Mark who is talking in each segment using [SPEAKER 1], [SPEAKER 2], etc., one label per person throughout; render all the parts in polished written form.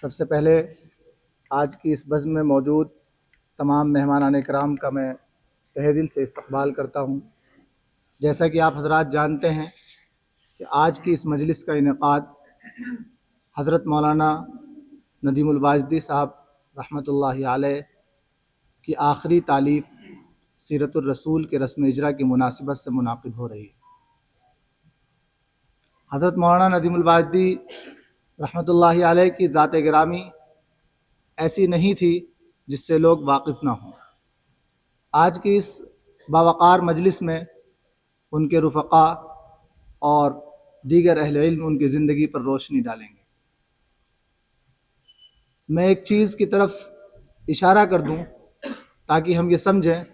[SPEAKER 1] سب سے پہلے آج کی اس بزم میں موجود تمام مہمانان کرام کا میں تہہ دل سے استقبال کرتا ہوں۔ جیسا کہ آپ حضرات جانتے ہیں کہ آج کی اس مجلس کا انعقاد حضرت مولانا ندیم الواجدی صاحب رحمۃ اللہ علیہ کی آخری تالیف سیرت الرسول کے رسم اجرا کی مناسبت سے منعقد ہو رہی ہے۔ حضرت مولانا ندیم الواجدی رحمۃ اللہ علیہ کی ذات گرامی ایسی نہیں تھی جس سے لوگ واقف نہ ہوں۔ آج کی اس باوقار مجلس میں ان کے رفقا اور دیگر اہل علم ان کی زندگی پر روشنی ڈالیں گے۔ میں ایک چیز کی طرف اشارہ کر دوں تاکہ ہم یہ سمجھیں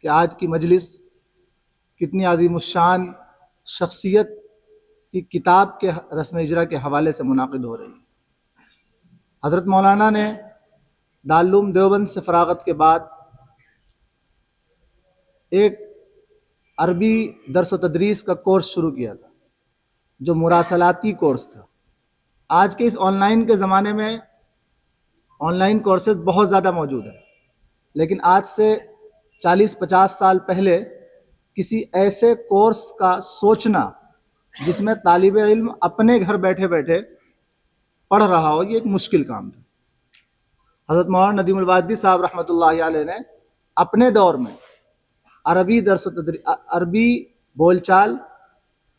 [SPEAKER 1] کہ آج کی مجلس کتنی عظیم الشان شخصیت کی کتاب کے رسم اجرا کے حوالے سے منعقد ہو رہی ہے۔ حضرت مولانا نے دارالعلوم دیوبند سے فراغت کے بعد ایک عربی درس و تدریس کا کورس شروع کیا تھا جو مراسلاتی کورس تھا۔ آج کے اس آن لائن کے زمانے میں آن لائن کورسز بہت زیادہ موجود ہیں، لیکن آج سے 40-50 سال پہلے کسی ایسے کورس کا سوچنا جس میں طالب علم اپنے گھر بیٹھے بیٹھے پڑھ رہا ہو، یہ ایک مشکل کام تھا۔ حضرت مولانا ندیم الواجدی صاحب رحمۃ اللہ علیہ نے اپنے دور میں عربی درس و تدریس، عربی بول چال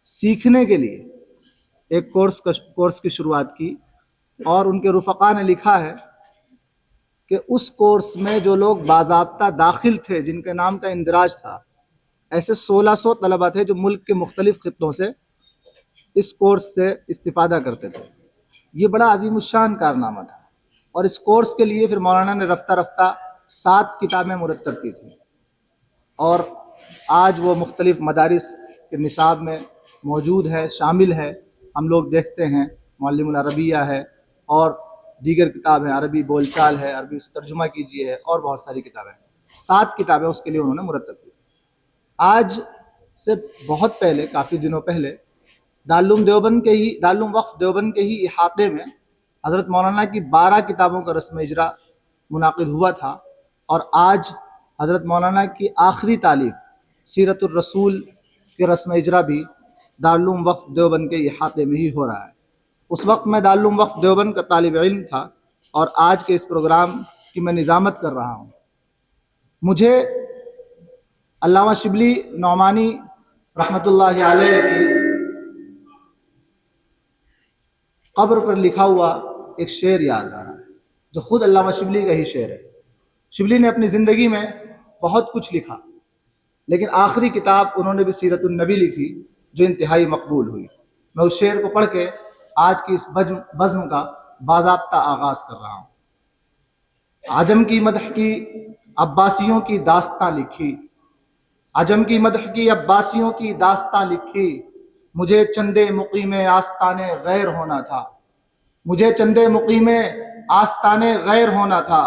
[SPEAKER 1] سیکھنے کے لیے ایک کورس کی شروعات کی، اور ان کے رفقا نے لکھا ہے کہ اس کورس میں جو لوگ باضابطہ داخل تھے، جن کے نام کا اندراج تھا، ایسے 1600 طلبہ تھے جو ملک کے مختلف خطوں سے اس کورس سے استفادہ کرتے تھے۔ یہ بڑا عظیم الشان کارنامہ تھا، اور اس کورس کے لیے پھر مولانا نے رفتہ رفتہ 7 کتابیں مرتب کی تھیں، اور آج وہ مختلف مدارس کے نصاب میں موجود ہے، شامل ہے۔ ہم لوگ دیکھتے ہیں معلم العربیہ ہے، اور دیگر کتابیں، عربی بول چال ہے، عربی سے ترجمہ کیجیے ہے، اور بہت ساری کتابیں، 7 کتابیں اس کے لیے انہوں نے مرتب کی۔ آج سے بہت پہلے، کافی دنوں پہلے، دارالعلوم وقف دیوبند کے ہی احاطے میں حضرت مولانا کی 12 کتابوں کا رسم اجرا منعقد ہوا تھا، اور آج حضرت مولانا کی آخری تالیف سیرت الرسول کے رسم اجرا بھی دارالعلوم وقف دیوبند کے احاطے میں ہی ہو رہا ہے۔ اس وقت میں دارالعلوم وقف دیوبند کا طالب علم تھا، اور آج کے اس پروگرام کی میں نظامت کر رہا ہوں۔ مجھے علامہ شبلی نعمانی رحمۃ اللہ علیہ کی قبر پر لکھا ہوا ایک شعر یاد آ رہا ہے، جو خود علامہ شبلی کا ہی شعر ہے۔ شبلی نے اپنی زندگی میں بہت کچھ لکھا، لیکن آخری کتاب انہوں نے بھی سیرت النبی لکھی، جو انتہائی مقبول ہوئی۔ میں اس شعر کو پڑھ کے آج کی اس بزم کا باضابطہ آغاز کر رہا ہوں۔ عجم کی مدح کی عباسیوں کی داستاں لکھی، عجم کی مدح کی عباسیوں کی داستاں لکھی، مجھے چندے مقیم آستانے غیر ہونا تھا، مجھے چندے مقیم آستانے غیر ہونا تھا،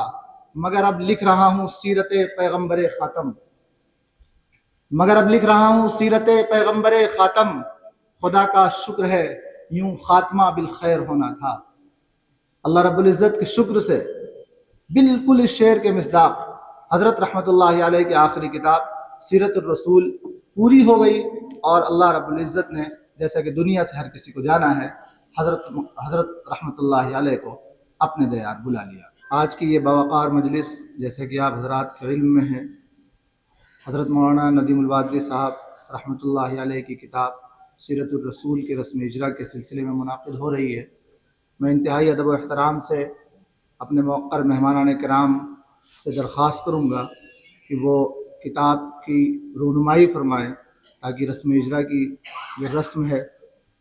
[SPEAKER 1] مگر اب لکھ رہا ہوں سیرت پیغمبر خاتم، مگر اب لکھ رہا ہوں سیرت پیغمبر خاتم، خدا کا شکر ہے یوں خاتمہ بالخیر ہونا تھا۔ اللہ رب العزت کے شکر سے بالکل اس شعر کے مصداق حضرت رحمۃ اللہ علیہ کی آخری کتاب سیرت الرسول پوری ہو گئی، اور اللہ رب العزت نے، جیسا کہ دنیا سے ہر کسی کو جانا ہے، حضرت رحمۃ اللہ علیہ کو اپنے دیار بلا لیا۔ آج کی یہ باوقار مجلس، جیسے کہ آپ حضرات کے علم میں ہے، حضرت مولانا ندیم الواجدی صاحب رحمۃ اللہ علیہ کی کتاب سیرت الرسول کے رسم اجرا کے سلسلے میں منعقد ہو رہی ہے۔ میں انتہائی ادب و احترام سے اپنے موقر مہمانان کرام سے درخواست کروں گا کہ وہ کتاب کی رونمائی فرمائیں، تاکہ رسم اجرا کی جو رسم ہے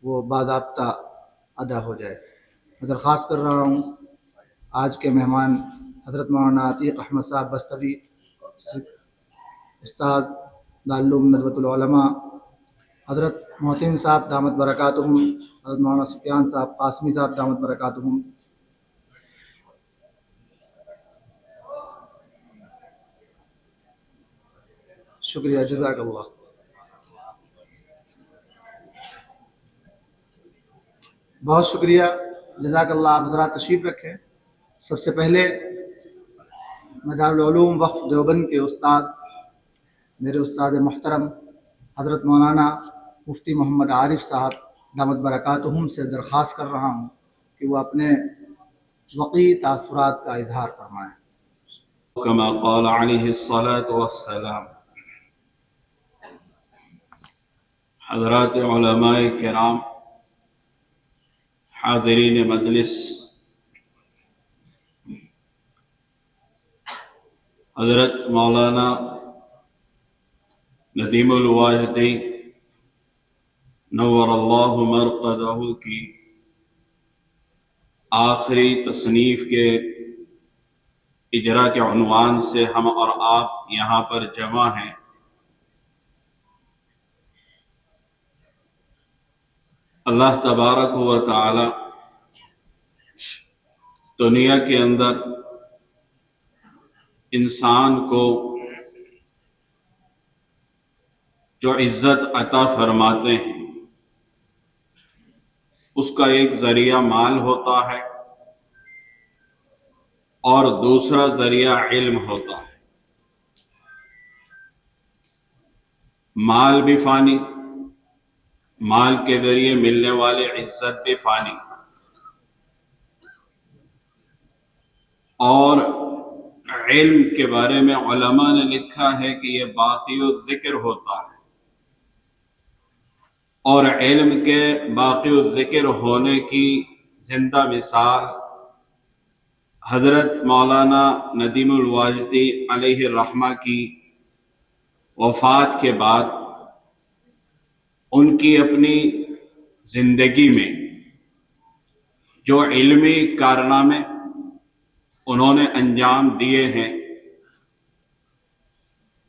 [SPEAKER 1] وہ باضابطہ ادا ہو جائے۔ میں درخواست کر رہا ہوں آج کے مہمان حضرت مولانا عتیق احمد صاحب بستوی، استاد دارالعلوم ندوۃ العلماء، حضرت محتین صاحب دامت برکاتہم، حضرت مولانا سفیان صاحب قاسمی صاحب دامت برکاتہم، شکریہ، جزاک اللہ۔ بہت شکریہ، جزاک اللہ۔ آپ حضرات تشریف رکھیں۔ سب سے پہلے میں دارالعلوم وقف دیوبند کے استاد، میرے استاد محترم حضرت مولانا مفتی محمد عارف صاحب دامت برکاتہم سے درخواست کر رہا ہوں کہ وہ اپنے وقی تاثرات کا اظہار فرمائیں۔
[SPEAKER 2] كما قال عليه الصلاة والسلام۔ حضرات علماء کرام، حاضرین مجلس، حضرت مولانا ندیم الواجدی نور اللہ مرقدہ کی آخری تصنیف کے اجرا کے عنوان سے ہم اور آپ یہاں پر جمع ہیں۔ اللہ تبارک و تعالی دنیا کے اندر انسان کو جو عزت عطا فرماتے ہیں اس کا ایک ذریعہ مال ہوتا ہے اور دوسرا ذریعہ علم ہوتا ہے۔ مال بھی فانی، مال کے ذریعے ملنے والے عزت بھی فانی، اور علم کے بارے میں علماء نے لکھا ہے کہ یہ باقی الذکر ہوتا ہے، اور علم کے باقی الذکر ہونے کی زندہ مثال حضرت مولانا ندیم الواجدی علیہ الرحمہ کی وفات کے بعد ان کی اپنی زندگی میں جو علمی کارنامے انہوں نے انجام دیے ہیں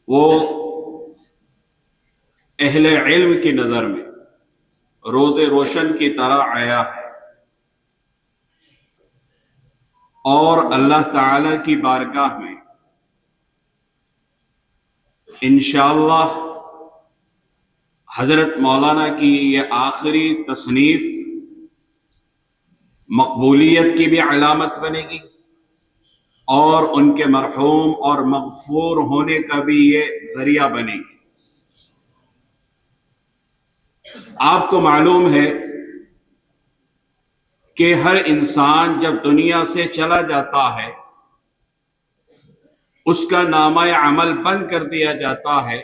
[SPEAKER 2] وہ اہل علم کی نظر میں روز روشن کی طرح آیا ہے، اور اللہ تعالی کی بارگاہ میں انشاءاللہ حضرت مولانا کی یہ آخری تصنیف مقبولیت کی بھی علامت بنے گی، اور ان کے مرحوم اور مغفور ہونے کا بھی یہ ذریعہ بنے گی۔ آپ کو معلوم ہے کہ ہر انسان جب دنیا سے چلا جاتا ہے اس کا نامہ عمل بند کر دیا جاتا ہے،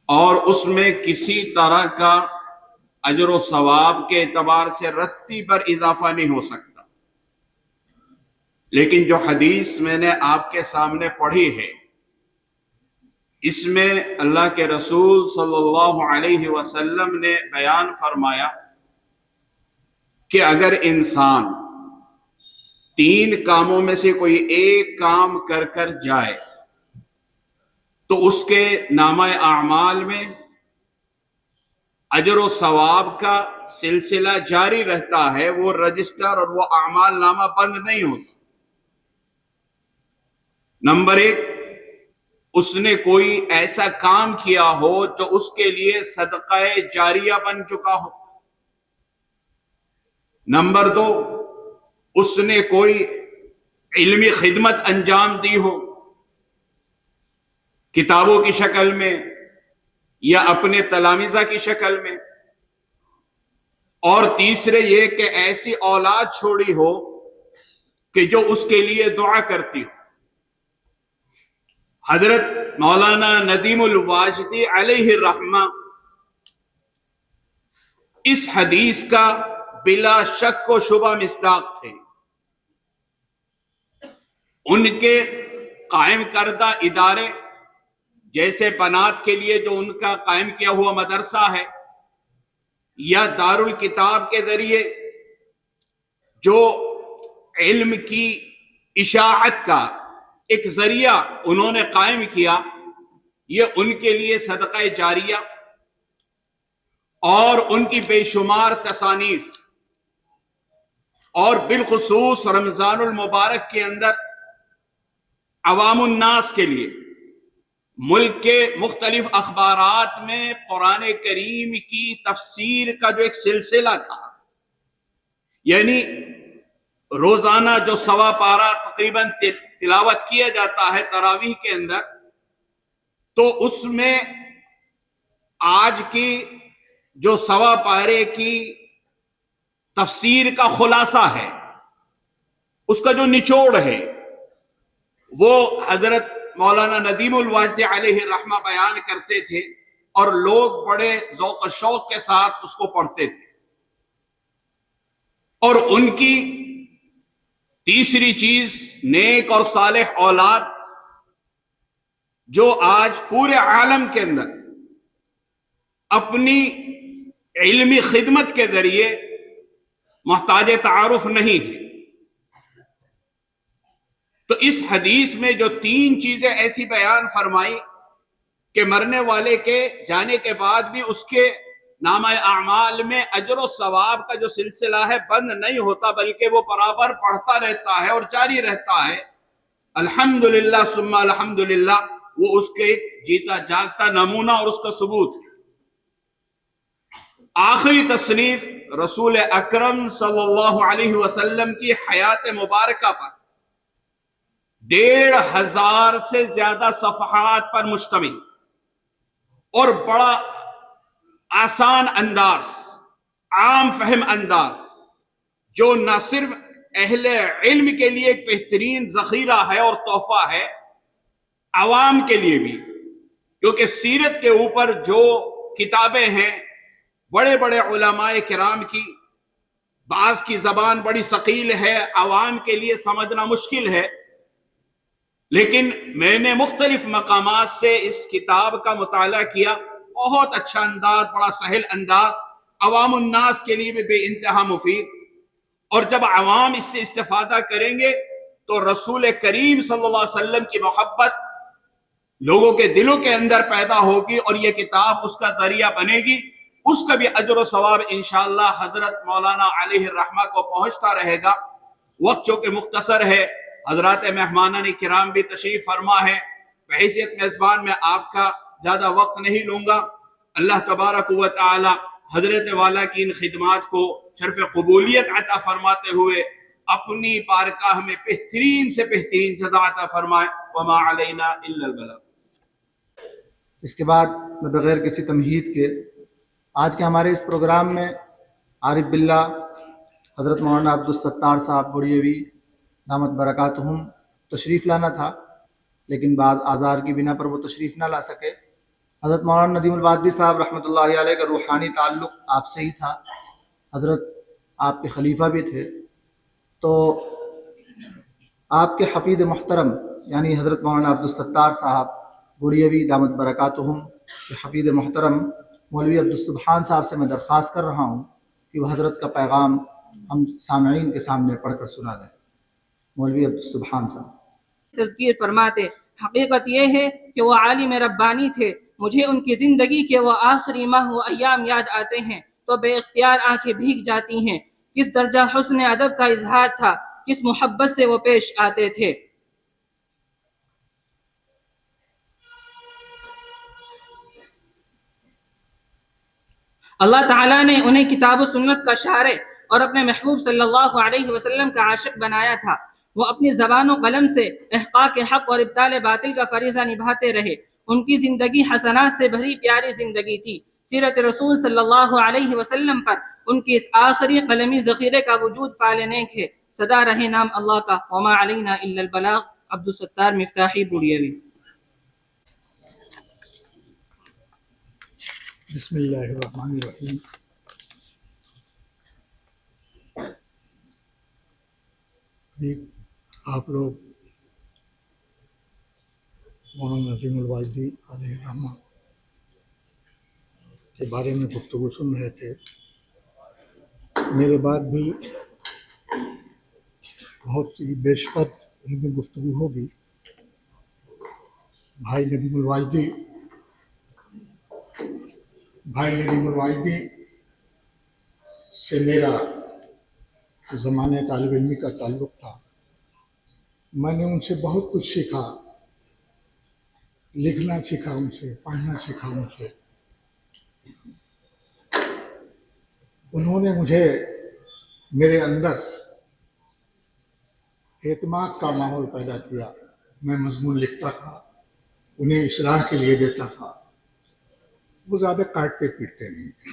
[SPEAKER 2] اور اس میں کسی طرح کا اجر و ثواب کے اعتبار سے رتی پر اضافہ نہیں ہو سکتا۔ لیکن جو حدیث میں نے آپ کے سامنے پڑھی ہے اس میں اللہ کے رسول صلی اللہ علیہ وسلم نے بیان فرمایا کہ اگر انسان 3 کاموں میں سے کوئی ایک کام کر کر جائے تو اس کے نامہ اعمال میں اجر و ثواب کا سلسلہ جاری رہتا ہے، وہ رجسٹر اور وہ اعمال نامہ بند نہیں ہوتا۔ نمبر 1، اس نے کوئی ایسا کام کیا ہو جو اس کے لیے صدقہ جاریہ بن چکا ہو۔ نمبر 2، اس نے کوئی علمی خدمت انجام دی ہو، کتابوں کی شکل میں یا اپنے تلامذہ کی شکل میں۔ اور تیسرے یہ کہ ایسی اولاد چھوڑی ہو کہ جو اس کے لیے دعا کرتی ہو۔ حضرت مولانا ندیم الواجدی علیہ الرحمہ اس حدیث کا بلا شک و شبہ مصداق تھے۔ ان کے قائم کردہ ادارے جیسے بنات کے لیے جو ان کا قائم کیا ہوا مدرسہ ہے، یا دارالکتاب کے ذریعے جو علم کی اشاعت کا ایک ذریعہ انہوں نے قائم کیا، یہ ان کے لیے صدقہ جاریہ، اور ان کی بے شمار تصانیف، اور بالخصوص رمضان المبارک کے اندر عوام الناس کے لیے ملک کے مختلف اخبارات میں قرآن کریم کی تفسیر کا جو ایک سلسلہ تھا، یعنی روزانہ جو 1.25 پارہ تقریباً تلاوت کیا جاتا ہے تراویح کے اندر، تو اس میں آج کی جو 1.25 پارے کی تفسیر کا خلاصہ ہے، اس کا جو نچوڑ ہے، وہ حضرت مولانا ندیم الواجدی علیہ الرحمہ بیان کرتے تھے، اور لوگ بڑے ذوق و شوق کے ساتھ اس کو پڑھتے تھے۔ اور ان کی تیسری چیز نیک اور صالح اولاد، جو آج پورے عالم کے اندر اپنی علمی خدمت کے ذریعے محتاج تعارف نہیں ہے۔ تو اس حدیث میں جو 3 چیزیں ایسی بیان فرمائی کہ مرنے والے کے جانے کے بعد بھی اس کے نامہ اعمال میں اجر و ثواب کا جو سلسلہ ہے بند نہیں ہوتا، بلکہ وہ برابر پڑھتا رہتا ہے اور جاری رہتا ہے، الحمدللہ ثم الحمدللہ، وہ اس کے ایک جیتا جاگتا نمونہ اور اس کا ثبوت ہے۔ آخری تصنیف رسول اکرم صلی اللہ علیہ وسلم کی حیات مبارکہ پر 1,500 سے زیادہ صفحات پر مشتمل اور بڑا آسان انداز، عام فہم انداز، جو نہ صرف اہل علم کے لیے ایک بہترین ذخیرہ ہے اور تحفہ ہے، عوام کے لیے بھی، کیونکہ سیرت کے اوپر جو کتابیں ہیں بڑے بڑے علماء کرام کی، بعض کی زبان بڑی ثقیل ہے، عوام کے لیے سمجھنا مشکل ہے، لیکن میں نے مختلف مقامات سے اس کتاب کا مطالعہ کیا، بہت اچھا انداز، بڑا سہل انداز، عوام الناس کے لیے بھی بے انتہا مفید۔ اور جب عوام اس سے استفادہ کریں گے تو رسول کریم صلی اللہ علیہ وسلم کی محبت لوگوں کے دلوں کے اندر پیدا ہوگی، اور یہ کتاب اس کا ذریعہ بنے گی، اس کا بھی اجر و ثواب انشاءاللہ حضرت مولانا علیہ الرحمہ کو پہنچتا رہے گا۔ وقت چونکہ مختصر ہے، حضرات مہمانان کرام بھی تشریف فرما ہے، بحیثیت میزبان میں آپ کا زیادہ وقت نہیں لوں گا۔ اللہ تبارک و تعالی حضرت والا کی ان خدمات کو شرف قبولیت عطا فرماتے ہوئے اپنی بارگاہ میں بہترین سے بہترین جزا عطا فرمائے، وما علینا الا البلاغ۔
[SPEAKER 1] اس کے بعد میں بغیر کسی تمہید کے آج کے ہمارے اس پروگرام میں عارف باللہ حضرت مولانا عبدالستار صاحب بڑیوی دامت برکاتہم تشریف لانا تھا، لیکن بعض اعذار کی بنا پر وہ تشریف نہ لا سکے۔ حضرت مولانا ندیم الواجدی صاحب رحمۃ اللہ علیہ کا روحانی تعلق آپ سے ہی تھا، حضرت آپ کے خلیفہ بھی تھے، تو آپ کے حفید محترم یعنی حضرت مولانا عبدالستار صاحب بڑیوی دامت برکاتہم کے حفید محترم مولوی عبدالسبحان صاحب سے میں درخواست کر رہا ہوں کہ وہ حضرت کا پیغام ہم سامعین کے سامنے پڑھ کر سنا دیں۔ مولوی عبدالسبحان صاحب
[SPEAKER 3] تذکیر فرماتے، حقیقت یہ ہے کہ وہ عالم ربانی تھے، مجھے ان کی زندگی کے وہ آخری ماہ و ایام یاد آتے ہیں تو بے اختیار آنکھیں بھیگ جاتی ہیں۔ کس درجہ حسن ادب کا اظہار تھا، کس محبت سے وہ پیش آتے تھے۔ اللہ تعالیٰ نے انہیں کتاب و سنت کا شارع اور اپنے محبوب صلی اللہ علیہ وسلم کا عاشق بنایا تھا۔ وہ اپنی زبان و قلم سے احقاق حق اور ابطال باطل کا فریضہ نبھاتے رہے۔ ان کی زندگی حسنات سے بھری پیاری زندگی تھی۔ سیرت رسول صلی اللہ علیہ وسلم پر ان کی اس آخری قلمی ذخیرے کا وجود فعال نیک ہے۔ صدا رہے نام اللہ کا، وما علینا الا البلاغ۔ عبدالستار مفتاحی بڑیوی۔
[SPEAKER 4] بسم اللہ الرحمن الرحیم۔ آپ لوگ مولانا نظیم الواجدی علیہ الرحمہ کے بارے میں گفتگو سن رہے تھے۔ میرے بعد بھی بہت سی بیشتر علمی گفتگو ہوگی۔ بھائی ندیم الواجدی سے میرا زمانے طالب علمی کا تعلق تھا۔ میں نے ان سے بہت کچھ سیکھا، لکھنا سیکھا ان سے، پڑھنا سیکھا ان سے۔ انہوں نے مجھے میرے اندر اعتماد کا ماحول پیدا کیا. میں مضمون لکھتا تھا, انہیں اصلاح کے لیے دیتا تھا. وہ زیادہ کاٹتے پیٹتے نہیں تھے.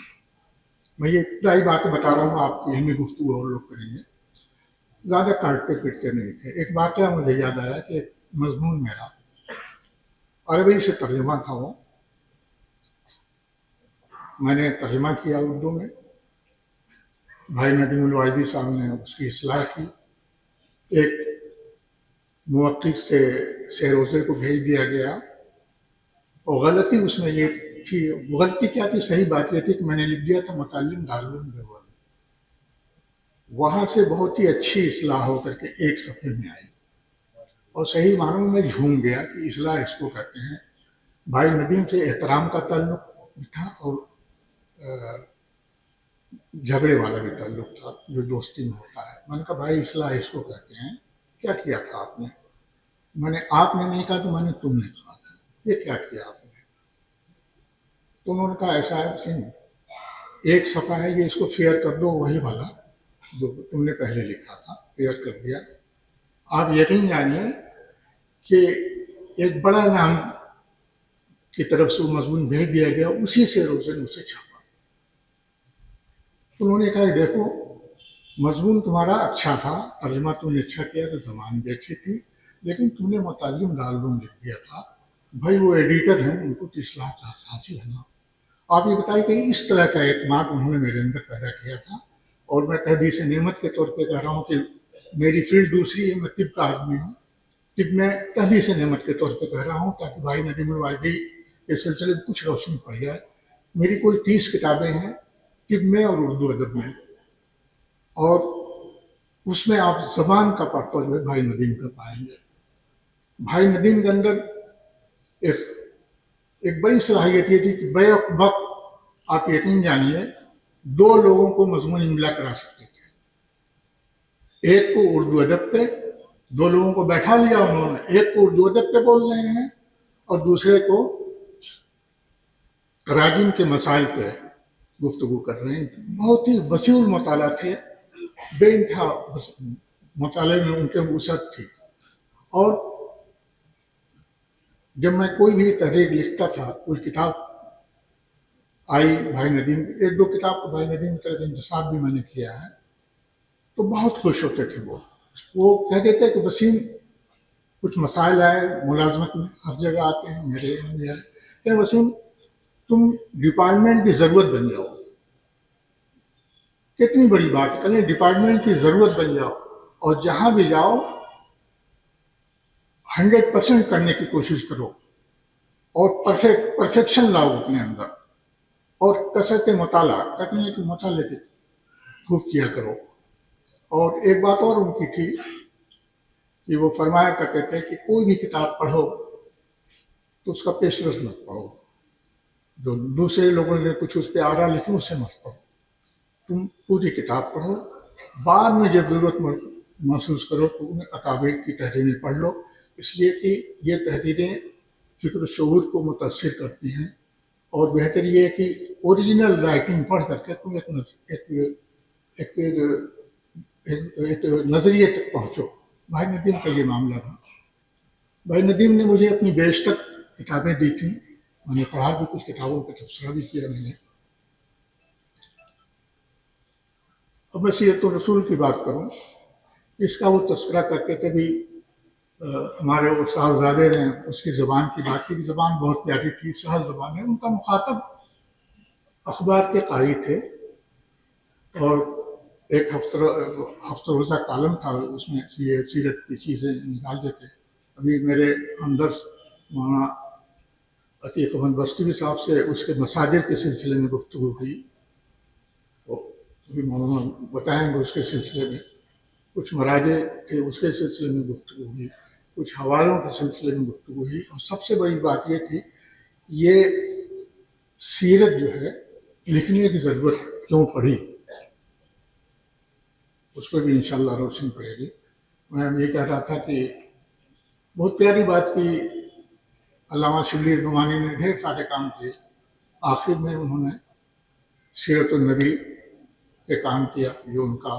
[SPEAKER 4] میں یہ ابتدائی باتیں بتا رہا ہوں, آپ کی علمی گفتگو اور لوگ کریں گے. زیادہ کاٹتے پیٹتے نہیں تھے. ایک واقعہ مجھے یاد آیا کہ مضمون میرا عربی سے ترجمہ تھا, وہ میں نے ترجمہ کیا اردو میں. بھائی ندیم الواحدی صاحب نے اس کی اصلاح کی. ایک موقف سے روزے کو بھیج دیا گیا, اور غلطی اس میں یہ تھی. غلطی کیا تھی, صحیح بات یہ تھی کہ میں نے لکھ دیا تھا متعلم دارالعلوم دیوبند. وہاں سے بہت ہی اچھی اصلاح ہو کر کے ایک صفحے میں آئی, اور صحیح معنوں میں جھوم گیا کہ اصلاح اس کو کہتے ہیں. بھائی ندیم سے احترام کا تعلق تھا اور جھگڑے والا بھی تعلق تھا جو دوستی میں ہوتا ہے. میں نے کہا بھائی اصلاح اس کو کہتے ہیں, کیا کیا تھا آپ نے؟ میں نے آپ نے نہیں کہا تو میں نے تم نے کہا تھا, یہ کیا کیا آپ نے؟ تو انہوں نے کہا ایسا ہے سن, ایک صفحہ ہے یہ, اس کو فیئر کر دو, وہی والا جو تم نے پہلے لکھا تھا فیئر کر دیا. آپ یقین جانیے کہ ایک بڑا نام کی طرف سے مضمون بھیج دیا گیا, اسی سے روزے نے اسے چھاپا. انہوں نے کہا دیکھو مضمون تمہارا اچھا تھا, ترجمہ تم نے اچھا کیا, تو زبان بھی اچھی تھی, لیکن تم نے متعلم دارالعلوم لکھ دیا تھا. بھائی وہ ایڈیٹر ہیں, ان کو تو اصلاح کا حاصل ہے نا. آپ یہ بتائیے کہ اس طرح کا اعتماد انہوں نے میرے اندر پیدا کیا تھا. اور میں تحدیث نعمت کے طور پہ کہہ رہا ہوں کہ میری فیلڈ دوسری ہے, میں طب کا آدمی ہوں. طب میں تحدیث نعمت کے طور پہ کہہ رہا ہوں تاکہ بھائی ندیم الواحدی کے سلسلے میں کچھ روشنی پڑ جائے. میری کوئی 30 کتابیں ہیں طب میں اور اردو ادب میں, اور اس میں آپ زبان کا پڑھتا جو ہے بھائی ندیم کا پائیں گے. بھائی ندیم کے اندر ایک بڑی صلاحیت یہ تھی کہ بے وقت آپ یقین جانیے 2 لوگوں کو مضمون املا کرا سکتے تھے. ایک کو اردو ادب پہ 2 لوگوں کو بیٹھا لیا انہوں نے, ایک کو اردو ادب پہ بول رہے ہیں اور دوسرے کو تراجم کے مسائل پہ گفتگو کر رہے ہیں. بہت ہی وسیع المطالعہ تھے, بے انتہا مطالعے میں ان کے وسعت تھی. اور جب میں کوئی بھی تحریر لکھتا تھا, کوئی کتاب آئی بھائی ندیم, 1-2 کتاب کو بھائی ندیم کی طرف انتساب بھی میں نے کیا ہے, تو بہت خوش ہوتے تھے. وہ کہتے تھے کہ وسیم کچھ مسائل آئے ملازمت میں, ہر جگہ آتے ہیں, میرے یہاں بھی آئے, کہ وسیم تم ڈپارٹمنٹ کی ضرورت بن جاؤ. کتنی بڑی بات ہے, کہیں ڈپارٹمنٹ کی ضرورت بن جاؤ, اور جہاں بھی جاؤ 100% کرنے کی کوشش کرو, اور پرفیکشن لاؤ اپنے اندر, اور کثرت مطالعہ, کہتے ہیں کہ مطالعے کی خوب کیا کرو. اور ایک بات اور ان کی تھی کہ وہ فرمایا کرتے تھے کہ کوئی بھی کتاب پڑھو تو اس کا پیشرفت مت پڑھو, جو دوسرے لوگوں نے کچھ اس پہ آرا لکھے اسے مت پڑھو, تم پوری کتاب پڑھو, بعد میں جب ضرورت محسوس کرو تو انہیں اکابر کی تحریریں پڑھ لو, اس لیے کہ یہ تحریریں فکر و شعور کو متاثر کرتی ہیں. اور بہتر یہ ہے کہ اوریجنل رائٹنگ پڑھ کر کے تم ایک نظریے تک پہنچو. بھائی ندیم کا یہ معاملہ تھا. بھائی ندیم نے مجھے اپنی بیشتر کتابیں دی تھیں, میں نے پڑھا بھی, کچھ کتابوں کا تبصرہ بھی کیا میں نے. اب میں سیرت الرسول کی بات کروں, اس کا وہ تذکرہ کرتے تھے بھی. ہمارے وہ صاحبزادے نے اس کی زبان کی بات کی, زبان بہت پیاری تھی, سہل زبان ہے. ان کا مخاطب اخبار کے قاری تھے, اور ایک ہفتہ روزہ کالم تھا, اس میں یہ سیرت کی چیزیں نکالتے تھے. ابھی میرے ہمدرس مولانا عتیق احمد بستی صاحب سے اس کے مساجد کے سلسلے میں گفتگو ہوئی, ابھی مولانا بتائیں گے اس کے سلسلے میں. کچھ مراجع تھے, اس کے سلسلے میں گفتگو ہوئی, کچھ حوالوں کے سلسلے میں گفتگو ہوئی. اور سب سے بڑی بات یہ تھی, یہ سیرت جو ہے لکھنے کی ضرورت کیوں پڑی, اس پہ بھی انشاءاللہ روشنی پڑے گی. میں یہ کہہ رہا تھا کہ بہت پیاری بات کی, علامہ شبلی نعمانی نے ڈھیر سارے کام کیے, آخر میں انہوں نے سیرت النبی پہ کام کیا, جو ان کا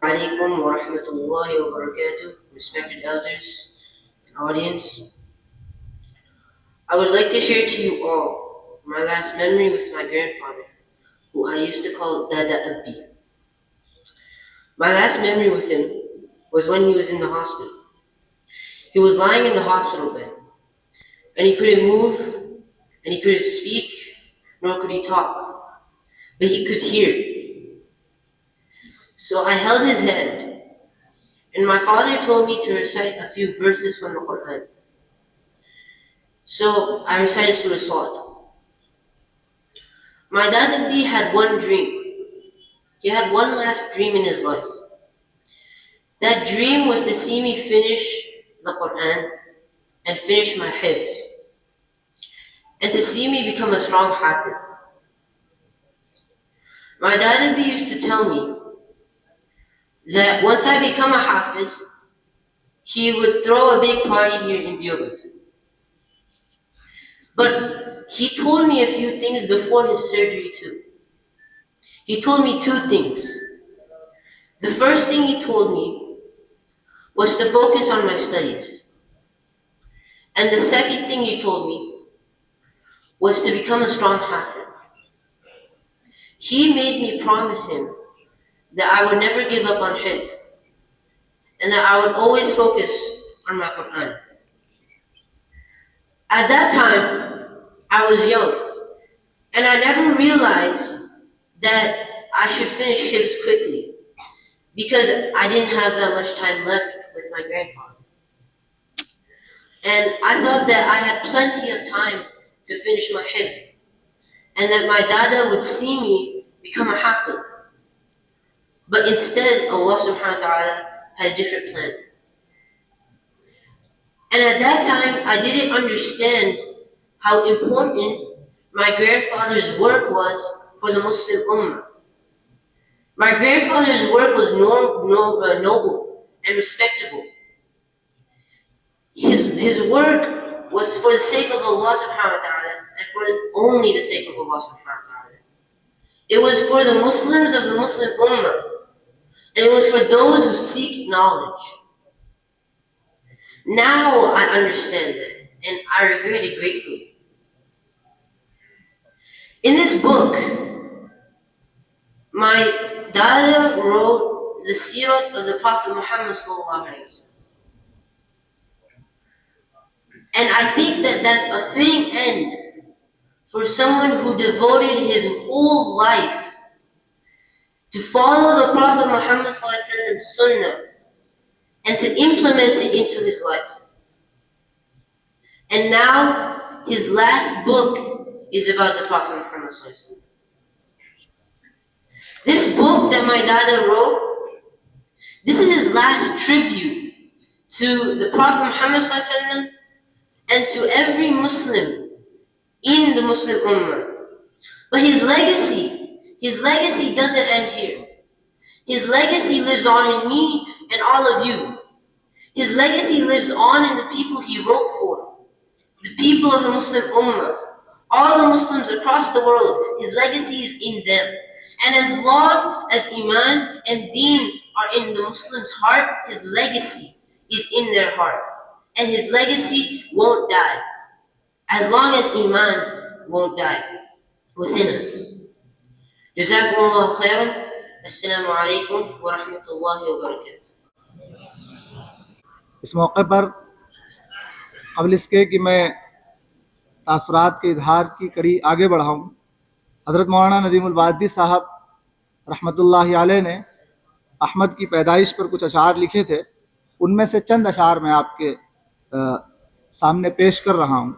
[SPEAKER 5] Alaikum wa rahmatullahi wa barakatuh, respected elders and audience. I would like to share to you all my last memory with my grandfather, who I used to call Dada Abbi. My last memory with him was when he was in the hospital. He was lying in the hospital bed, and he couldn't move, and he couldn't speak, nor could he talk, but he could hear. So I held his hand, and my father told me to recite a few verses from the Quran. So I recited Surah Sad. My dad Abdi had one dream. He had one last dream in his life. That dream was to see me finish the Quran and finish my hifz, and to see me become a strong hafiz. My dad Abdi used to tell me that once I become a hafiz, he would throw a big party here in Deoband. But he told me a few things before his surgery too. He told me two things. The first thing he told me was to focus on my studies. And the second thing he told me was to become a strong hafiz. He made me promise him that I would never give up on hifz, and that I would always focus on my Quran. At that time, I was young, and I never realized that I should finish hifz quickly, because I didn't have that much time left with my grandfather. And I thought that I had plenty of time to finish my hifz, and that my dada would see me become a hafiz. But instead, Allah subhanahu wa ta'ala had a different plan. And at that time, I didn't understand how important my grandfather's work was for the Muslim Ummah. My grandfather's work was noble and respectable. His work was for the sake of Allah subhanahu wa ta'ala, and for only the sake of Allah subhanahu wa ta'ala. It was for the Muslims of the Muslim Ummah, and it was for those who seek knowledge. Now I understand that, and I regret it gratefully. In this book, my dada wrote the sirat of the Prophet Muhammad sallallahu alaihi wasallam. And I think that that's a fitting end for someone who devoted his whole life to follow the Prophet Muhammad ﷺ's sunnah and to implement it into his life. And now his last book is about the Prophet Muhammad ﷺ. This book that my dada wrote, this is his last tribute to the Prophet Muhammad ﷺ and to every Muslim in the Muslim Ummah. But his legacy doesn't end here. His legacy lives on in me and all of you. His legacy lives on in the people he wrote for, the people of the Muslim Ummah, all the Muslims across the world. His legacy is in them. And as long as Iman and Deen are in the Muslim's heart, his legacy is in their heart. And his legacy won't die, as long as Iman won't die within us. Jazakumullah khairan. Assalamu alaikum wa rahmatullahi wa barakatuh.
[SPEAKER 1] اس موقع پر قبل اس کے کہ میں تاثرات کے اظہار کی کڑی آگے بڑھاؤں، حضرت مولانا ندیم البادی صاحب رحمۃ اللہ علیہ نے احمد کی پیدائش پر کچھ اشعار لکھے تھے. ان میں سے چند اشعار میں آپ کے سامنے پیش کر رہا ہوں.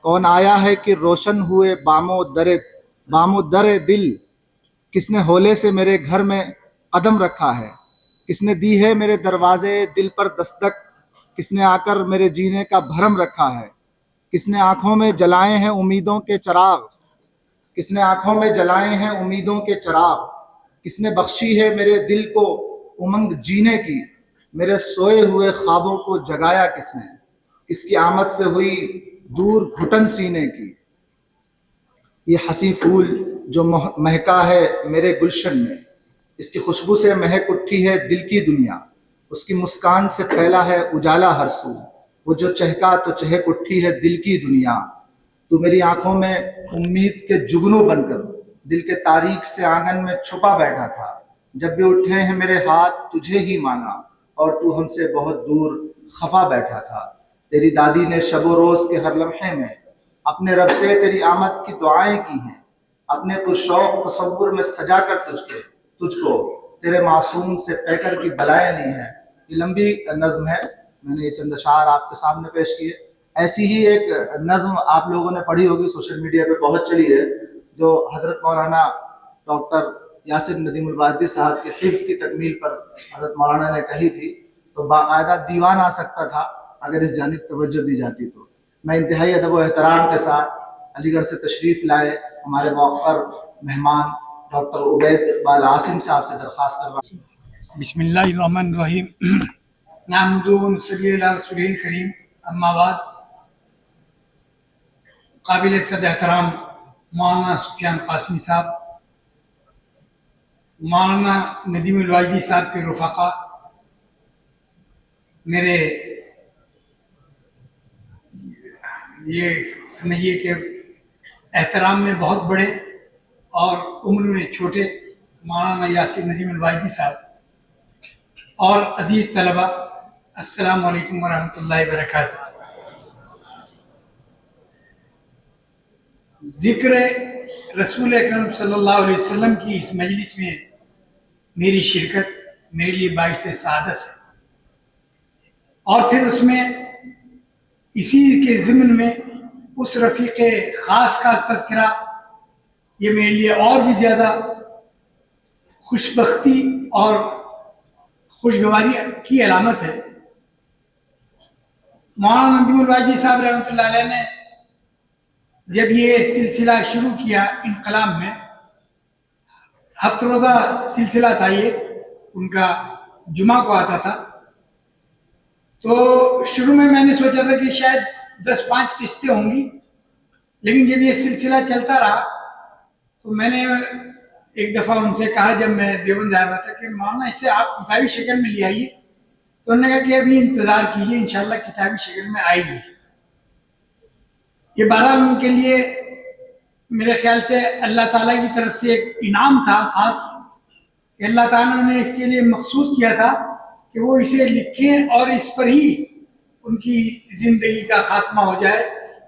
[SPEAKER 1] کون آیا ہے کہ روشن ہوئے بام و در دل، کس نے ہولے سے میرے گھر میں قدم رکھا ہے، کس نے دی ہے میرے دروازے دل پر دستک، کس نے آ کر میرے جینے کا بھرم رکھا ہے، کس نے آنکھوں میں جلائے ہیں امیدوں کے چراغ، کس نے آنکھوں میں جلائے ہیں امیدوں کے چراغ، کس نے بخشی ہے میرے دل کو امنگ جینے کی، میرے سوئے ہوئے خوابوں کو جگایا کس نے، کس کی آمد سے ہوئی دور گھٹن سینے کی. یہ حسین پھول جو مہکا ہے میرے گلشن میں، اس کی خوشبو سے مہک اٹھی ہے دل کی دنیا، اس کی مسکان سے پھیلا ہے اجالا ہر سو، وہ جو چہکا تو چہک اٹھی ہے دل کی دنیا. تو میری آنکھوں میں امید کے جگنو بن کر دل کے تاریک سے آنگن میں چھپا بیٹھا تھا. جب بھی اٹھے ہیں میرے ہاتھ تجھے ہی مانگا، اور تو ہم سے بہت دور خفا بیٹھا تھا. تیری دادی نے شب و روز کے ہر لمحے میں اپنے رب سے تیری آمد کی دعائیں کی ہیں، اپنے پرشوق تصور میں سجا کر تجھ کو تیرے معصوم سے پیکر کی بلائیں لی ہیں. یہ لمبی نظم ہے، میں نے یہ چند اشعار آپ کے سامنے پیش کیے. ایسی ہی ایک نظم آپ لوگوں نے پڑھی ہوگی، سوشل میڈیا پہ بہت چلی ہے، جو حضرت مولانا ڈاکٹر یاسر ندیم البادی صاحب کے حفظ کی تکمیل پر حضرت مولانا نے کہی تھی. تو باقاعدہ دیوان آ سکتا تھا اگر اس جانب توجہ دی جاتی. تو میں انتہائی ادب و احترام کے ساتھ علی گڑھ سے تشریف لائے ہمارے موقر مہمان ڈاکٹر عبید اقبال عاصم صاحب سے درخواست کر رہا ہوں.
[SPEAKER 6] بسم اللہ الرحمن الرحیم. نحمدہ و نصلی علی رسولہ الکریم. اما بعد، قابل صد احترام مولانا سفیان قاسمی صاحب، مولانا ندیم البادی صاحب کے رفقا، میرے یہ سمجھیے کہ احترام میں بہت بڑے اور عمر میں چھوٹے مولانا یاسر ندیم البادی صاحب اور عزیز طلبہ، السلام علیکم ورحمۃ اللہ وبرکاتہ. ذکر رسول اکرم صلی اللہ علیہ وسلم کی اس مجلس میں میری شرکت میرے لیے باعث سعادت ہے، اور پھر اس میں اسی کے ضمن میں اس رفیق خاص کا تذکرہ، یہ میرے لیے اور بھی زیادہ خوشبختی اور خوشگواری کی علامت ہے. مولانا ندیم البادی صاحب رحمۃ اللہ علیہ نے جب یہ سلسلہ شروع کیا انقلاب میں، ہفت روزہ سلسلہ تھا، یہ ان کا جمعہ کو آتا تھا. تو شروع میں نے سوچا تھا کہ شاید 10-5 قسطیں ہوں گی، لیکن جب یہ سلسلہ چلتا رہا تو میں نے ایک دفعہ ان سے کہا، جب میں دیوبند آیا تھا، کہ مولانا اسے آپ کتابی شکل میں لے آئیے. تو انہوں نے کہا کہ ابھی انتظار کیجیے، انشاءاللہ کتابی شکل میں آئے گی. یہ بہرحال ان کے لیے میرے خیال سے اللہ تعالیٰ کی طرف سے ایک انعام تھا خاص، کہ اللہ تعالیٰ نے اس کے لیے مخصوص کیا تھا کہ وہ اسے لکھیں اور اس پر ہی ان کی زندگی کا خاتمہ ہو جائے،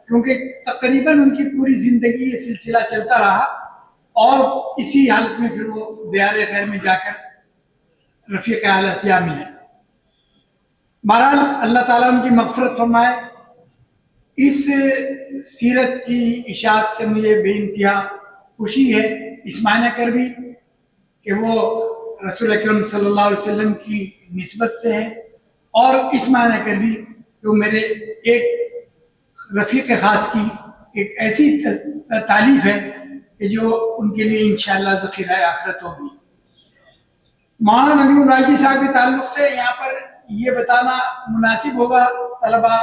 [SPEAKER 6] کیونکہ تقریباً ان کی پوری زندگی یہ سلسلہ چلتا رہا اور اسی حالت میں پھر وہ دیار خیر میں جا کر رفیق اعلیٰ سے جا ملے. بہرحال اللہ تعالیٰ ان کی مغفرت فرمائے. اس سیرت کی اشاعت سے مجھے بے انتہا خوشی ہے، اس معنی کر بھی کہ وہ رسول اکرم صلی اللہ علیہ وسلم کی نسبت سے ہے، اور اس معنی کر بھی کہ وہ میرے ایک رفیق خاص کی ایک ایسی تعلیف ہے کہ جو ان کے لیے انشاءاللہ ذخیرہ آخرت ہوگی۔ مولانا ندیم الراشدی صاحب کے تعلق سے یہاں پر یہ بتانا مناسب ہوگا طلباء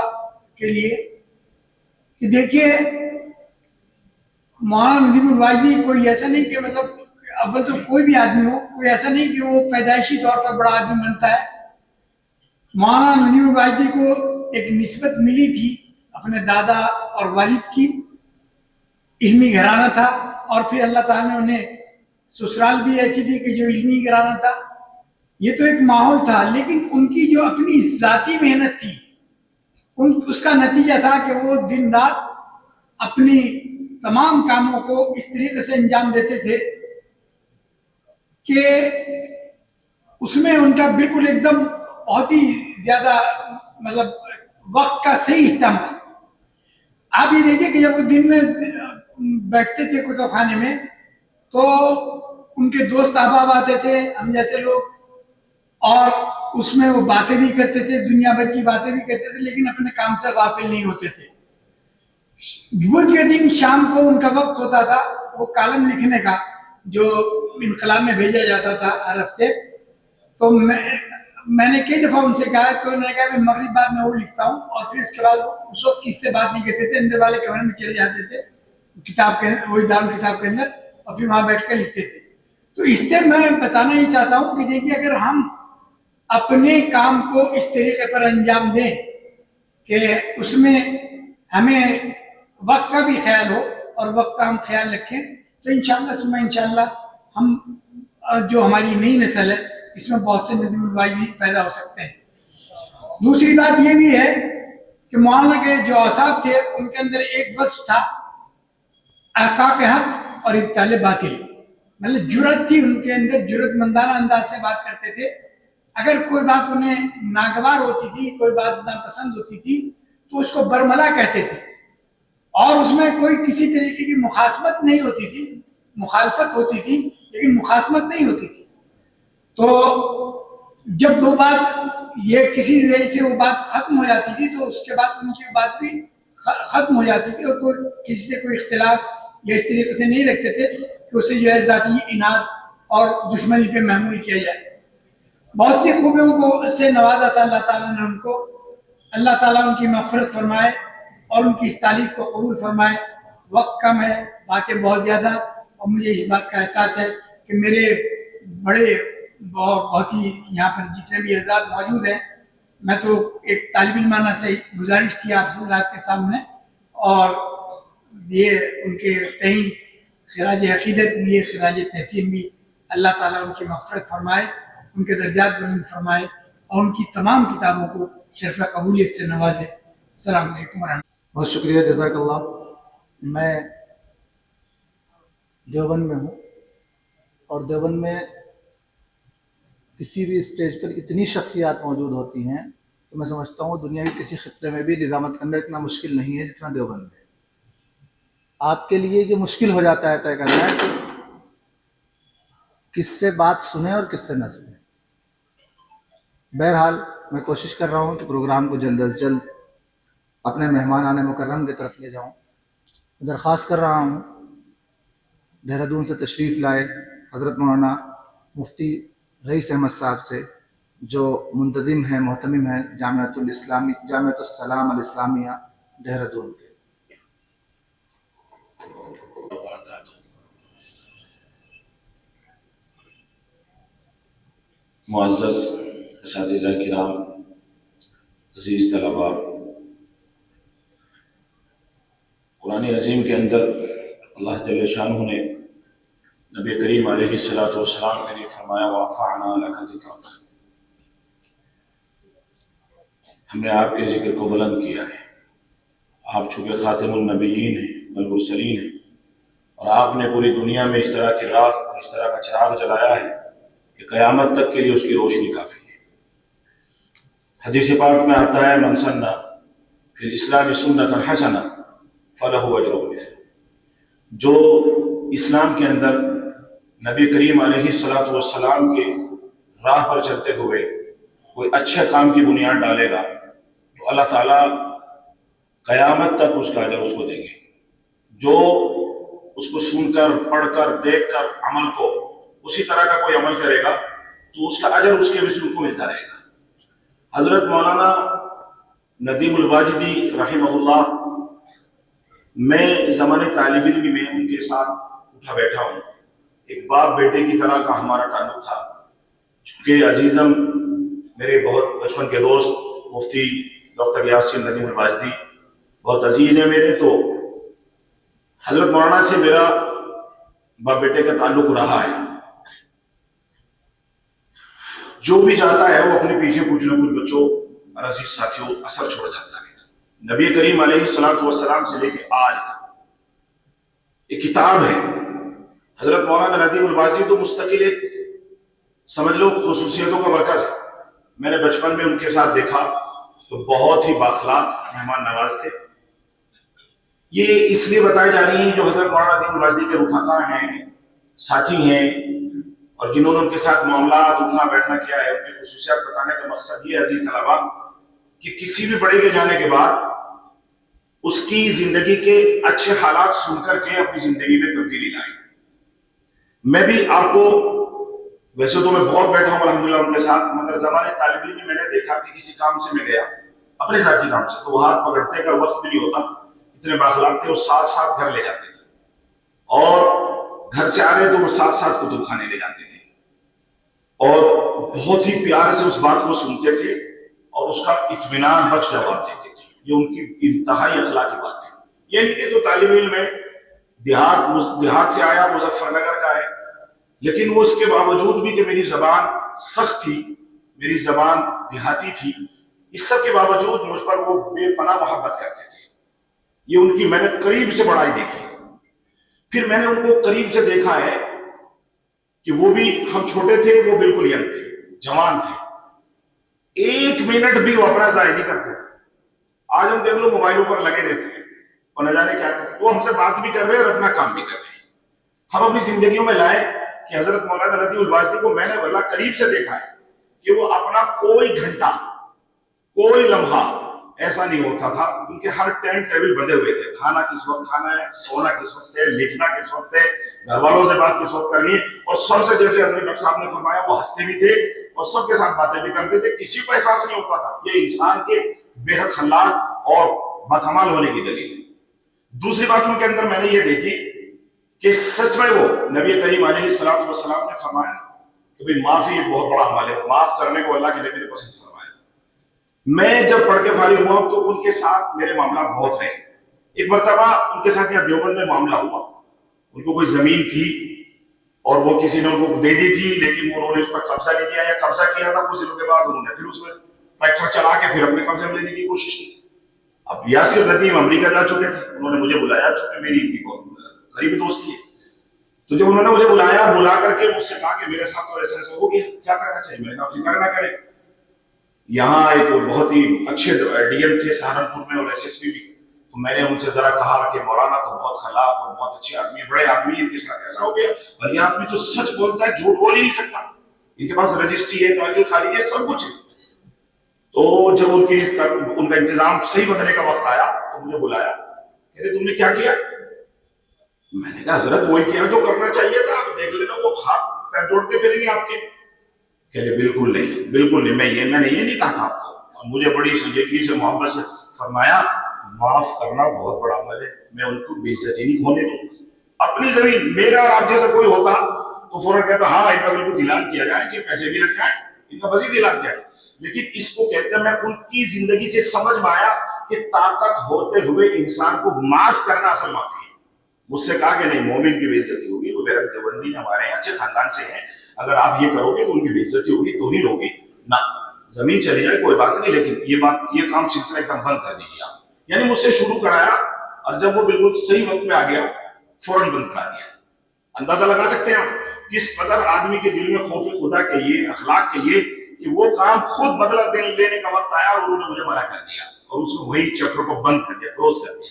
[SPEAKER 6] کے لیے کہ دیکھیے، مولانا ندیم الراشدی کوئی ایسا نہیں کہ مطلب اول تو کوئی بھی آدمی ہو، کوئی ایسا نہیں کہ وہ پیدائشی طور پر بڑا آدمی بنتا ہے۔ مولانا ندیم الراشدی کو ایک نسبت ملی تھی اپنے دادا اور والد کی، علمی گھرانہ تھا، اور پھر اللہ تعالیٰ نے انہیں سسرال بھی ایسی تھی کہ جو علمی گھرانہ تھا۔ یہ تو ایک ماحول تھا، لیکن ان کی جو اپنی ذاتی محنت تھی اس کا نتیجہ تھا کہ وہ دن رات اپنی تمام کاموں کو اس طریقے سے انجام دیتے تھے کہ اس میں ان کا بالکل ایک دم بہت ہی زیادہ مطلب وقت کا صحیح استعمال۔ آپ یہ دیکھیں کہ جب وہ دن میں بیٹھتے تھے کتب خانے میں تو ان کے دوست احباب آتے تھے، ہم جیسے لوگ، اور اس میں وہ باتیں بھی کرتے تھے، دنیا بھر کی باتیں بھی کرتے تھے، لیکن اپنے کام سے غافل نہیں ہوتے تھے۔ بدھ کے دن شام کو ان کا وقت ہوتا تھا وہ کالم لکھنے کا جو انقلاب میں بھیجا جاتا تھا ہر ہفتے۔ تو میں نے کئی دفعہ ان سے کہا تو انہوں نے کہا کہ مغرب بعد میں وہ لکھتا ہوں، اور پھر اس کے بعد اس وقت کس سے بات نہیں کرتے تھے، اندر والے کمرے میں چلے جاتے تھے کتاب کے وہی دارالکتاب کے اندر، اور پھر وہاں بیٹھ کر لکھتے تھے۔ تو اس سے میں بتانا یہ چاہتا ہوں کہ دیکھیے، اگر ہم اپنے کام کو اس طریقے پر انجام دیں کہ اس میں ہمیں وقت کا بھی خیال ہو اور وقت کا ہم خیال رکھیں، تو انشاءاللہ ہم جو ہماری نئی نسل ہے اس میں بہت سے ندیم الراشدی پیدا ہو سکتے ہیں۔ دوسری بات یہ بھی ہے کہ مولانا کے جو اوصاف تھے ان کے اندر ایک وصف تھا احقاق حق اور ابطال باطل، مطلب جرأت تھی ان کے اندر، جرأت مندانہ انداز سے بات کرتے تھے۔ اگر کوئی بات انہیں ناگوار ہوتی تھی، کوئی بات ناپسند ہوتی تھی تو اس کو برملا کہتے تھے، اور اس میں کوئی کسی طریقے کی مخاصمت نہیں ہوتی تھی، مخالفت ہوتی تھی لیکن مخاصمت نہیں ہوتی تھی۔ تو جب وہ بات یہ کسی وجہ سے وہ بات ختم ہو جاتی تھی تو اس کے بعد ان کی بات بھی ختم ہو جاتی تھی، اور کوئی کسی سے کوئی اختلاف یا اس طریقے سے نہیں رکھتے تھے کہ اسے جو ہے ذاتی اناد اور دشمنی پہ محمول کیا جائے۔ بہت سی خوبیوں کو سے نوازا تھا اللہ تعالیٰ نے ان کو، اللہ تعالیٰ ان کی مغفرت فرمائے اور ان کی اس تعریف کو قبول فرمائے۔ وقت کم ہے، باتیں بہت زیادہ، اور مجھے اس بات کا احساس ہے کہ میرے بڑے بہت ہی یہاں پر جتنے بھی حضرات موجود ہیں، میں تو ایک طالب علمانہ سے گزارش تھی آپ حضرات کے سامنے، اور یہ ان کے تئیں خراج عقیدت بھی ہے، خراج تحسین بھی۔ اللہ تعالیٰ ان کی مغفرت فرمائے، ان کے درجات بلند فرمائے، اور ان کی تمام کتابوں کو شرف قبولیت سے نوازے۔ السلام علیکم ورحمۃ اللہ۔
[SPEAKER 1] بہت شکریہ، جزاک اللہ۔ میں دیوبند میں ہوں، اور دیوبند میں کسی بھی اسٹیج پر اتنی شخصیات موجود ہوتی ہیں کہ میں سمجھتا ہوں دنیا کے کسی خطے میں بھی نظامت کرنا اتنا مشکل نہیں ہے جتنا دیوبند ہے۔ آپ کے لیے یہ مشکل ہو جاتا ہے طے کرنا ہے کہ کس سے بات سنیں اور کس سے نہ سنیں۔ بہرحال میں کوشش کر رہا ہوں کہ پروگرام کو جلد از جلد اپنے مہمان مکرم کی طرف لے جاؤں۔ درخواست کر رہا ہوں دہرادون سے تشریف لائے حضرت مولانا مفتی رئیس احمد صاحب سے، جو منتظم ہیں، محتمم ہیں جامعۃ السلام الاسلامیہ دہرادون کے۔
[SPEAKER 7] معزز اساتذہ کرام، عزیز طلباء، قرآن عظیم کے اندر اللہ جل شانہ نے نبی کریم علیہ السلام کے لیے فرمایا وَرَفَعْنَا لَكَ ذِكْرَكَ، ہم نے آپ کے ذکر کو بلند کیا ہے۔ آپ چونکہ خاتم النبیین ہیں، والمرسلین ہیں، اور آپ نے پوری دنیا میں اس طرح کی راہ اور اس طرح کا چراغ جلایا ہے کہ قیامت تک کے لیے اس کی روشنی کافی ہے۔ حدیث پاک میں آتا ہے من سن فی الاسلام سنۃ حسنہ فلہ اجر مثلہ، جو اسلام کے اندر نبی کریم علیہ کے راہ پر چلتے ہوئے کوئی اچھے کام کی بنیاد ڈالے گا تو اللہ تعالیٰ قیامت تک اس کا اجر اس کو دیں گے. جو اس کو سن کر پڑھ کر دیکھ کر عمل کو اسی طرح کا کوئی عمل کرے گا تو اس کا اجر اس کے مثل کو ملتا رہے گا. حضرت مولانا ندیم الواجدی رحمہ اللہ، میں زمانے طالب علم میں ان کے ساتھ اٹھا بیٹھا ہوں. ایک باپ بیٹے کی طرح کا ہمارا تعلق تھا. چونکہ عزیزم میرے بہت بچپن کے دوست مفتی ڈاکٹر یاسین ندیم الواجدی بہت عزیز ہیں میرے، تو حضرت مولانا سے میرا باپ بیٹے کا تعلق رہا ہے. جو بھی جاتا ہے وہ اپنے پیچھے کچھ نہ کچھ بچوں اور عزیز ساتھیوں اثر چھوڑ جاتا ہے. نبی کریم علیہ السلام سے لے کے آج تک ایک کتاب ہے. حضرت مولانا ندیم الواجدی تو مستقل ایک سمجھ لو خصوصیتوں کا مرکز ہے. میں نے بچپن میں ان کے ساتھ دیکھا تو بہت ہی بااخلاق مہمان نواز تھے. یہ اس لیے بتائی جا رہی ہیں جو حضرت مولانا ندیم الواجدی کے رفقا ہیں، ساتھی ہیں، اور جنہوں نے ان کے ساتھ معاملات اٹھنا بیٹھنا کیا ہے، ان کی خصوصیات بتانے کا مقصد یہ عزیز طلباء کہ کسی بھی بڑے کے جانے کے بعد اس کی زندگی کے اچھے حالات سن کر کے اپنی زندگی میں تبدیلی لائیں. میں بھی آپ کو ویسے تو میں بہت بیٹھا ہوں الحمدللہ ان کے ساتھ، مگر زمانے طالب علم میں میں نے دیکھا کہ کسی کام سے میں گیا اپنے ذاتی کام سے تو وہ ہاتھ پکڑتے کا وقت بھی نہیں ہوتا، اتنے بااخلاق تھے. وہ ساتھ ساتھ گھر لے جاتے تھے اور گھر سے آ رہے تو وہ ساتھ ساتھ کتب خانے لے جاتے تھے اور بہت ہی پیار سے اس بات کو سنتے تھے اور اس کا اطمینان بخش جواب دیتے تھے. یہ ان کی انتہائی اخلاقی بات ہے. یہ نہیں کہ تو طالب علم ہے دیہات سے آیا، مظفر نگر کا ہے، لیکن وہ اس کے باوجود بھی کہ میری زبان سخت تھی، میری زبان دیہاتی تھی، اس سب کے باوجود مجھ پر وہ بے پناہ محبت کرتے تھے. یہ ان کی میں نے قریب سے بڑائی دیکھی. پھر میں نے ان کو قریب سے دیکھا ہے کہ وہ بھی، ہم چھوٹے تھے وہ بالکل ینگ تھے، جوان تھے، ایک منٹ بھی وہ اپنا ضائع نہیں کرتے تھے. آج ہم دیکھ لو موبائلوں پر لگے رہتے ہیں اور نہ جانے کیا کرتے ہیں. وہ ہم سے بات بھی کر رہے ہیں اور اپنا کام بھی کر رہے ہیں. ہم اپنی زندگیوں میں لائیں کہ حضرت مولانا ندیم الواجدی کو میں نے واللہ قریب سے دیکھا ہے کہ وہ اپنا کوئی گھنٹہ کوئی لمحہ ایسا نہیں ہوتا تھا. ان کے ہر ٹائم ٹیبل بندے ہوئے تھے. کھانا کس وقت کھانا ہے، سونا کس وقت ہے، لکھنا کس وقت ہے، گھر والوں سے بات کس وقت کرنی ہے. اور سب سے جیسے حضرت ڈاکٹر صاحب نے فرمایا وہ ہنستے بھی تھے اور سب کے ساتھ باتیں بھی کرتے تھے. کسی کو احساس نہیں ہوتا تھا. یہ انسان کے بے حد خلاق اور باکمال ہونے کی دلیل ہے. دوسری بات ان کے اندر میں نے یہ دیکھی کہ سچ میں وہ نبی کریم علیہ السلام نے فرمایا کہ بھئی معافی ایک بہت بڑا عمل ہے، معاف کرنے کو اللہ کے نبی نے پسند فرمایا. میں جب پڑھ کے فارغ ہوا تو ان کے ساتھ میرے معاملات بہت رہے. ایک مرتبہ ان کے ساتھ یہاں دیوبند میں معاملہ ہوا. ان کو کوئی زمین تھی اور وہ کسی نے ان کو دے دی تھی، لیکن انہوں نے اس پر قبضہ نہیں کیا یا قبضہ کیا تھا کچھ دنوں کے بعد انہوں نے پھر اس میں ٹریکٹر چلا کے پھر اپنے قبضے میں لینے کی کوشش کی. اب یاسر ندیم امریکہ جا چکے تھے، انہوں نے مجھے بلایا چونکہ میری ان کی قریبی دوستی ہے. تو جب انہوں نے مجھے بلا کر کے مجھ سے کہا کہ میرے ساتھ تو ایسا ایسا ہو گیا، کیا کرنا چاہیے؟ میں نے کہا فکر نہ کریں. یہاں ایک بہت ہی اچھے ڈی ایم تھے سہارنپور میں اور ایس ایس پی بھی. تو میں نے ان سے ذرا کہا کہ مولانا تو بہت خلاق اور بہت اچھے آدمی، بڑے آدمی، ان کے ساتھ ایسا ہو گیا اور یہ آدمی تو سچ بولتا ہے، جھوٹ بول ہی نہیں سکتا. ان کے پاس رجسٹری ہے، داخل خارجی ہے، سب کچھ ہے. تو جب ان کا انتظام صحیح بدلنے کا وقت آیا تو مجھے بلایا، کہہ رہے تم نے کیا کیا؟ میں نے کہا حضرت وہی کیا جو کرنا چاہیے تھا، آپ دیکھ لینا وہ ہاتھ پیر جوڑتے پھریں گے آپ کے. کہہ رہے بالکل نہیں، بالکل نہیں، میں نے یہ نہیں کہا تھا آپ کو. اور مجھے بڑی سنجیدگی سے محبت سے فرمایا معاف کرنا بہت بڑا عمل ہے، میں ان کو بے عزتی نہیں ہونے دوں. اپنی زمین میرا اور آپ جیسا کوئی ہوتا تو فوراً کہتا ہاں ان کا بالکل دلال کیا جائے، چاہے پیسے بھی لگ جائیں، ان کا مزید دلال کیا جائے. لیکن اس کو کہتے ہیں میں ان کی زندگی سے سمجھ میں آیا کہ طاقت ہوتے ہوئے انسان کو معاف کرنا اصل معافی ہے. مجھ سے کہا کہ نہیں مومن کی بے عزتی ہوگی، وہ میرا دیوبندی ہمارے ہیں، اچھے خاندان سے ہیں، اگر آپ یہ کرو گے تو ان کی بے عزتی ہوگی، توہین ہوگی. نہ زمین چلی جائے کوئی بات نہیں، لیکن یہ کام سلسلہ ایک دم بند کر دیجیے آپ. یعنی مجھ سے شروع کرایا اور جب وہ بالکل صحیح وقت میں آ گیا فوراً بند کرا دیا. اندازہ لگا سکتے ہیں آپ کس قدر آدمی کے دل میں خوف خدا کے یہ اخلاق کے یہ کہ وہ کام خود بدلہ لینے کا وقت آیا اور انہوں نے مجھے منع کر دیا اور اس میں وہی چیپٹر کو بند کر دیا، کلوز کر دیا.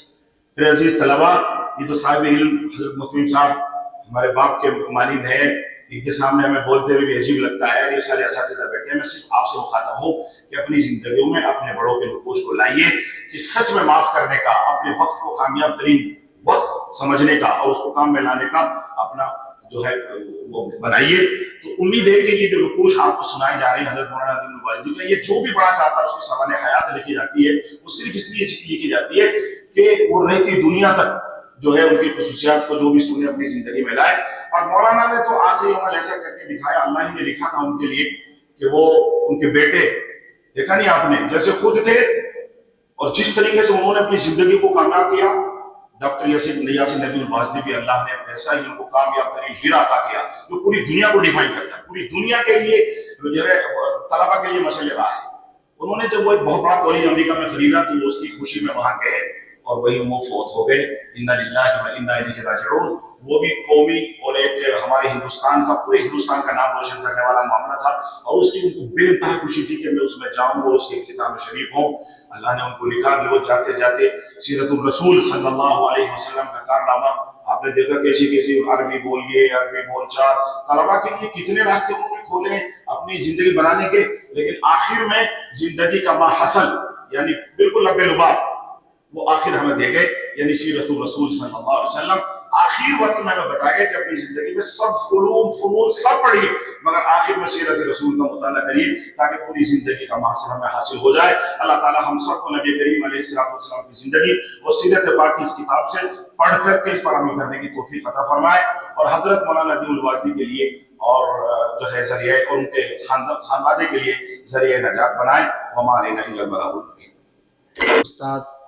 [SPEAKER 7] پھر عزیز طلبہ، یہ تو صاحب علم حضرت مفتی صاحب ہمارے باپ کے مانند ہیں، ان کے سامنے ہمیں بولتے ہوئے بھی عجیب لگتا ہے، یہ سارے اساتذہ بیٹھے ہیں. میں صرف آپ سے مخاطب ہوں کہ اپنی زندگیوں میں اپنے بڑوں کے نقوش کو لائیے کہ سچ میں معاف کرنے کا، اپنے وقت کو کامیاب ترین وقت سمجھنے کا اور اس کو کام میں لانے کا اپنا جو ہے وہ بنائیے. تو امید ہے کہ یہ جو نقوش آپ کو سنائے جا رہے ہیں حضرت مولانا ندیم الواجدی کا، یہ جو بھی بڑا چاہتا ہے اس کی سوانح حیات لکھی جاتی ہے، وہ صرف اس لیے لکھی جاتی ہے کہ وہ رہتی دنیا تک جو ہے ان کی خصوصیات کو جو بھی سنے اپنی زندگی میں لائے. اور مولانا نے تو آخری عمل ایسا کر کے دکھایا، اللہ ہی نے لکھا تھا ان کے لیے کہ وہ ان کے بیٹے، دیکھا نہیں آپ نے، جیسے خود تھے اور جس طریقے سے انہوں نے اپنی زندگی کو کامیاب کیا، ڈاکٹر یاسر ندیم الواجدی بھی اللہ نے ایسا ہی ان کو کامیاب ترین ہیرا عطا کیا جو پوری دنیا کو ڈیفائن کرتا ہے، پوری دنیا کے لیے جو ہے طلبہ کے لیے مسئلہ رہا ہے. انہوں نے جب وہ ایک بہت بڑا کالج امریکہ میں خریدا تو وہ اس کی خوشی میں وہاں گئے اور وہی وہ فوت ہو گئے. انا للہ و انا الیہ راجعون. وہ بھی قومی اور ایک ہمارے ہندوستان کا، پورے ہندوستان کا نام روشن کرنے والا معاملہ تھا، اور اس کی ان کو بے انتہا خوشی تھی کہ میں اس میں جاؤں اور اس کے اختتام میں شریک ہوں. اللہ نے ان کو لکھا کہ وہ جاتے جاتے سیرت الرسول صلی اللہ علیہ وسلم کا کارنامہ آپ نے دیکھا، کیسی کیسی عربی بولیے، عربی بول چال، طلبا کے لیے کتنے راستے انہوں نے کھولے اپنی زندگی بنانے کے. لیکن آخر میں زندگی کا ماحصل یعنی بالکل لبے لباب وہ آخر ہمیں دے گئے، یعنی سیرت الرسول صلی اللہ علیہ وسلم. آخر وقت میں بتایا کہ اپنی زندگی میں سب علوم فنون سب پڑھیے، مگر آخر میں سیرت رسول کا مطالعہ کریے تاکہ پوری زندگی کا محصول ہمیں حاصل ہو جائے. اللہ تعالی ہم سب کو نبی کریم علیہ السلام کی زندگی اور سیرت پاک کی اس کتاب سے پڑھ کر کے اس پر عمل کرنے کی توفیق عطا فرمائے، اور حضرت مولانا ندیم الواجدی کے لیے اور جو ہے ذریعہ اور ان کے خاندان کے لیے ذریعہ نجات بنائے. وما علینا الا البلاغ المبین.
[SPEAKER 1] استاد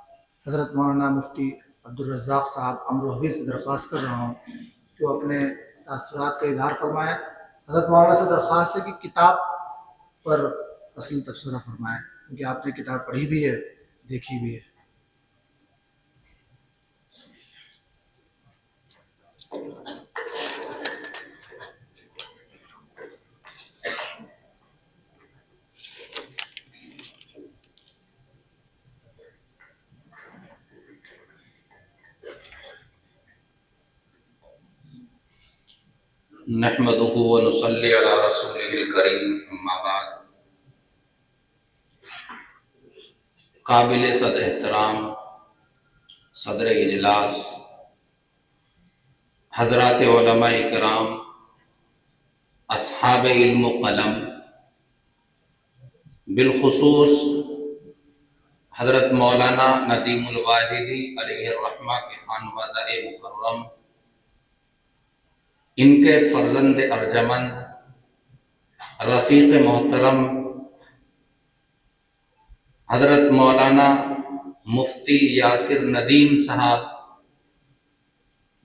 [SPEAKER 1] حضرت مولانا مفتی عبدالرزاق صاحب امروہوی سے درخواست کر رہا ہوں کہ وہ اپنے تاثرات کا اظہار فرمائیں. حضرت مولانا سے درخواست ہے کہ کتاب پر اصل تبصرہ فرمائیں، کیونکہ آپ نے کتاب پڑھی بھی ہے، دیکھی بھی ہے.
[SPEAKER 8] نحمده ونصلي على رسوله الكريم اما بعد. قابل صد احترام صدر اجلاس، حضرات علماء کرام، اصحاب علم و قلم، بالخصوص حضرت مولانا ندیم الواجدی علیہ الرحمہ کے خانوادہ مکرم، ان کے فرزند ارجمند، رفیق محترم حضرت مولانا مفتی یاسر ندیم صاحب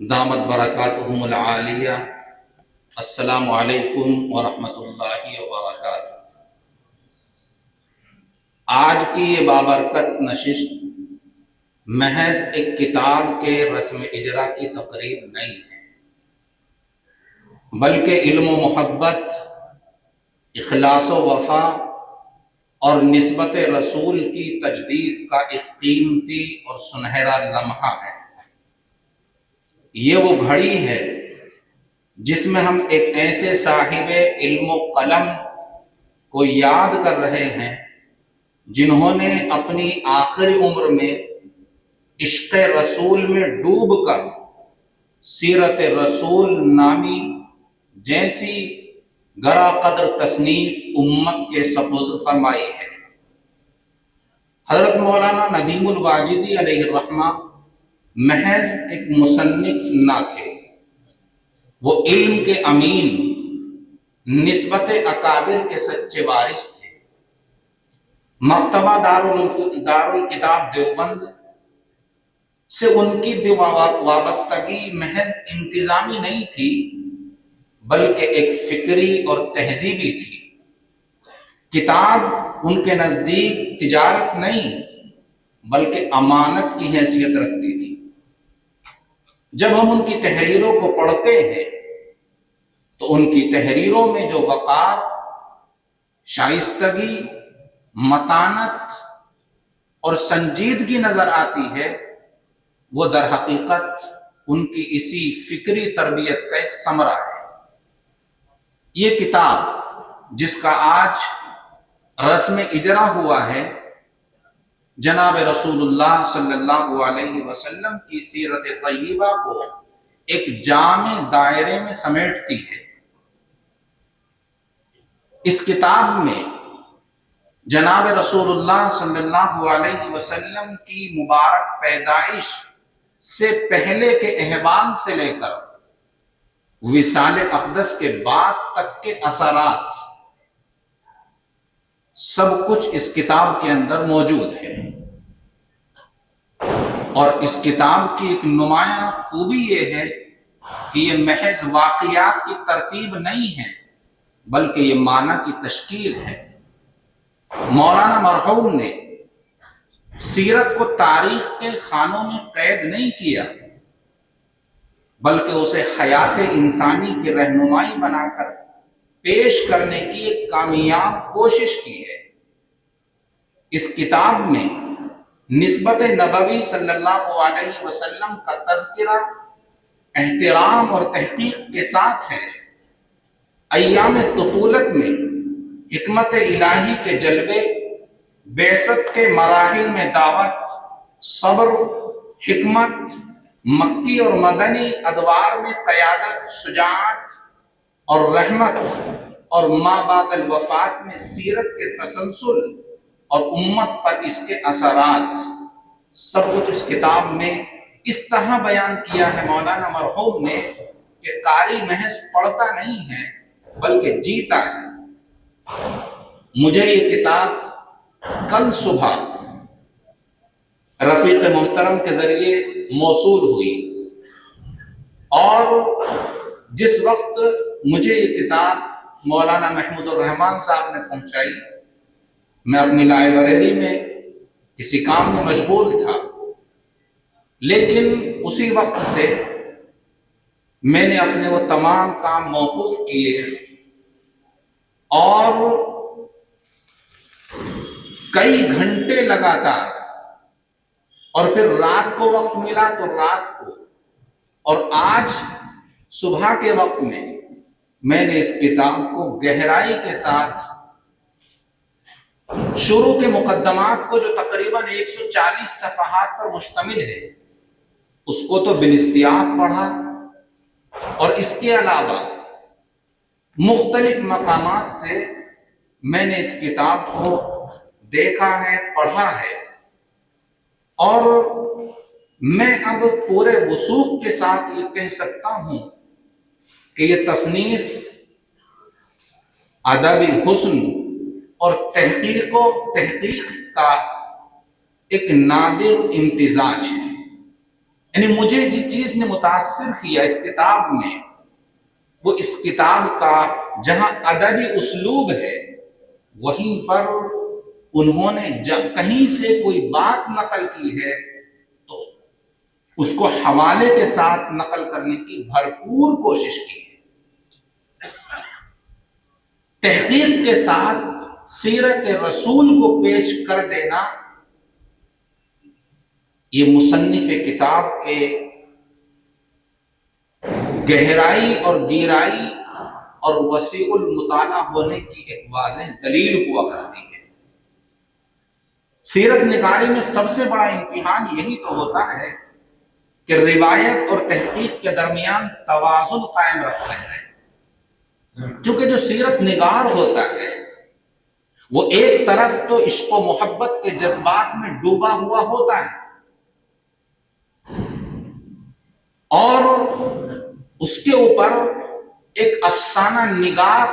[SPEAKER 8] دامت برکاتہم العالیہ، السلام علیکم ورحمۃ اللہ وبرکاتہ. آج کی یہ بابرکت نشست محض ایک کتاب کے رسم اجرا کی تقریب نہیں ہے، بلکہ علم و محبت، اخلاص و وفا اور نسبت رسول کی تجدید کا ایک قیمتی اور سنہرا لمحہ ہے. یہ وہ گھڑی ہے جس میں ہم ایک ایسے صاحب علم و قلم کو یاد کر رہے ہیں جنہوں نے اپنی آخری عمر میں عشق رسول میں ڈوب کر سیرت رسول نامی جیسی گرا قدر تصنیف امت کے سپرد فرمائی ہے. حضرت مولانا ندیم الواجدی علیہ الرحمہ محض ایک مصنف نہ تھے، وہ علم کے امین، نسبت اکابر کے سچے وارث تھے. مکتبہ دارالکتاب دیوبند سے ان کی وابستگی محض انتظامی نہیں تھی، بلکہ ایک فکری اور تہذیبی تھی. کتاب ان کے نزدیک تجارت نہیں بلکہ امانت کی حیثیت رکھتی تھی. جب ہم ان کی تحریروں کو پڑھتے ہیں تو ان کی تحریروں میں جو وقار، شائستگی، متانت اور سنجیدگی نظر آتی ہے، وہ در حقیقت ان کی اسی فکری تربیت کا ایک ثمرہ ہے۔ یہ کتاب جس کا آج رسم اجرا ہوا ہے، جناب رسول اللہ صلی اللہ علیہ وسلم کی سیرت طیبہ کو ایک جامع دائرے میں سمیٹتی ہے۔ اس کتاب میں جناب رسول اللہ صلی اللہ علیہ وسلم کی مبارک پیدائش سے پہلے کے احوال سے لے کر وصال اقدس کے بعد تک کے اثرات سب کچھ اس کتاب کے اندر موجود ہے۔ اور اس کتاب کی ایک نمایاں خوبی یہ ہے کہ یہ محض واقعات کی ترتیب نہیں ہے، بلکہ یہ معنی کی تشکیل ہے۔ مولانا مرحوم نے سیرت کو تاریخ کے خانوں میں قید نہیں کیا، بلکہ اسے حیات انسانی کی رہنمائی بنا کر پیش کرنے کی ایک کامیاب کوشش کی ہے۔ اس کتاب میں نسبت نبوی صلی اللہ علیہ وسلم کا تذکرہ احترام اور تحقیق کے ساتھ ہے۔ ایام طفولت میں حکمت الہی کے جلوے، بعثت کے مراحل میں دعوت، صبر، حکمت، مکی اور مدنی ادوار میں قیادت، شجاعت اور رحمت، اور ما بعد الوفات میں سیرت کے تسلسل اور امت پر اس کے اثرات، سب کچھ اس کتاب میں اس طرح بیان کیا ہے مولانا مرحوم نے کہ قاری محض پڑھتا نہیں ہے بلکہ جیتا ہے۔ مجھے یہ کتاب کل صبح رفیق محترم کے ذریعے موصول ہوئی، اور جس وقت مجھے یہ کتاب مولانا محمود الرحمان صاحب نے پہنچائی، میں اپنی لائبریری میں کسی کام میں مشغول تھا، لیکن اسی وقت سے میں نے اپنے وہ تمام کام موقوف کیے اور کئی گھنٹے لگاتار، اور پھر رات کو وقت ملا تو رات کو، اور آج صبح کے وقت میں نے اس کتاب کو گہرائی کے ساتھ شروع کے مقدمات کو جو تقریباً 140 صفحات پر مشتمل ہے اس کو تو بالاستیاق پڑھا، اور اس کے علاوہ مختلف مقامات سے میں نے اس کتاب کو دیکھا ہے، پڑھا ہے، اور میں اب پورے وثوق کے ساتھ یہ کہہ سکتا ہوں کہ یہ تصنیف ادبی حسن اور تحقیق کا ایک نادر امتزاج ہے۔ یعنی مجھے جس چیز نے متاثر کیا اس کتاب میں، وہ اس کتاب کا جہاں ادبی اسلوب ہے، وہیں پر انہوں نے جب کہیں سے کوئی بات نقل کی ہے تو اس کو حوالے کے ساتھ نقل کرنے کی بھرپور کوشش کی ہے۔ تحقیق کے ساتھ سیرت رسول کو پیش کر دینا یہ مصنف کتاب کے گہرائی اور گیرائی اور وسیع المطالعہ ہونے کی ایک واضح دلیل ہوا کرتی ہے۔ سیرت نگاری میں سب سے بڑا امتحان یہی تو ہوتا ہے کہ روایت اور تحقیق کے درمیان توازن قائم رکھا جائے۔ چونکہ جو سیرت نگار ہوتا ہے وہ ایک طرف تو عشق و محبت کے جذبات میں ڈوبا ہوا ہوتا ہے، اور اس کے اوپر ایک افسانہ نگار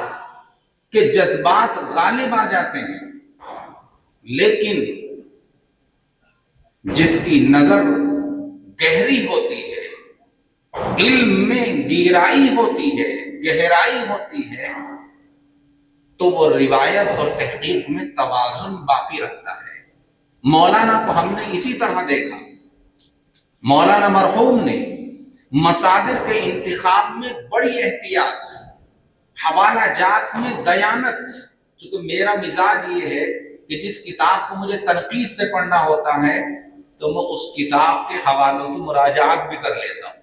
[SPEAKER 8] کے جذبات غالب آ جاتے ہیں، لیکن جس کی نظر گہری ہوتی ہے، علم میں گیرائی ہوتی ہے، گہرائی ہوتی ہے، تو وہ روایت اور تحقیق میں توازن باقی رکھتا ہے۔ مولانا کو ہم نے اسی طرح دیکھا۔ مولانا مرحوم نے مصادر کے انتخاب میں بڑی احتیاط، حوالہ جات میں دیانت، چونکہ میرا مزاج یہ ہے کہ جس کتاب کو مجھے تنقید سے پڑھنا ہوتا ہے تو میں اس کتاب کے حوالوں کی مراجعات بھی کر لیتا ہوں،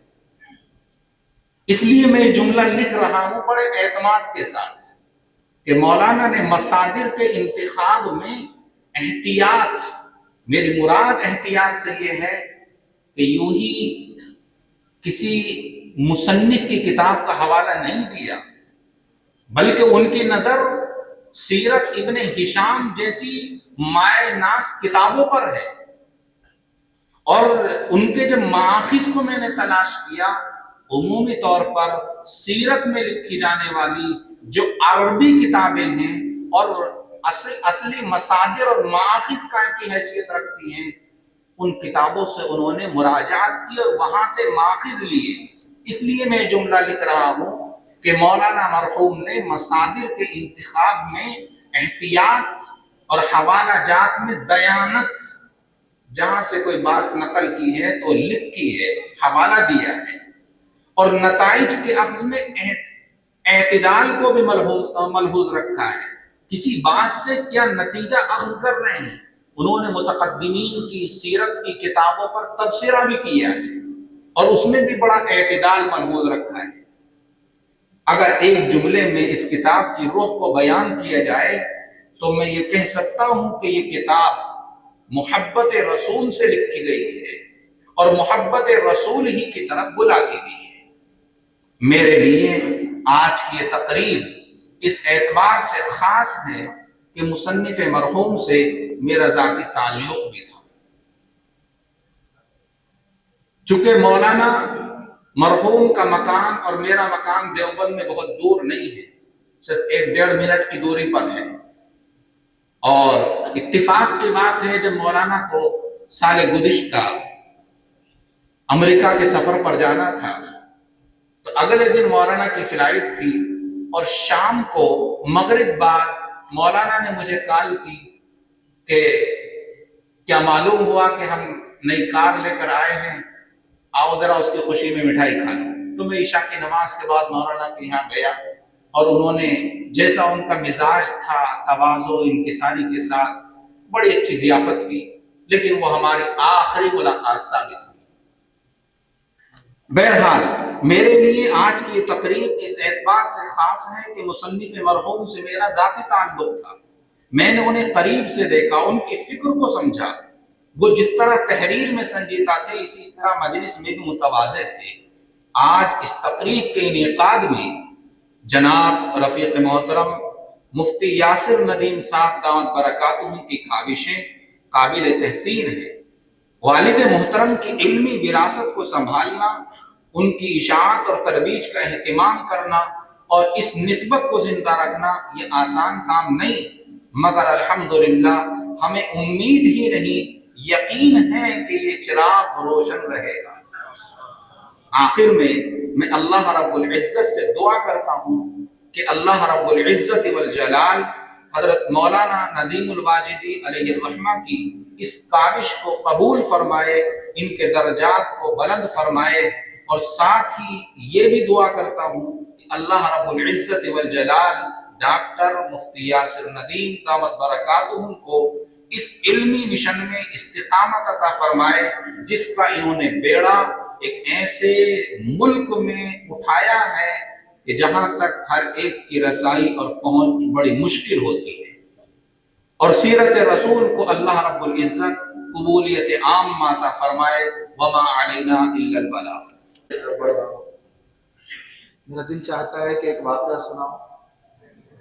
[SPEAKER 8] اس لیے میں یہ جملہ لکھ رہا ہوں بڑے اعتماد کے ساتھ کہ مولانا نے مصادر کے انتخاب میں احتیاط، میری مراد احتیاط سے یہ ہے کہ یوں ہی کسی مصنف کی کتاب کا حوالہ نہیں دیا، بلکہ ان کی نظر سیرت ابن ہشام جیسی مائع ناز کتابوں پر ہے، اور ان کے جب مآخذ کو میں نے تلاش کیا، عمومی طور پر سیرت میں لکھی جانے والی جو عربی کتابیں ہیں اور اصلی مصادر اور مآخذ کی حیثیت رکھتی ہیں، ان کتابوں سے انہوں نے مراجعات کی اور وہاں سے مآخذ لیے۔ اس لیے میں جملہ لکھ رہا ہوں کہ مولانا مرحوم نے مصادر کے انتخاب میں احتیاط اور حوالہ جات میں دیانت، جہاں سے کوئی بات نقل کی ہے تو لکھ کی ہے، حوالہ دیا ہے، اور نتائج کے اخذ میں اعتدال کو بھی ملحوظ رکھا ہے۔ کسی بات سے کیا نتیجہ اخذ کر رہے ہیں، انہوں نے متقدمین کی سیرت کی کتابوں پر تبصرہ بھی کیا ہے اور اس میں بھی بڑا اعتدال ملحوظ رکھا ہے۔ اگر ایک جملے میں اس کتاب کی روح کو بیان کیا جائے تو میں یہ کہہ سکتا ہوں کہ یہ کتاب محبت رسول سے لکھی گئی ہے اور محبت رسول ہی کی طرف بلاتی بھی ہے۔ میرے لیے آج کی یہ تقریب اس اعتبار سے خاص ہے کہ مصنف مرحوم سے میرا ذاتی تعلق بھی تھا۔ چونکہ مولانا مرحوم کا مکان اور میرا مکان دیوبند میں بہت دور نہیں ہے، صرف 1-1.5 منٹ کی دوری پر ہے، اور اتفاق کی بات ہے جب مولانا کو سال گزشتہ امریکہ کے سفر پر جانا تھا تو اگلے دن مولانا کی فلائٹ تھی، اور شام کو مغرب بعد مولانا نے مجھے کال کی کہ کیا معلوم ہوا کہ ہم نئی کار لے کر آئے ہیں، آؤ ذرا اس کی خوشی میں مٹھائی کھا لو۔ تو میں عشاء کی نماز کے بعد مولانا کے یہاں گیا، اور انہوں نے جیسا ان کا مزاج تھا، تواضع انکساری کے ساتھ بڑی اچھی ضیافت کی، لیکن وہ ہماری آخری ملاقات ثابت ہوئی۔ بہرحال میرے لیے آج کی یہ تقریب اس اعتبار سے خاص ہے کہ مصنف مرحوم سے میرا ذاتی تعلق تھا، میں نے انہیں قریب سے دیکھا، ان کی فکر کو سمجھا، وہ جس طرح تحریر میں سنجیدہ تھے اسی طرح مجلس میں بھی متواضع تھے۔ آج اس تقریب کے انعقاد میں جناب رفیق محترم مفتی یاسر ندیم صاحب دامت برکاتہم کی کاوشیں قابل تحسین ہیں۔ والد محترم کی علمی وراثت کو سنبھالنا، ان کی اشاعت اور ترویج کا اہتمام کرنا اور اس نسبت کو زندہ رکھنا یہ آسان کام نہیں، مگر الحمدللہ ہمیں امید ہی نہیں یقین ہے کہ یہ چراغ روشن رہے گا۔ آخر میں اللہ رب العزت سے دعا کرتا ہوں کہ اللہ رب العزت والجلال حضرت مولانا ندیم الواجدی علیہ الرحمہ کی اس کاوش کو قبول فرمائے، ان کے درجات کو بلند فرمائے، اور ساتھ ہی یہ بھی دعا کرتا ہوں کہ اللہ رب العزت والجلال ڈاکٹر مفتی یاسر ندیم دامت برکاتہم کو اس علمی مشن میں استقامت عطا فرمائے جس کا انہوں نے بیڑا ایک ایسے ملک میں اٹھایا ہے کہ جہاں تک ہر ایک کی رسائی اور پہنچ بڑی مشکل ہوتی ہے، اور سیرت رسول کو اللہ رب العزت قبولیت عامہ عطا فرمائے۔ وما علینا الا البلاغ۔
[SPEAKER 1] میرا دل چاہتا ہے کہ ایک واقعہ سناؤں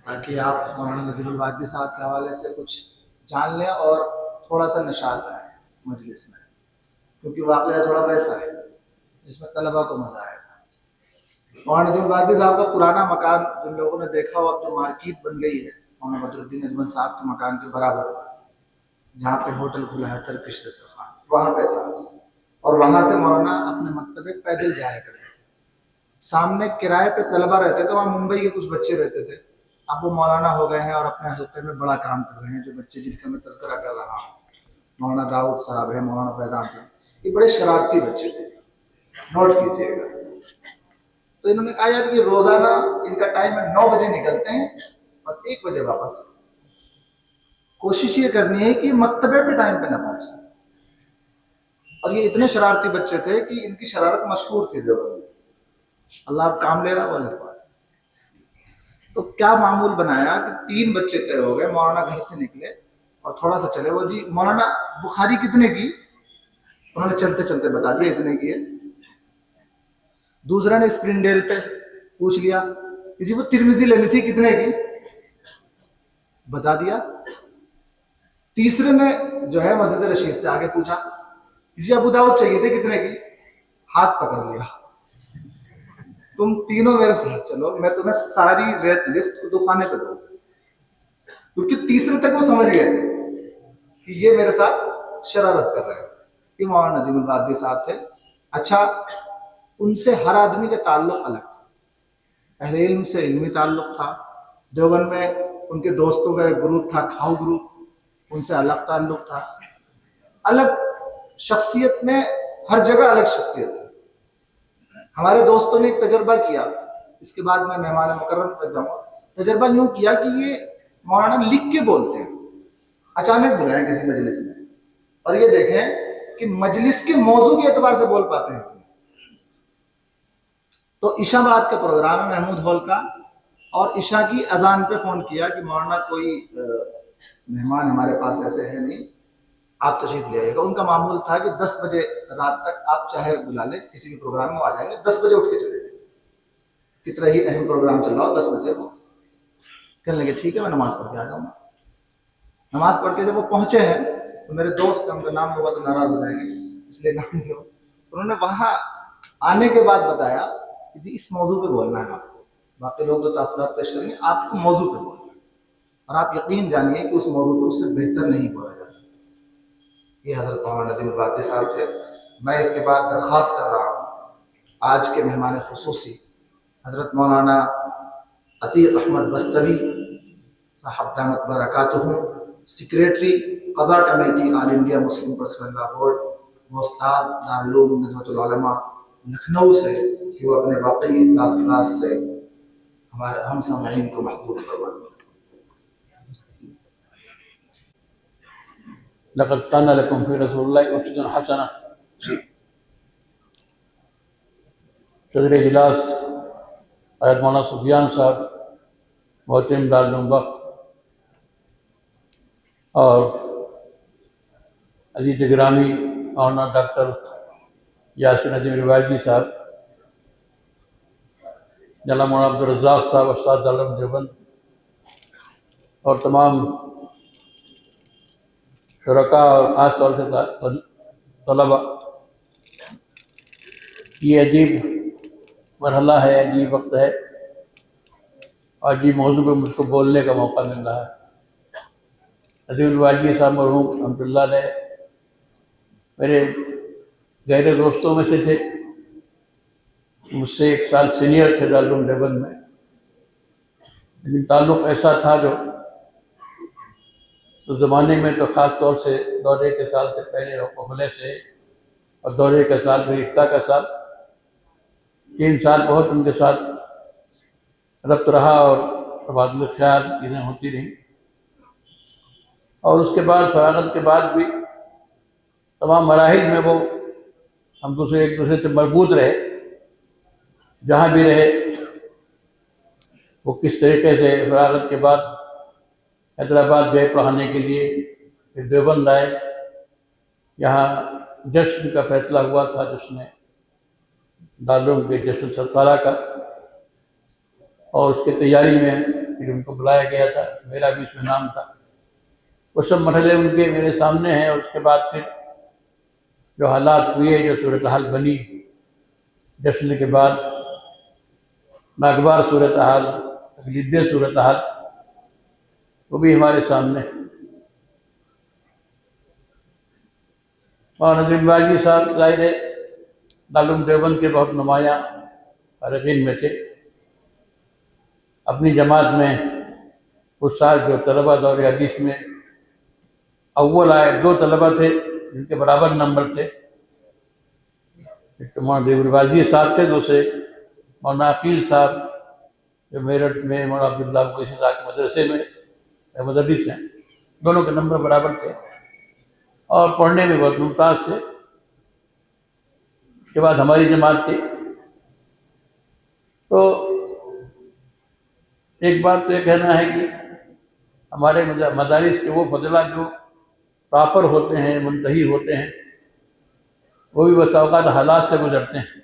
[SPEAKER 1] تاکہ آپ مولانا ندیم الواجدی صاحب کے حوالے سے کچھ جان لیں اور تھوڑا سا نشاط آئے مجلس میں، کیونکہ واقعہ تھوڑا ویسا ہے جس میں طلبہ کو مزہ آئے گا۔ مولانا ندیم الواجدی صاحب کا پرانا مکان جن لوگوں نے دیکھا ہو، اب جو مارکیٹ بن گئی ہے مولانا بدر الدین اجمل صاحب کے مکان کے برابر، جہاں پہ ہوٹل کھلا ہے ترکش دسترخوان، وہاں پہ تھا، اور وہاں سے مولانا اپنے مکتبے پیدل جایا کرتے تھے۔ سامنے کرائے پہ طلبہ رہتے تھے، وہاں ممبئی کے کچھ بچے رہتے تھے، اب وہ مولانا ہو گئے ہیں اور اپنے حلقے میں بڑا کام کر رہے ہیں۔ جو بچے جن کا میں تذکرہ کر رہا ہوں، مولانا داؤد صاحب ہے، مولانا فیضان صاحب، یہ بڑے شرارتی بچے تھے، نوٹ کیجیے گا۔ تو انہوں نے کہا یار یہ روزانہ ان کا ٹائم ہے 9 بجے نکلتے ہیں اور 1 بجے واپس۔ کوشش یہ کرنی ہے کہ مکتبے پہ ٹائم پہ نہ پہنچے، اور یہ اتنے شرارتی بچے تھے کہ ان کی شرارت مشہور تھی دیوبند میں۔ اللہ اب کام لے رہا وہ الگ بات. تو کیا معمول بنایا کہ 3 بچے طے ہو گئے, مولانا گھر سے نکلے اور تھوڑا سا چلے, وہ جی مولانا بخاری کتنے کی, انہوں نے چلتے چلتے بتا دیا اتنے کی ہے. دوسرے نے اسکرین ڈیل پہ پوچھ لیا کہ جی وہ ترمذی لینی تھی کتنے کی, بتا دیا. تیسرے نے جو ہے مسجد رشید سے آگے پوچھا جی ابو داؤد چاہیے تھے کتنے کی, ہاتھ پکڑ لیا. تم تینوں میرے ساتھ چلو, میں تمہیں ساری ریت لسٹ دکھانے پہ دوں, کیونکہ تیسرے تک وہ سمجھ گئے کہ یہ میرے ساتھ شرارت کر رہے ہیں. یہ مولانا ندیم البادی صاحب تھے. اچھا, ان سے ہر آدمی کا تعلق الگ تھا. اہل علم سے علمی تعلق تھا. دیوبند میں ان کے دوستوں کا ایک گروپ تھا, کھاؤ گروپ, ان سے الگ تعلق تھا. الگ شخصیت میں ہر جگہ الگ شخصیت ہے. ہمارے دوستوں نے ایک تجربہ کیا, اس کے بعد میں مہمان مکرم پر جاؤں گا. تجربہ یوں کیا کہ یہ مولانا لکھ کے بولتے ہیں, اچانک بلائیں کسی مجلس میں, اور یہ دیکھیں کہ مجلس کے موضوع کے اعتبار سے بول پاتے ہیں. تو عشاء بعد کا پروگرام ہے محمود ہال کا, اور عشاء کی اذان پہ فون کیا کہ مولانا کوئی مہمان ہمارے پاس ایسے ہے نہیں, آپ تشریف لے آئیے گا. ان کا معمول تھا کہ 10 بجے رات تک آپ چاہے بلا لیں, کسی بھی پروگرام میں آ جائیں گے, 10 بجے اٹھ کے چلے جائیں. کتنا ہی اہم پروگرام چل رہا ہو 10 بجے وہ کہنے لگے ٹھیک ہے میں نماز پڑھ کے آ جاؤں گا. نماز پڑھ کے جب وہ پہنچے ہیں تو میرے دوست ان کا نام ہوگا تو ناراض ہو جائیں گے, اس لیے نام نہیں ہو. انہوں نے وہاں آنے کے بعد بتایا کہ جی اس موضوع پہ بولنا ہے آپ کو, باقی لوگ تو تاثرات پیش کریں گے, آپ کو موضوع پہ بولنا ہے, اور آپ یقین جانیے کہ اس موضوع پہ اس سے بہتر نہیں بولا جا سکتا. یہ حضرت مولانا ندیم البادی صاحب تھے. میں اس کے بعد درخواست کر رہا ہوں آج کے مہمان خصوصی حضرت مولانا عتیق احمد بستوی صاحب دامت برکاتہ, سیکریٹری قضا کمیٹی آل انڈیا مسلم پرسنل لا بورڈ, وہ استاد دارالعلوم ندوۃ العلماء لکھنؤ سے, کہ وہ اپنے واقعی تاثرات سے ہمارے ہم سامعین کو محفوظ فرمائیں.
[SPEAKER 9] لقد كان لكم في رسول الله أسوة حسنة. صدر اجلاس حضرت مولانا سفیان صاحب محترم دارالعلوم وقف, اور عزیز گرامی مولانا ڈاکٹر یاسر ندیم البادی صاحب, جناب مولانا عبدالرزاق صاحب استاد دارالعلوم دیوبند, اور تمام شرکاء اور خاص طور سے طلباء. یہ عجیب مرحلہ ہے, عجیب وقت ہے, اور عجیب موضوع پہ مجھ کو بولنے کا موقع مل رہا ہے. ندیم البادی صاحب مرحوم رحمۃ اللہ علیہ میرے گہرے دوستوں میں سے تھے. مجھ سے 1 سال سینئر تھے دارالعلوم دیوبند میں, لیکن تعلق ایسا تھا جو اس زمانے میں تو خاص طور سے دورے کے سال سے پہلے قبلے سے, اور دورے کا سال پھر افتاح کا سال, 3 سال بہت ان کے ساتھ ربط رہا, اور تبادلہ خیال چیزیں ہوتی رہیں. اور اس کے بعد فراغت کے بعد بھی تمام مراحل میں وہ ہم ایک دوسرے سے مربوط رہے. جہاں بھی رہے وہ کس طریقے سے فراغت کے بعد حیدرآباد گئے پڑھانے کے لیے, پھر دیوبند آئے. یہاں جشن کا فیصلہ ہوا تھا, جشن دارالعلوم کے جشن سرسالہ کا, اور اس کی تیاری میں پھر ان کو بلایا گیا تھا, میرا بھی اس میں نام تھا. وہ سب مرحلے ان کے میرے سامنے ہیں. اور اس کے بعد پھر جو حالات ہوئے, جو صورتحال بنی جشن کے بعد, ناگوار صورتحال, تکلیدہ صورتحال, وہ بھی ہمارے سامنے. اور ندیم البادی صاحب ظاہر ہے دارالعلوم دیوبند کے بہت نمایاں فارغین میں تھے. اپنی جماعت میں اس سال جو طلبہ دور حدیث میں اول آئے, 2 طلبہ تھے جن کے برابر نمبر تھے. ایک تو مولانا ندیم البادی صاحب تھے, دوسرے مولانا عقیل صاحب جو میرٹھ میں مولانا عبداللہ قریشی صاحب کے مدرسے میں مدرس ہیں. دونوں کے نمبر برابر تھے اور پڑھنے میں بہت ممتاز تھے. اس کے بعد ہماری جماعت تھی. تو ایک بات تو یہ کہنا ہے کہ ہمارے مدارس کے وہ فضلہ جو ٹاپر ہوتے ہیں، منتہی ہوتے ہیں، وہ بھی بس اوقات حالات سے گزرتے ہیں.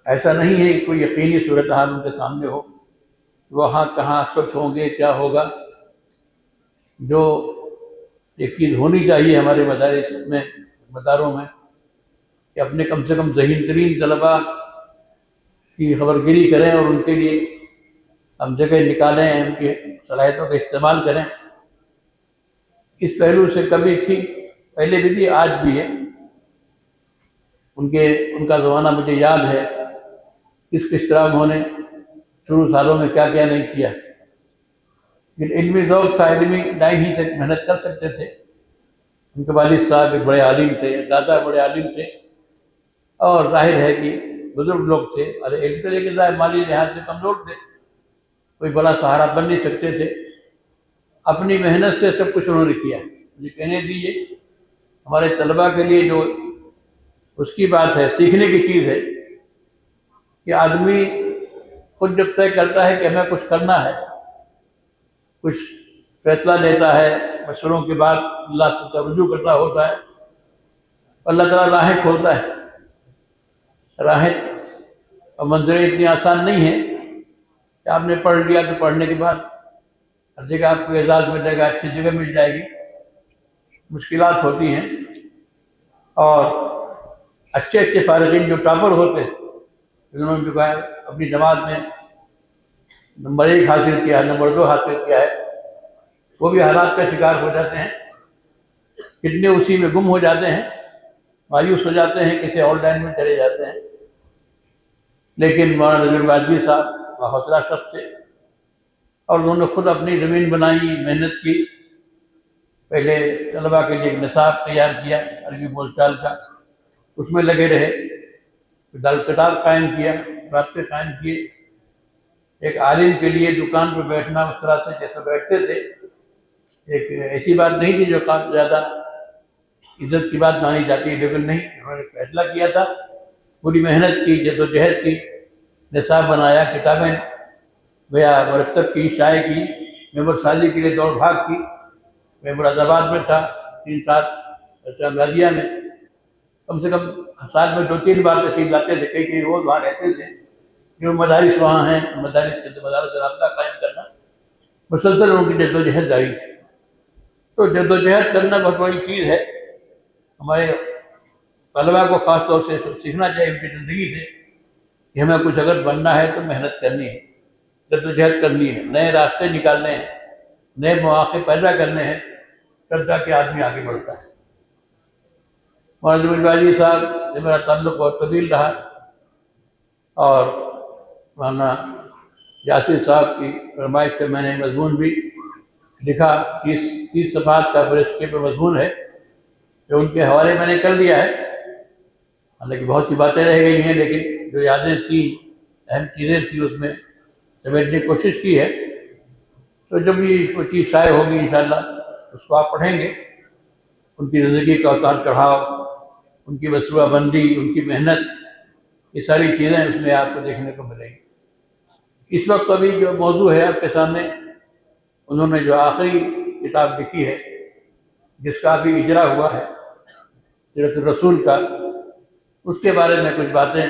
[SPEAKER 9] ایسا نہیں ہے کہ کوئی یقینی صورتحال ان کے سامنے ہو، وہاں کہاں سچ ہوں گے، کیا ہوگا. جو ایک چیز ہونی چاہیے ہمارے مداروں میں کہ اپنے کم سے کم ذہین ترین طلباء کی خبر گیری کریں اور ان کے لیے ہم جگہ نکالیں، ان کی صلاحیتوں کا استعمال کریں. اس پہلو سے کبھی تھی، پہلے بھی تھی، آج بھی ہے. ان کا زمانہ مجھے یاد ہے، کس طرح انہوں نے شروع سالوں میں کیا کیا نہیں کیا. لیکن علمی ذوق تھا، علمی لائن ہی سے محنت کر سکتے تھے. ان کے والد صاحب ایک بڑے عالم تھے، دادا بڑے عالم تھے، اور ظاہر ہے کہ بزرگ لوگ تھے، اور علم کے لیے ظاہر مالی لحاظ سے کمزور تھے، کوئی بڑا سہارا بن نہیں سکتے تھے. اپنی محنت سے سب کچھ انہوں نے کیا. مجھے کہنے دیجیے، ہمارے طلباء کے لیے جو اس کی بات ہے، سیکھنے کی چیز ہے کہ آدمی خود جب طے کرتا ہے کہ ہمیں کچھ کرنا ہے، کچھ فیصلہ لیتا ہے، مشوروں کے بعد اللہ سے رجوع کرتا ہوتا ہے، اللہ تعالیٰ راہیں کھولتا ہے. راہیں اور منظریں اتنی آسان نہیں ہیں کہ آپ نے پڑھ لیا تو پڑھنے کے بعد ہر جگہ آپ کو اعزاز ملے گا، اچھی جگہ مل جائے گی. مشکلات ہوتی ہیں، اور اچھے فارغین جو ٹاپر ہوتے ہیں، جنہوں نے جو ہے اپنی جماعت میں نمبر 1 حاصل کیا، نمبر 2 حاصل کیا ہے، وہ بھی حالات کا شکار ہو جاتے ہیں. کتنے اسی میں گم ہو جاتے ہیں، مایوس ہو جاتے ہیں، کسی اور لائن میں چلے جاتے ہیں. لیکن مولانا نذیر واجدی صاحب حوصلہ شخص تھے، اور انہوں نے خود اپنی زمین بنائی، محنت کی. پہلے طلباء کے لیے ایک نصاب تیار کیا عربی بول چال کا، اس میں لگے رہے. کتاب قائم کیا، رابطے قائم کیے. ایک عالم کے لیے دکان پہ بیٹھنا اس طرح سے جیسے بیٹھتے تھے، ایک ایسی بات نہیں تھی جو کافی زیادہ عزت کی بات مانی جاتی ہے، لیکن نہیں، انہوں نے فیصلہ کیا تھا، پوری محنت کی، جدوجہد کی، نصاب بنایا، کتابیں گیا مرتب کی، شائع کی، ممبر سازی کے لیے دوڑ بھاگ کی. میں مرادآباد میں تھا 3 سال، مادیہ میں کم سے کم سال میں 2-3 بار تشریف لاتے تھے، کئی روز وہاں رہتے تھے. جو مدارس وہاں ہیں، مدارس سے رابطہ قائم کرنا مسلسل ان کی جدوجہد جاری تھی. تو جدوجہد کرنا بہت بڑی چیز ہے. ہمارے طلباء کو خاص طور سے سیکھنا چاہیے ان کی زندگی سے کہ ہمیں کچھ اگر بننا ہے تو محنت کرنی ہے، جدوجہد کرنی ہے، نئے راستے نکالنے ہیں، نئے مواقع پیدا کرنے ہیں، تب جا کے آدمی آگے بڑھتا ہے. مولانا نذیر واجدی صاحب سے میرا تعلق بہت طویل رہا، اور مولانا یاسر صاحب کی فرمائش سے میں نے مضمون بھی لکھا، 30 صفحات کا فرشتے پہ مضمون ہے، جو ان کے حوالے میں نے کر دیا ہے. حالانکہ بہت سی باتیں رہ گئی ہیں، لیکن جو یادیں تھیں، اہم چیزیں تھیں، اس میں سمیٹنے کی کوشش کی ہے. تو جب یہ کوئی چیز شائع ہوگی انشاءاللہ اس کو آپ پڑھیں گے. ان کی زندگی کا اتار چڑھاؤ، ان کی وسوہ بندی، ان کی محنت، یہ ساری چیزیں اس میں آپ کو دیکھنے کو ملیں گی. اس وقت ابھی جو موضوع ہے آپ کے سامنے، انہوں نے جو آخری کتاب لکھی ہے جس کا ابھی اجرا ہوا ہے، سیرت الرسول کا، اس کے بارے میں کچھ باتیں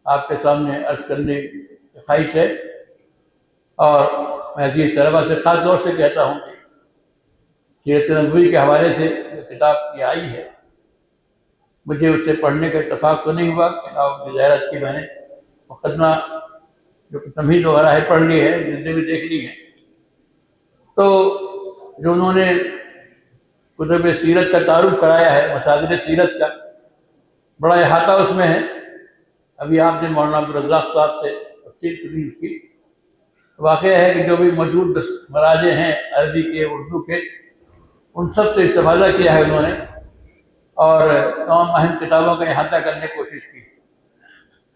[SPEAKER 9] آپ کے سامنے عرض کرنے کی خواہش ہے. اور میں عزیز طلباء سے خاص طور سے کہتا ہوں کہ سیرت نبوی کے حوالے سے جو کتاب یہ آئی ہے، مجھے اسے پڑھنے کا اتفاق تو نہیں ہوا کہ آپ کی زیارت کی میں نے مقدمہ جو تمہید وغیرہ ہے پڑھ لی ہے، جتنے بھی دیکھ لی ہیں. تو جو انہوں نے کتب سیرت کا تعارف کرایا ہے، مصادر سیرت کا بڑا احاطہ اس میں ہے. ابھی آپ نے مولانا عبدالرزاق صاحب سے تفصیل تدریس کی. واقعہ ہے کہ جو بھی موجود مراجع ہیں عربی کے، اردو کے، ان سب سے استفادہ کیا ہے انہوں نے، اور تمام اہم کتابوں کا احاطہ کرنے کی کوشش کی.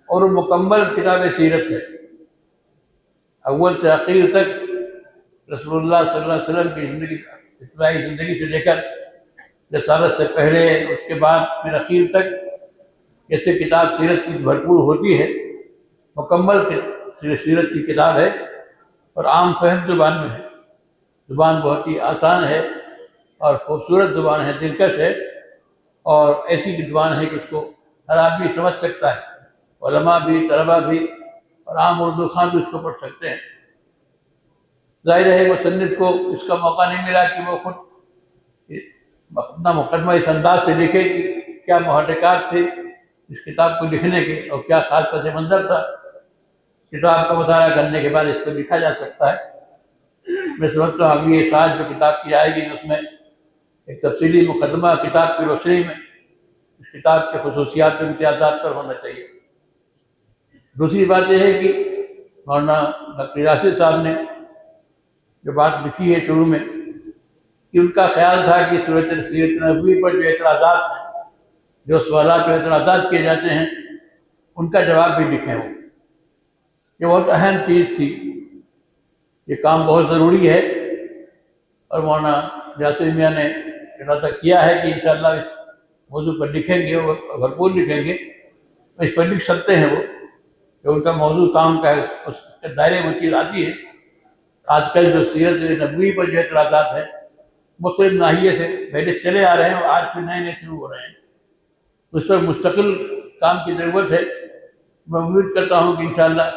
[SPEAKER 9] اور وہ مکمل کتاب سیرت ہے، اول سے آخر تک رسول اللہ صلی اللہ علیہ وسلم کی زندگی، ابتدائی زندگی سے لے کر رسالت سے پہلے، اس کے بعد پھر اخیر تک جیسے کتاب سیرت کی بھرپور ہوتی ہے، مکمل سیرت کی کتاب ہے اور عام فہم زبان میں ہے. زبان بہت ہی آسان ہے اور خوبصورت زبان ہے، دلکش ہے، اور ایسی زبان ہے کہ اس کو ہر آدمی سمجھ سکتا ہے، علماء بھی، طلباء بھی، اور عام اردو خان بھی اس کو پڑھ سکتے ہیں. ظاہر ہے مصنف کو اس کا موقع نہیں ملا کہ وہ خود اپنا مقدمہ اس انداز سے لکھے کہ کیا محرکات تھے اس کتاب کو لکھنے کے اور کیا خاص پس منظر تھا. کتاب کا مطالعہ کرنے کے بعد اس کو لکھا جا سکتا ہے. میں سمجھتا ہوں ابھی یہ سال جو کتاب کی آئے گی اس میں ایک تفصیلی مقدمہ کتاب کی روشنی میں اس کتاب کے خصوصیات و امتیازات پر ہونا چاہیے. دوسری بات یہ ہے کہ مولانا ڈاکٹر یاسر صاحب نے جو بات لکھی ہے شروع میں کہ ان کا خیال تھا کہ سیرت نبوی پر جو اعتراضات ہیں، جو سوالات و اعتراضات کیے جاتے ہیں، ان کا جواب بھی لکھیں. وہ یہ بہت اہم چیز تھی، یہ کام بہت ضروری ہے، اور مولانا یاسر میاں نے ارادہ کیا ہے کہ انشاءاللہ اس موضوع پر لکھیں گے، وہ بھرپور لکھیں گے. اس پر لکھ سکتے ہیں وہ، جو ان کا موضوع کام کا ہے اس کے دائرے میں چیز آتی ہے. آج کل جو سیرت نبوی پر جو اعتراضات ہیں مختلف ناحیے سے پہلے چلے آ رہے ہیں اور آج پھر نئے نئے شروع ہو رہے ہیں، اس پر مستقل کام کی ضرورت ہے. میں امید کرتا ہوں کہ انشاءاللہ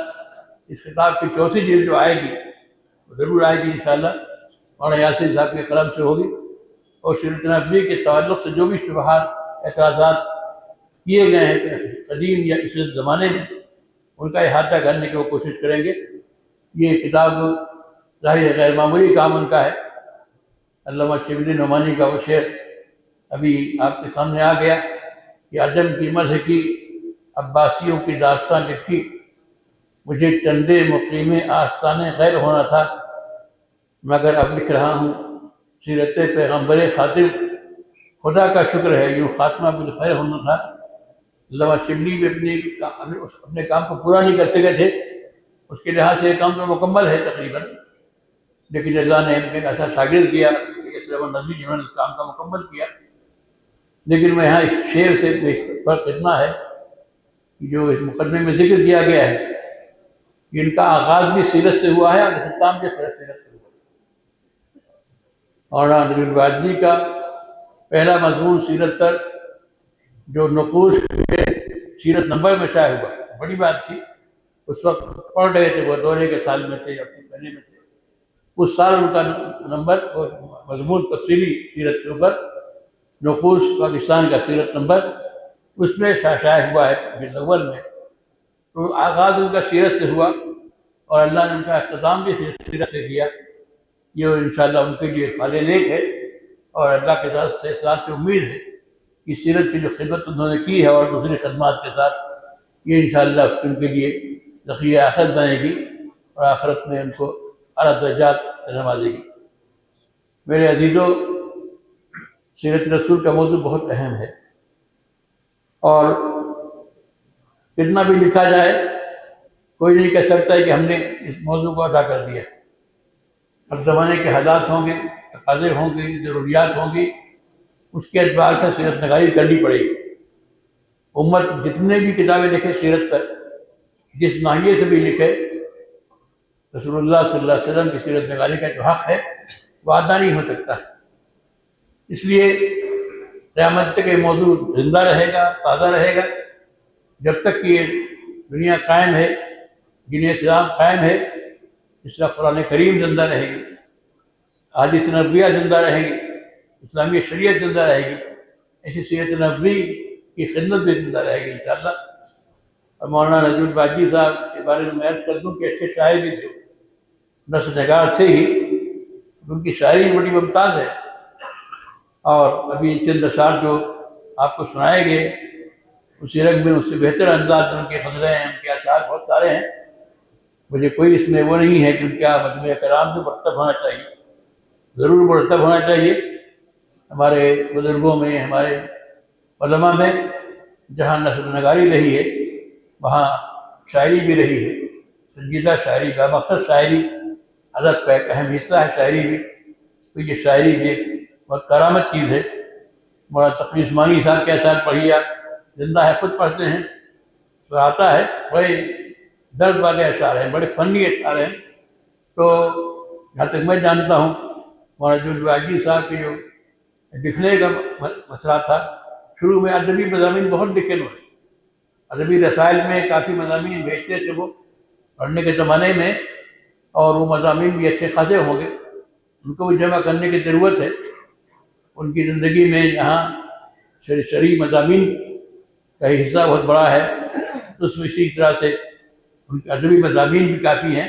[SPEAKER 9] اس کتاب کی چوتھی جلد جو آئے گی وہ ضرور آئے گی انشاءاللہ، مولانا یاسر صاحب کے قلم سے ہوگی، اور سیرت نبوی کے تعلق سے جو بھی شبہات اعتراضات کیے گئے ہیں قدیم یا اس زمانے میں ان کا احاطہ کرنے کی وہ کوشش کریں گے. یہ کتاب ظاہر غیر معمولی کام ان کا ہے. علامہ شبلی نعمانی کا وہ شعر ابھی آپ کے سامنے آ گیا کہ عجم کی مدح کی عباسیوں کی داستان لکھی، مجھے چندے مقیم آستانے غیر ہونا تھا، مگر اب لکھ رہا ہوں سیرت پیغمبر خاتم، خدا کا شکر ہے یوں خاتمہ بالخیر ہونا تھا. علامہ شبلی بھی اپنے کام کو پورا نہیں کرتے گئے تھے، اس کے لحاظ سے یہ کام تو مکمل ہے تقریباً، لیکن اللہ نے ان کے ایسا شاگرد دیا اسلام النبی جنہوں نے اس کام کا مکمل کیا. لیکن میں یہاں اس شعر سے فرق اتنا ہے کہ جو اس مقدمے میں ذکر کیا گیا ہے کہ ان کا آغاز بھی سیرت سے ہوا ہے اور اختتام بھی سیرت سے ہوا. اور نبی الواجدی کا پہلا مضمون سیرت پر جو نقوش کے سیرت نمبر میں شائع ہوا، بڑی بات تھی. اس وقت پڑھ رہے تھے وہ دورے کے سال میں تھے یا پہلے میں تھے، اس سال ان کا نمبر اور مضمون تفصیلی سیرت کے اوپر نقوش پاکستان کا سیرت نمبر اس میں شائع ہوا ہے جلد اول میں. تو آغاز ان کا سیرت سے ہوا اور اللہ نے ان کا اختتام بھی سیرت سے کیا. یہ انشاءاللہ ان کے لیے فال نیک ہے، اور اللہ کے ساتھ سے اس بات سے امید ہے کہ سیرت کی جو خدمت انہوں نے کی ہے اور دوسری خدمات کے ساتھ یہ انشاءاللہ ان کے لیے ذخیرہ آخرت بنے گی اور آخرت میں ان کو اعلیٰ درجات سے نوازے گی. میرے عزیزوں، سیرت رسول کا موضوع بہت اہم ہے، اور کتنا بھی لکھا جائے کوئی نہیں کہہ سکتا ہے کہ ہم نے اس موضوع کو ادا کر دیا. ہر زمانے کے حالات ہوں گے، تقاضے ہوں گے، ضروریات ہوں گی، اس کے اعتبار سے سیرت نگاری کرنی پڑے گی. امت جتنے بھی کتابیں لکھے سیرت پر، جس ناحیے سے بھی لکھے، رسول اللہ صلی اللہ علیہ وسلم کی سیرت نگاری کا جو حق ہے وہ ادا نہیں ہو سکتا. اس لیے قیامت تک یہ موضوع زندہ رہے گا، تازہ رہے گا. جب تک کہ یہ دنیا قائم ہے، دین اسلام قائم ہے، اس طرح قرآن کریم زندہ رہے گی، احادیث نبویہ زندہ رہیں گی، اسلامی شریعت زندہ رہے گی، ایسی سیرت نبوی کی خدمت بھی زندہ رہے گی انشاءاللہ. اور مولانا نجم الباجی صاحب کے بارے میں عرض کر دوں کہ اچھے شاعر بھی تھے، نثر نگار سے ہی ان کی شاعری بڑی ممتاز ہے. اور ابھی چند اشعار جو آپ کو سنائے گئے اسی رنگ میں اس سے بہتر انداز میں ان کے غزلیں ہیں، ان کے اشعار بہت سارے ہیں. مجھے کوئی اس میں وہ نہیں ہے کہ ان کا مجموعہ کلام جو مرتب ہونا چاہیے، ضرور مرتب ہونا چاہیے. ہمارے بزرگوں میں، ہمارے علماء میں جہاں نثر نگاری رہی ہے وہاں شاعری بھی رہی ہے، سنجیدہ شاعری، بامقصد شاعری، ادب کا ایک اہم حصہ ہے شاعری بھی. تو یہ شاعری بھی ایک بہت کرامت چیز ہے. مولانا تقی عثمانی صاحب کے اشعار پڑھیے، آپ زندہ ہے، خود پڑھتے ہیں تو آتا ہے، بڑے درد والے اشعار ہیں، بڑے فنی اشعار ہیں. تو جہاں تک میں جانتا ہوں مولانا جنید واجدی صاحب کے جو لکھنے کا مسئلہ تھا، شروع میں ادبی مضامین بہت لکھے ہوئے، ادبی رسائل میں کافی مضامین بھیجتے تھے وہ پڑھنے کے زمانے میں، اور وہ مضامین بھی اچھے خاصے ہوں گے، ان کو بھی جمع کرنے کی ضرورت ہے. ان کی زندگی میں جہاں شرعی مضامین کا حصہ بہت بڑا ہے، اس میں اسی طرح سے ان کے ادبی مضامین بھی کافی ہیں،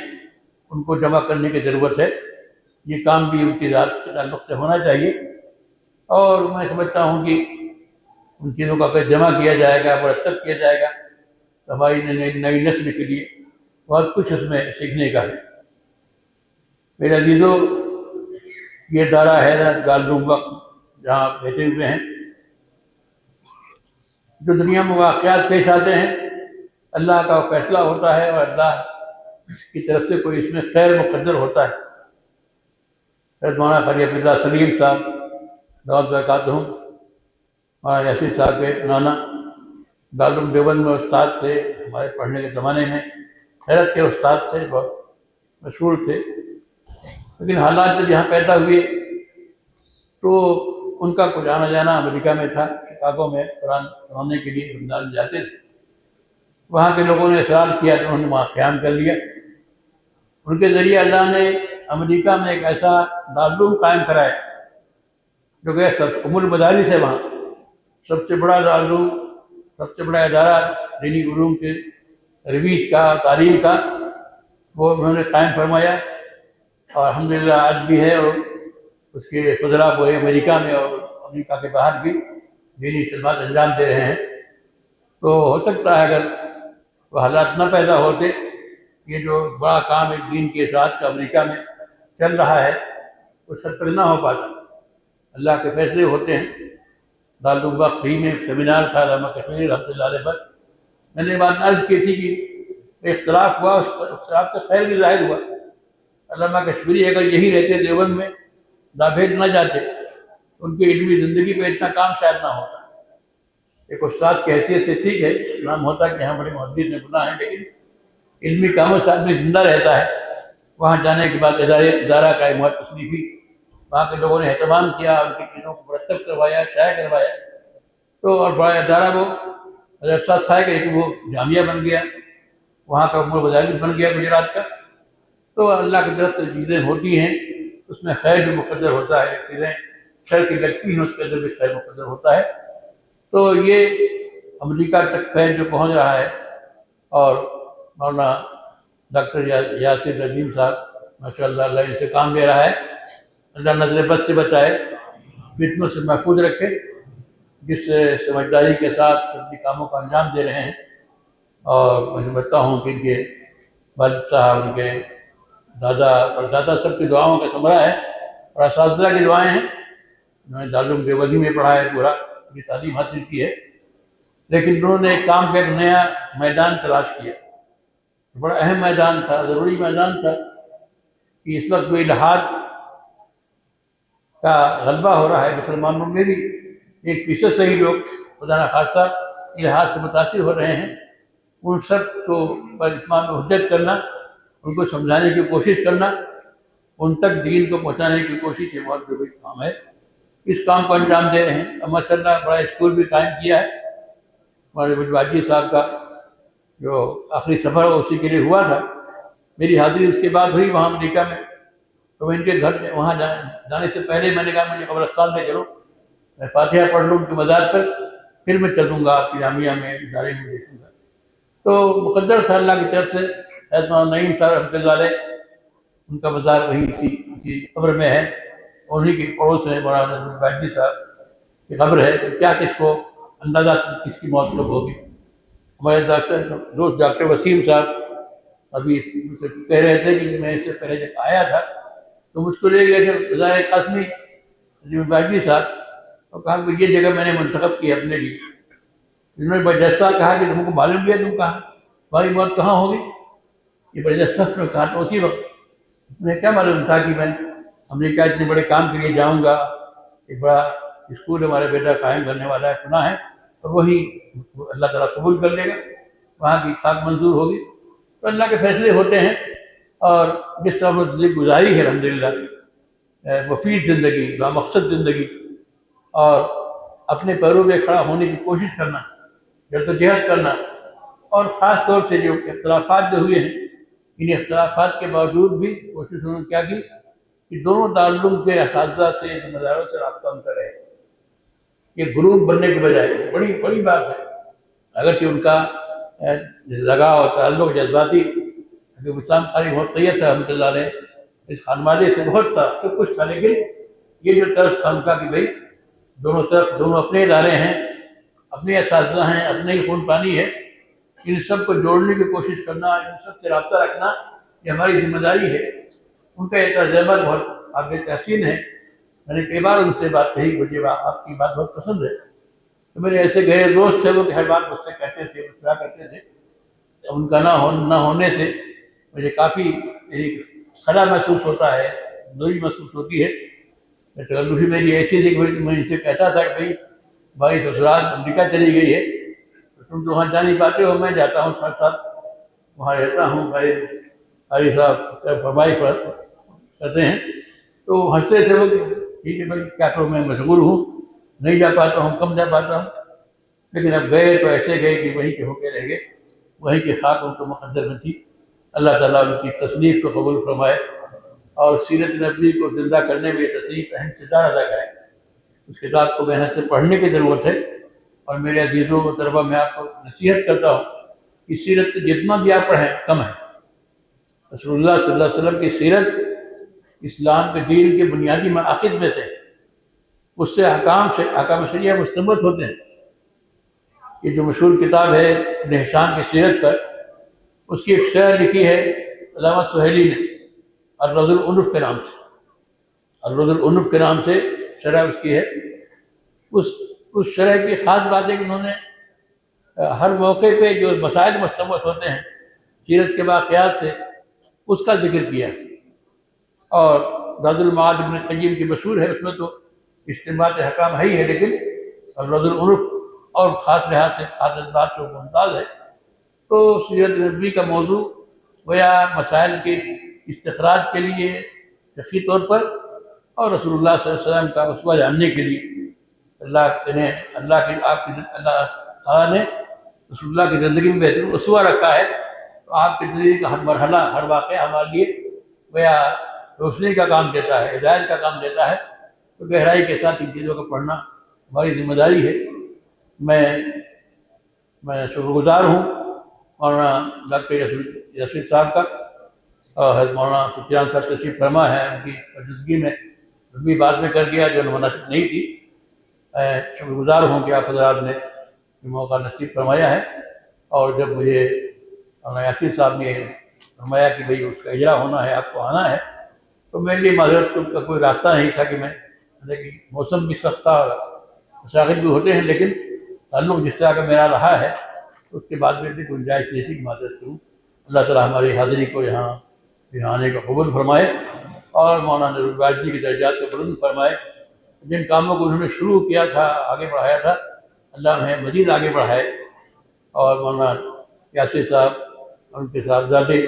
[SPEAKER 9] ان کو جمع کرنے کی ضرورت ہے. یہ کام بھی ان کی ذات کے تعلق سے ہونا چاہیے، اور میں سمجھتا ہوں کہ ان چیزوں کا اگر جمع کیا جائے گا، مرتب کیا جائے گا، تو ہماری نئی نسل کے لیے بہت کچھ اس میں سیکھنے کا ہے. میرے عزیزوں، یہ ادارہ ہے دارالعلوم وقف جہاں بیٹھے ہوئے ہیں، جو دنیا میں واقعات پیش آتے ہیں اللہ کا فیصلہ ہوتا ہے، اور اللہ کی طرف سے کوئی اس میں خیر مقدر ہوتا ہے. حضرت مولانا قاری عبداللہ سلیم صاحب دعوت برکاتہم، مولانا یاسر صاحب کے نانا دارالعلوم دیوبند میں استاد تھے، ہمارے پڑھنے کے زمانے میں حیرت کے استاد تھے، بہت مشہور تھے. لیکن حالات جب یہاں پیدا ہوئے تو ان کا کچھ آنا جانا امریکہ میں تھا، شکاگو میں قرآن پڑھانے کے لیے رمضان جاتے تھے. وہاں کے لوگوں نے اصرار کیا تو انہوں نے وہاں قیام کر لیا. ان کے ذریعے اللہ نے امریکہ میں ایک ایسا دارالعلوم قائم کرایا جو کہ ام المدارس ہے، وہاں سب سے بڑا دارالعلوم، سب سے بڑا ادارہ دینی علوم کے رویج کا، تعلیم کا، وہ انہوں نے قائم فرمایا. اور الحمدللہ آج بھی ہے، اور اس کے فضلاء وہ امریکہ میں اور امریکہ کے باہر بھی دینی خدمات انجام دے رہے ہیں. تو ہو سکتا ہے اگر وہ حالات نہ پیدا ہوتے، یہ جو بڑا کام ایک دین کے ساتھ کا امریکہ میں چل رہا ہے اس حد تک نہ ہو پاتا. اللہ کے فیصلے ہوتے ہیں. دارالعلوم وقف ہی میں ایک سیمینار تھا علامہ کشمیری رحمۃ اللہ علیہ پر، میں نے بات عرض کی تھی کہ اختلاف ہوا، اس پر اختلاف کا خیر بھی ظاہر ہوا. علامہ کشمیری اگر یہی رہتے دیوبند میں، دابھیٹ نہ جاتے، ان کی علمی زندگی پہ اتنا کام شاید نہ ہوتا. ایک استاد کی حیثیت سے ٹھیک ہے، نام ہوتا ہے کہ ہاں بڑے محدث نے بنا ہے، لیکن علمی کاموں سے آدمی زندہ رہتا ہے. وہاں جانے کے بعد ادارہ قائم ہوا، تصنیف ہوئی، وہاں کے لوگوں نے اہتمام کیا، ان کی چیزوں کو مرتب کروایا، شائع کروایا. تو اور بڑا ادارہ وہ اچھا تھا کہ وہ جامعہ بن گیا، وہاں کا ام المدارس بن گیا گجرات کا. تو اللہ کی طرف سے چیزیں ہوتی ہیں، اس میں خیر بھی مقدر ہوتا ہے، چیزیں شر کی لگتی ہیں اس کے اندر بھی خیر مقدر ہوتا ہے. تو یہ امریکہ تک خیر جو پہنچ رہا ہے، اور مولانا ڈاکٹر یاسر ندیم صاحب ماشاء اللہ اللہ ان سے کام لے رہا ہے. اللہ نظر بد سے بچائے، فتنوں سے محفوظ رکھے، جس سمجھداری کے ساتھ اپنے کاموں کا انجام دے رہے ہیں. اور میں سمجھتا ہوں کہ ان کے والد صاحب، ان کے دادا اور دادا سب کی دعاؤں کا ثمرہ ہے، اور اساتذہ کی دعائیں ہیں. انہوں نے دارالعلوم دیوبند میں پڑھا ہے، پورا یہ تعلیم حاصل کی ہے، لیکن انہوں نے ایک کام کا ایک نیا میدان تلاش کیا. بڑا اہم میدان تھا، ضروری میدان تھا کہ اس وقت وہ الحاد کا غلبہ ہو رہا ہے مسلمانوں میں بھی. 1% صحیح لوگ خدا نخواستہ الحاد سے متاثر ہو رہے ہیں. ان سب کو پر اتمام حجت کرنا، ان کو سمجھانے کی کوشش کرنا، ان تک دین کو پہنچانے کی کوشش، یہ بہت ضروری کام ہے. اس کام کو انجام دے رہے ہیں. اب ماشاء اللہ بڑا اسکول بھی قائم کیا ہے. ہمارے واجدی صاحب کا جو آخری سفر اسی کے لیے ہوا تھا، میری حاضری اس کے بعد ہوئی وہاں امریکہ میں. تو میں ان کے گھر وہاں جانے سے پہلے میں نے کہا مجھے قبرستان میں چلو، میں فاتحہ پڑھ لوں ان کے مزار پر، پھر میں چلوں گا آپ کی جامعہ میں، ادارے میں دیکھوں گا. تو مقدر تھا اللہ کی طرف سے. حضرت مولانا نعیم صاحب رحمۃ اللہ علیہ، ان کا مزار وہیں اسی قبر میں ہے. انہیں کے پڑوس میں مولانا واجدی صاحب کی قبر ہے. کیا کس کو اندازہ کس کی موت کب ہوگی. ہمارے دوست ڈاکٹر وسیم صاحب ابھی کہہ رہے تھے کہ میں اس سے پہلے جب آیا تھا تو مجھ کو لے گئے تھے فضائے قاسمی واجدی صاحب، اور کہا کہ یہ جگہ میں نے منتخب کی اپنے لیے. انہوں نے بجستہ کہا کہ تم کو معلوم بھی ہے تم کہاں تمہاری موت کہاں ہوگی. یہ بجستہ نے کہا. تو اسی وقت انہیں کیا معلوم تھا کہ میں امریکہ اتنے بڑے کام کے لیے جاؤں گا، ایک بڑا اسکول ہمارے بیٹا قائم کرنے والا ہے، سنا ہے، اور وہی اللہ تعالیٰ قبول کر لے گا، وہاں کی خاک منظور ہوگی. تو اللہ کے فیصلے ہوتے ہیں، اور جس طرح انہوں نے زندگی گزاری ہے الحمدللہ، مفید زندگی، بامقصد زندگی، اور اپنے پیروں پہ کھڑا ہونے کی کوشش کرنا، جدوجہد کرنا، اور خاص طور سے جو اختلافات جو ہوئے ہیں، ان اختلافات کے باوجود بھی کوشش انہوں نے کیا کی کہ دونوں دارالعلوم کے اساتذہ سے، ذمہ داروں سے رابطہ ان کا رہے۔ یہ گروپ بننے کے بجائے بڑی بڑی بات ہے، اگرچہ ان کا لگاؤ، تعلق جذباتی حبیب اسلام قاری بہت طیب تھا رحمۃ اللہ علیہ، اس خانوادے سے بہت تھا، سب کچھ تھا، لیکن یہ جو طرز تھا ان کا کہ بھائی دونوں طرف، دونوں اپنے ادارے ہیں، اپنے اساتذہ ہیں، اپنے ہی خون پانی ہے، ان سب کو جوڑنے کی کوشش کرنا، ان سب سے رابطہ رکھنا، یہ ہماری ذمہ داری ہے۔ ان کا یہ طرز عمل بہت قابل تحسین ہے۔ میں نے کئی بار ان سے بات کہی، مجھے آپ کی بات بہت پسند ہے۔ تو میرے ایسے گہرے دوست تھے وہ کہ ہر بات مجھ سے کہتے تھے، مسکرا کرتے تھے، ان کا نہ ہونے سے مجھے کافی خلا محسوس ہوتا ہے، دوری محسوس ہوتی ہے۔ تکلفی میری ایسی تھی کہ میں ان سے کہتا تھا کہ بھائی سسرال امریکہ چلی گئی ہے، تم تو وہاں جا نہیں پاتے ہو، میں جاتا ہوں ساتھ ساتھ وہاں رہتا ہوں۔ بھائی قاری صاحب فرمائش کرتے ہیں تو ہنستے تھے وہ، ٹھیک ہے بھائی کیا کروں، میں مشغول ہوں، نہیں جا پاتا ہوں، کم جا پاتا ہوں، لیکن اب گئے تو ایسے گئے کہ وہیں کے ہو کے رہ گئے، وہیں کی خاک ان کو مقدر میں تھی۔ اللہ تعالیٰ ان کی تصنیف کو قبول فرمائے اور سیرت نبوی کو زندہ کرنے میں یہ تصنیف اہم کردار ادا کرے۔ اس کتاب کو محنت سے پڑھنے کی ضرورت ہے، اور میرے عزیزوں و طلبا میں آپ کو نصیحت کرتا ہوں کہ سیرت جتنا بھی آپ پڑھیں کم ہے۔ رسول اللہ صلی اللہ علیہ وسلم کی سیرت اسلام کے دین کے بنیادی مقاصد میں سے، اس سے احکام شریعہ مستمد ہوتے ہیں۔ یہ جو مشہور کتاب ہے ابن ہشام کی سیرت پر، اس کی ایک شرح لکھی ہے علامہ سہیلی نے الرد العنف کے نام سے، الرد العنف کے نام سے شرح اس کی ہے۔ اس شرح کی خاص بات ہے کہ انہوں نے ہر موقع پہ جو مسائل مستمد ہوتے ہیں سیرت کے واقعات سے، اس کا ذکر کیا۔ اور زاد المعاد ابن قیم کی مشہور ہے، اس میں تو اجتماعات حکام ہے ہی ہے، لیکن الرد العنف اور خاص لحاظ سے خاص بات جو ممتاز ہے۔ تو سیرت نبوی کا موضوع گویا مسائل کے استخراج کے لیے شخصی طور پر، اور رسول اللہ صلی اللہ علیہ وسلم کا اسوہ جاننے کے لیے، اللہ تعالیٰ نے رسول اللہ کی زندگی میں بہترین اسوہ رکھا ہے، تو آپ کی زندگی کا ہر مرحلہ، ہر واقعہ ہمارے لیے گویا روشنی کا کام دیتا ہے، ہدایت کا کام دیتا ہے۔ تو گہرائی کے ساتھ ان چیزوں کو پڑھنا ہماری ذمہ داری ہے۔ میں شکر گزار ہوں مولانا ڈاکٹر یسیر صاحب کا، اور حضرت مولانا سفیان صاحب تشریف فرما ہے، ان کی موجودگی میں بھی بعد میں کر گیا جو مناسب نہیں تھی۔ میں شکر گزار ہوں کہ آپ حضرات نے یہ موقع نصیب فرمایا ہے، اور جب مجھے مولانا یاسین صاحب نے فرمایا کہ بھئی اس کا اجرا ہونا ہے، آپ کو آنا ہے، تو میرے لیے معذرت کا کوئی راستہ نہیں تھا کہ لیکن موسم بھی سخت تھا اور مشاغل بھی ہوتے ہیں، لیکن تعلق جس طرح کا میرا رہا ہے اس کے بعد میں بھی گنجائش جیسی کی معذرت کروں۔ اللہ تعالیٰ ہماری حاضری کو یہاں آنے کا قبول فرمائے، اور مولانا نور الباقی کی درجات کو بلند فرمائے۔ جن کاموں کو انہوں نے شروع کیا تھا، آگے بڑھایا تھا، اللہ انہیں مزید آگے بڑھائے، اور مولانا یاسر صاحب ان کے صاحبزادے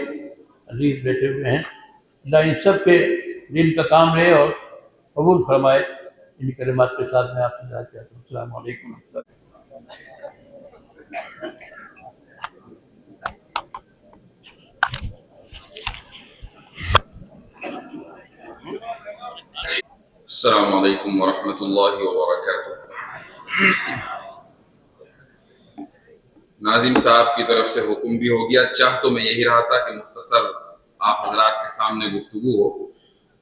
[SPEAKER 9] عزیز بیٹھے ہوئے ہیں، اللہ ان سب کے دل کا کام رہے اور قبول فرمائے۔ ان کلمات کے ساتھ میں آپ سے دعا کرتا ہوں۔ السلام علیکم ورحمۃ اللہ۔
[SPEAKER 10] السلام علیکم ورحمۃ اللہ وبرکاتہ۔ ناظم صاحب کی طرف سے حکم بھی ہو گیا، چاہ تو میں یہی رہا تھا کہ مختصر آپ حضرات کے سامنے گفتگو ہو،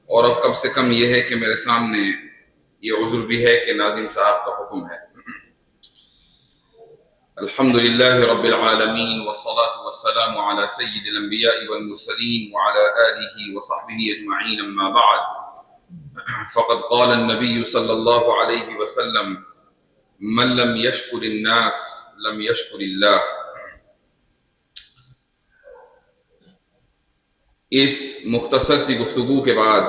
[SPEAKER 10] اور اب کم سے کم یہ ہے کہ میرے سامنے یہ عذر بھی ہے کہ ناظم صاحب کا حکم ہے۔ الحمدللہ رب العالمین والصلاة والسلام علی سید الانبیاء والمرسلین وعلی آلہ وصحبہ اجمعین، اما بعد، فقد قال النبی صلی اللہ علیہ وسلم من لم یشکر الناس لم یشکر اللہ۔ اس مختصر سی گفتگو کے بعد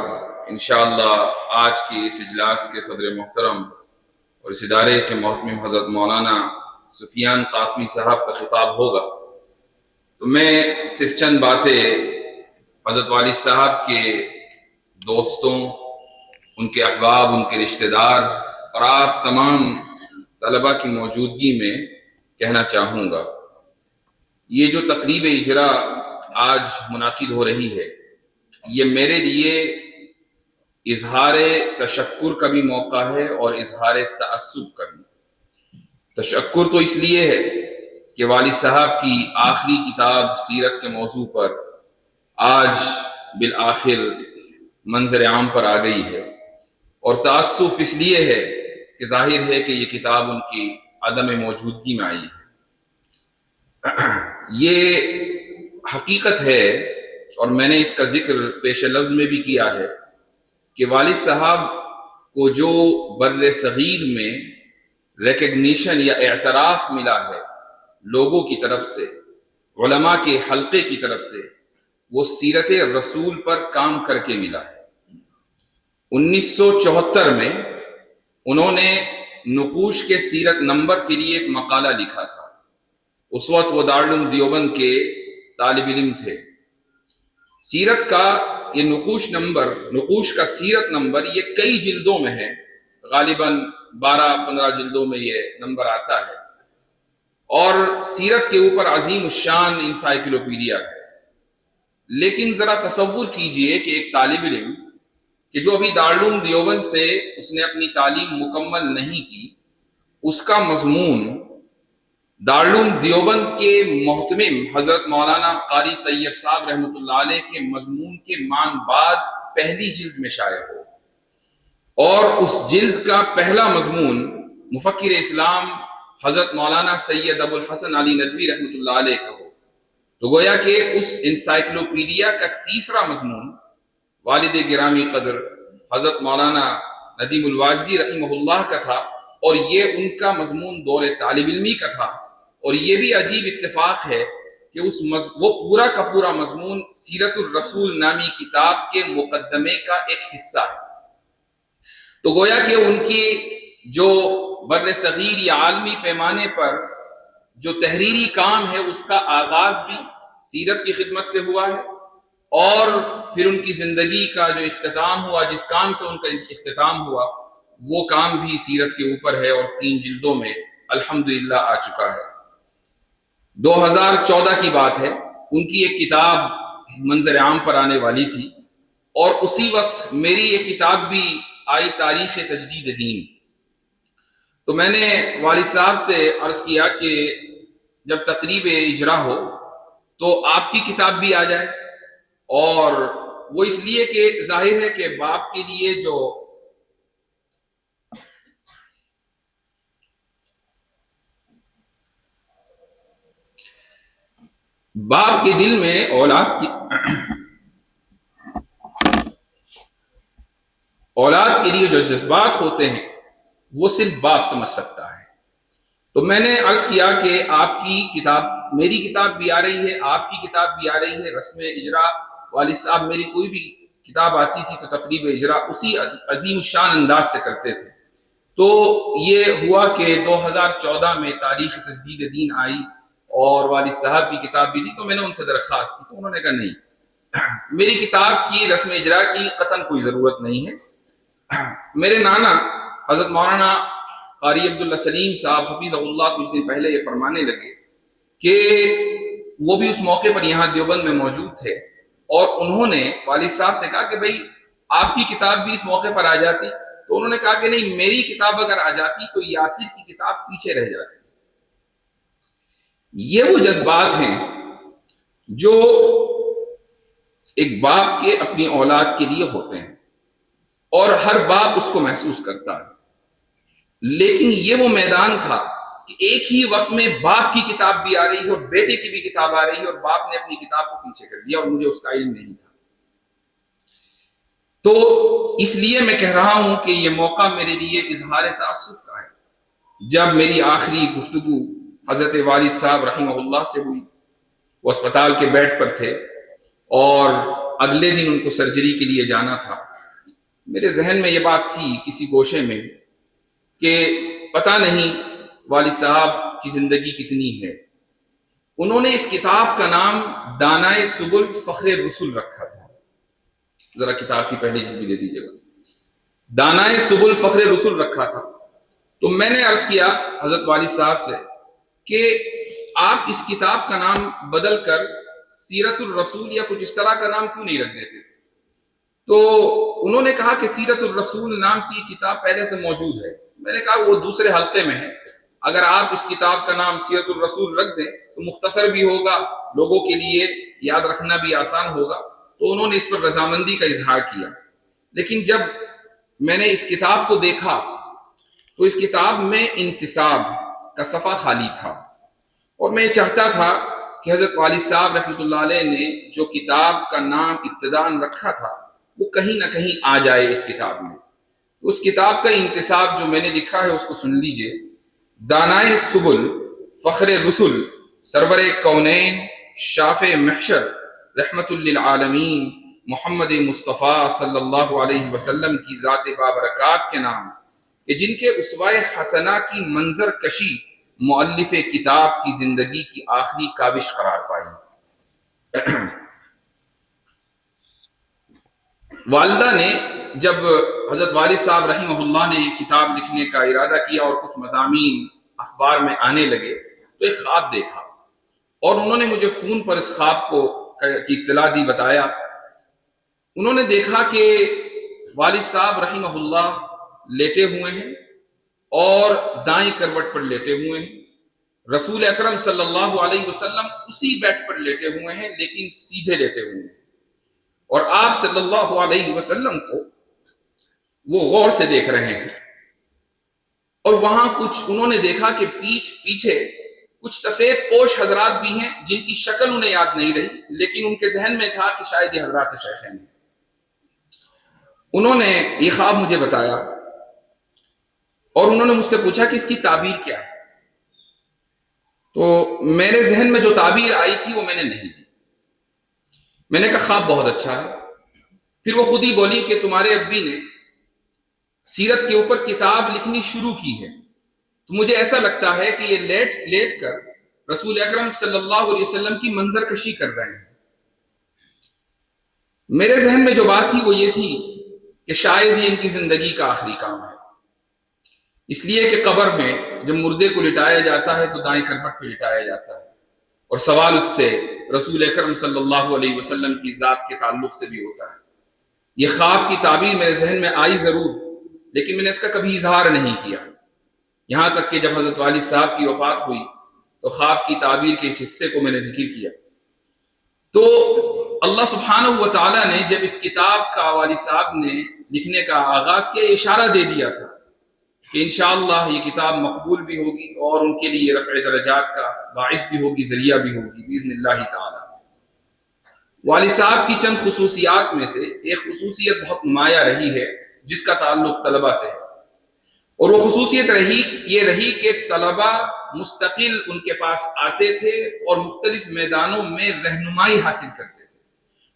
[SPEAKER 10] انشاءاللہ آج کی اس اجلاس کے صدر محترم اور اس ادارے کے محترم حضرت مولانا سفیان قاسمی صاحب کا خطاب ہوگا۔ تو میں صرف چند باتیں حضرت والد صاحب کے دوستوں، ان کے احباب، ان کے رشتہ دار اور آپ تمام طلبہ کی موجودگی میں کہنا چاہوں گا۔ یہ جو تقریب اجرا آج منعقد ہو رہی ہے، یہ میرے لیے اظہار تشکر کا بھی موقع ہے اور اظہار تأسف کا بھی۔ تشکر تو اس لیے ہے کہ والد صاحب کی آخری کتاب سیرت کے موضوع پر آج بالآخر منظر عام پر آ گئی ہے، اور تأسف اس لیے ہے کہ ظاہر ہے کہ یہ کتاب ان کی عدم موجودگی میں آئی ہے۔ یہ حقیقت ہے، اور میں نے اس کا ذکر پیش لفظ میں بھی کیا ہے، کہ والد صاحب کو جو بر صغیر میں ریکگنیشن یا اعتراف ملا ہے لوگوں کی طرف سے، علماء کے حلقے کی طرف سے، وہ سیرت رسول پر کام کر کے ملا ہے۔ 1974 میں انہوں نے نقوش کے سیرت نمبر کے لیے ایک مقالہ لکھا تھا۔ اس وقت وہ دارالعلوم دیوبند کے طالب علم تھے۔ سیرت کا یہ نقوش کا سیرت نمبر یہ کئی جلدوں میں ہے، غالباً 12-15 جلدوں میں یہ نمبر آتا ہے، اور سیرت کے اوپر عظیم الشان انسائکلوپیڈیا ہے۔ لیکن ذرا تصور کیجئے کہ ایک طالب علم کہ جو ابھی دارالعلوم دیوبند سے اس نے اپنی تعلیم مکمل نہیں کی، اس کا مضمون دارالعلوم دیوبند کے محتمم حضرت مولانا قاری طیب صاحب رحمۃ اللہ علیہ کے مضمون کے مان بعد پہلی جلد میں شائع ہو، اور اس جلد کا پہلا مضمون مفکر اسلام حضرت مولانا سید ابو الحسن علی ندوی رحمۃ اللہ علیہ کا ہو، تو گویا کہ اس انسائکلوپیڈیا کا تیسرا مضمون والد گرامی قدر حضرت مولانا ندیم الواجدی رحمہ اللہ کا تھا، اور یہ ان کا مضمون دور طالب علمی کا تھا۔ اور یہ بھی عجیب اتفاق ہے کہ وہ پورا کا پورا مضمون سیرت الرسول نامی کتاب کے مقدمے کا ایک حصہ ہے۔ تو گویا کہ ان کی جو بر صغیر یا عالمی پیمانے پر جو تحریری کام ہے، اس کا آغاز بھی سیرت کی خدمت سے ہوا ہے، اور پھر ان کی زندگی کا جو اختتام ہوا، جس کام سے ان کا اختتام ہوا، وہ کام بھی سیرت کے اوپر ہے، اور 3 جلدوں میں الحمدللہ آ چکا ہے۔ 2014 کی بات ہے، ان کی ایک کتاب منظر عام پر آنے والی تھی، اور اسی وقت میری ایک کتاب بھی آئی، تاریخ تجدید دین۔ تو میں نے والد صاحب سے عرض کیا کہ جب تقریب اجرا ہو تو آپ کی کتاب بھی آ جائے، اور وہ اس لیے کہ ظاہر ہے کہ باپ کے لیے جو باپ کے دل میں اولاد کے لیے جو جذبات ہوتے ہیں وہ صرف باپ سمجھ سکتا ہے۔ تو میں نے عرض کیا کہ آپ کی کتاب، میری کتاب بھی آ رہی ہے، آپ کی کتاب بھی آ رہی ہے، رسم اجرا، والد صاحب میری کوئی بھی کتاب آتی تھی تو تقریب اجرا اسی عظیم الشان انداز سے کرتے تھے۔ تو یہ ہوا کہ 2014 میں تاریخ تجدید دین آئی، اور والد صاحب کی کتاب بھی تھی، تو میں نے ان سے درخواست کی، تو انہوں نے کہا نہیں، میری کتاب کی رسم اجرا کی قطعاً کوئی ضرورت نہیں ہے۔ میرے نانا حضرت مولانا قاری عبداللہ سلیم صاحب حفیظ اللہ کچھ دن پہلے یہ فرمانے لگے کہ وہ بھی اس موقع پر یہاں دیوبند میں موجود تھے، اور انہوں نے والد صاحب سے کہا کہ بھئی آپ کی کتاب بھی اس موقع پر آ جاتی، تو انہوں نے کہا کہ نہیں، میری کتاب اگر آ جاتی تو یاسر کی کتاب پیچھے رہ جاتی۔ یہ وہ جذبات ہیں جو ایک باپ کے اپنی اولاد کے لیے ہوتے ہیں، اور ہر باپ اس کو محسوس کرتا ہے۔ لیکن یہ وہ میدان تھا کہ ایک ہی وقت میں باپ کی کتاب بھی آ رہی ہے اور بیٹے کی بھی کتاب آ رہی ہے، اور باپ نے اپنی کتاب کو پیچھے کر دیا، اور مجھے اس کا علم نہیں تھا۔ تو اس لیے میں کہہ رہا ہوں کہ یہ موقع میرے لیے اظہار تأسف کا ہے۔ جب میری آخری گفتگو حضرت والد صاحب رحمہ اللہ سے ہوئی، وہ اسپتال کے بیڈ پر تھے، اور اگلے دن ان کو سرجری کے لیے جانا تھا۔ میرے ذہن میں یہ بات تھی کسی گوشے میں کہ پتہ نہیں والد صاحب کی زندگی کتنی ہے، انہوں نے اس کتاب کا نام دانائے سبل فخر رسول رکھا تھا. ذرا کتاب کی پہلی جلد بھی دے دیجیے گا. دانائے سبل فخر رسول رکھا تھا. تو میں نے عرض کیا حضرت والد صاحب سے کہ آپ اس کتاب کا نام بدل کر سیرت الرسول یا کچھ اس طرح کا نام کیوں نہیں رکھ دیتے؟ تو انہوں نے کہا کہ سیرت الرسول نام کی کتاب پہلے سے موجود ہے. میں نے کہا وہ دوسرے حلقے میں ہے، اگر آپ اس کتاب کا نام سیرت الرسول رکھ دیں تو مختصر بھی ہوگا، لوگوں کے لیے یاد رکھنا بھی آسان ہوگا. تو انہوں نے اس پر رضامندی کا اظہار کیا. لیکن جب میں نے اس کتاب کو دیکھا تو اس کتاب میں انتصاب کا صفحہ خالی تھا، اور میں یہ چاہتا تھا کہ حضرت والد صاحب رحمۃ اللہ علیہ نے جو کتاب کا نام ابتداءً رکھا تھا وہ کہیں نہ کہیں آ جائے اس کتاب میں. اس کتاب کا انتصاب جو میں نے لکھا ہے اس کو سن لیجئے. دانائے سبل فخر رسل سرور کونین شافع محشر رحمت للعالمین محمد مصطفیٰ صلی اللہ علیہ وسلم کی ذات بابرکات کے نام، کہ جن کے اسوائے حسنہ کی منظر کشی مؤلف کتاب کی زندگی کی آخری کاوش قرار پائی. والدہ نے جب حضرت والد صاحب رحمہ اللہ نے کتاب لکھنے کا ارادہ کیا اور کچھ مضامین اخبار میں آنے لگے تو ایک خواب دیکھا، اور انہوں نے مجھے فون پر اس خواب کی اطلاع دی، بتایا. انہوں نے دیکھا کہ والد صاحب رحمہ اللہ لیٹے ہوئے ہیں اور دائیں کروٹ پر لیٹے ہوئے ہیں. رسول اکرم صلی اللہ علیہ وسلم اسی بیڈ پر لیٹے ہوئے ہیں لیکن سیدھے لیٹے ہوئے ہیں، اور آپ صلی اللہ علیہ وسلم کو وہ غور سے دیکھ رہے ہیں. اور وہاں کچھ انہوں نے دیکھا کہ پیچھے کچھ سفید پوش حضرات بھی ہیں جن کی شکل انہیں یاد نہیں رہی، لیکن ان کے ذہن میں تھا کہ شاید یہ حضرات شیخین ہیں. انہوں نے یہ خواب مجھے بتایا اور انہوں نے مجھ سے پوچھا کہ اس کی تعبیر کیا ہے. تو میرے ذہن میں جو تعبیر آئی تھی وہ میں نے نہیں دی. میں نے کہا خواب بہت اچھا ہے. پھر وہ خود ہی بولی کہ تمہارے ابی نے سیرت کے اوپر کتاب لکھنی شروع کی ہے، تو مجھے ایسا لگتا ہے کہ یہ لیٹ کر رسول اکرم صلی اللہ علیہ وسلم کی منظر کشی کر رہے ہیں. میرے ذہن میں جو بات تھی وہ یہ تھی کہ شاید یہ ان کی زندگی کا آخری کام ہے، اس لیے کہ قبر میں جب مردے کو لٹایا جاتا ہے تو دائیں کروٹ پہ لٹایا جاتا ہے، اور سوال اس سے رسول اکرم صلی اللہ علیہ وسلم کی ذات کے تعلق سے بھی ہوتا ہے. یہ خواب کی تعبیر میرے ذہن میں آئی ضرور، لیکن میں نے اس کا کبھی اظہار نہیں کیا، یہاں تک کہ جب حضرت والد صاحب کی وفات ہوئی تو خواب کی تعبیر کے اس حصے کو میں نے ذکر کیا. تو اللہ سبحانہ و تعالیٰ نے جب اس کتاب کا والد صاحب نے لکھنے کا آغاز کیا، اشارہ دے دیا تھا کہ انشاءاللہ یہ کتاب مقبول بھی ہوگی اور ان کے لیے رفع درجات کا باعث بھی ہوگی، ذریعہ بھی ہوگی باذن اللہ تعالی. والد صاحب کی چند خصوصیات میں سے ایک خصوصیت بہت نمایاں رہی ہے جس کا تعلق طلبہ سے ہے، اور وہ خصوصیت یہ رہی کہ طلبہ مستقل ان کے پاس آتے تھے اور مختلف میدانوں میں رہنمائی حاصل کرتے تھے.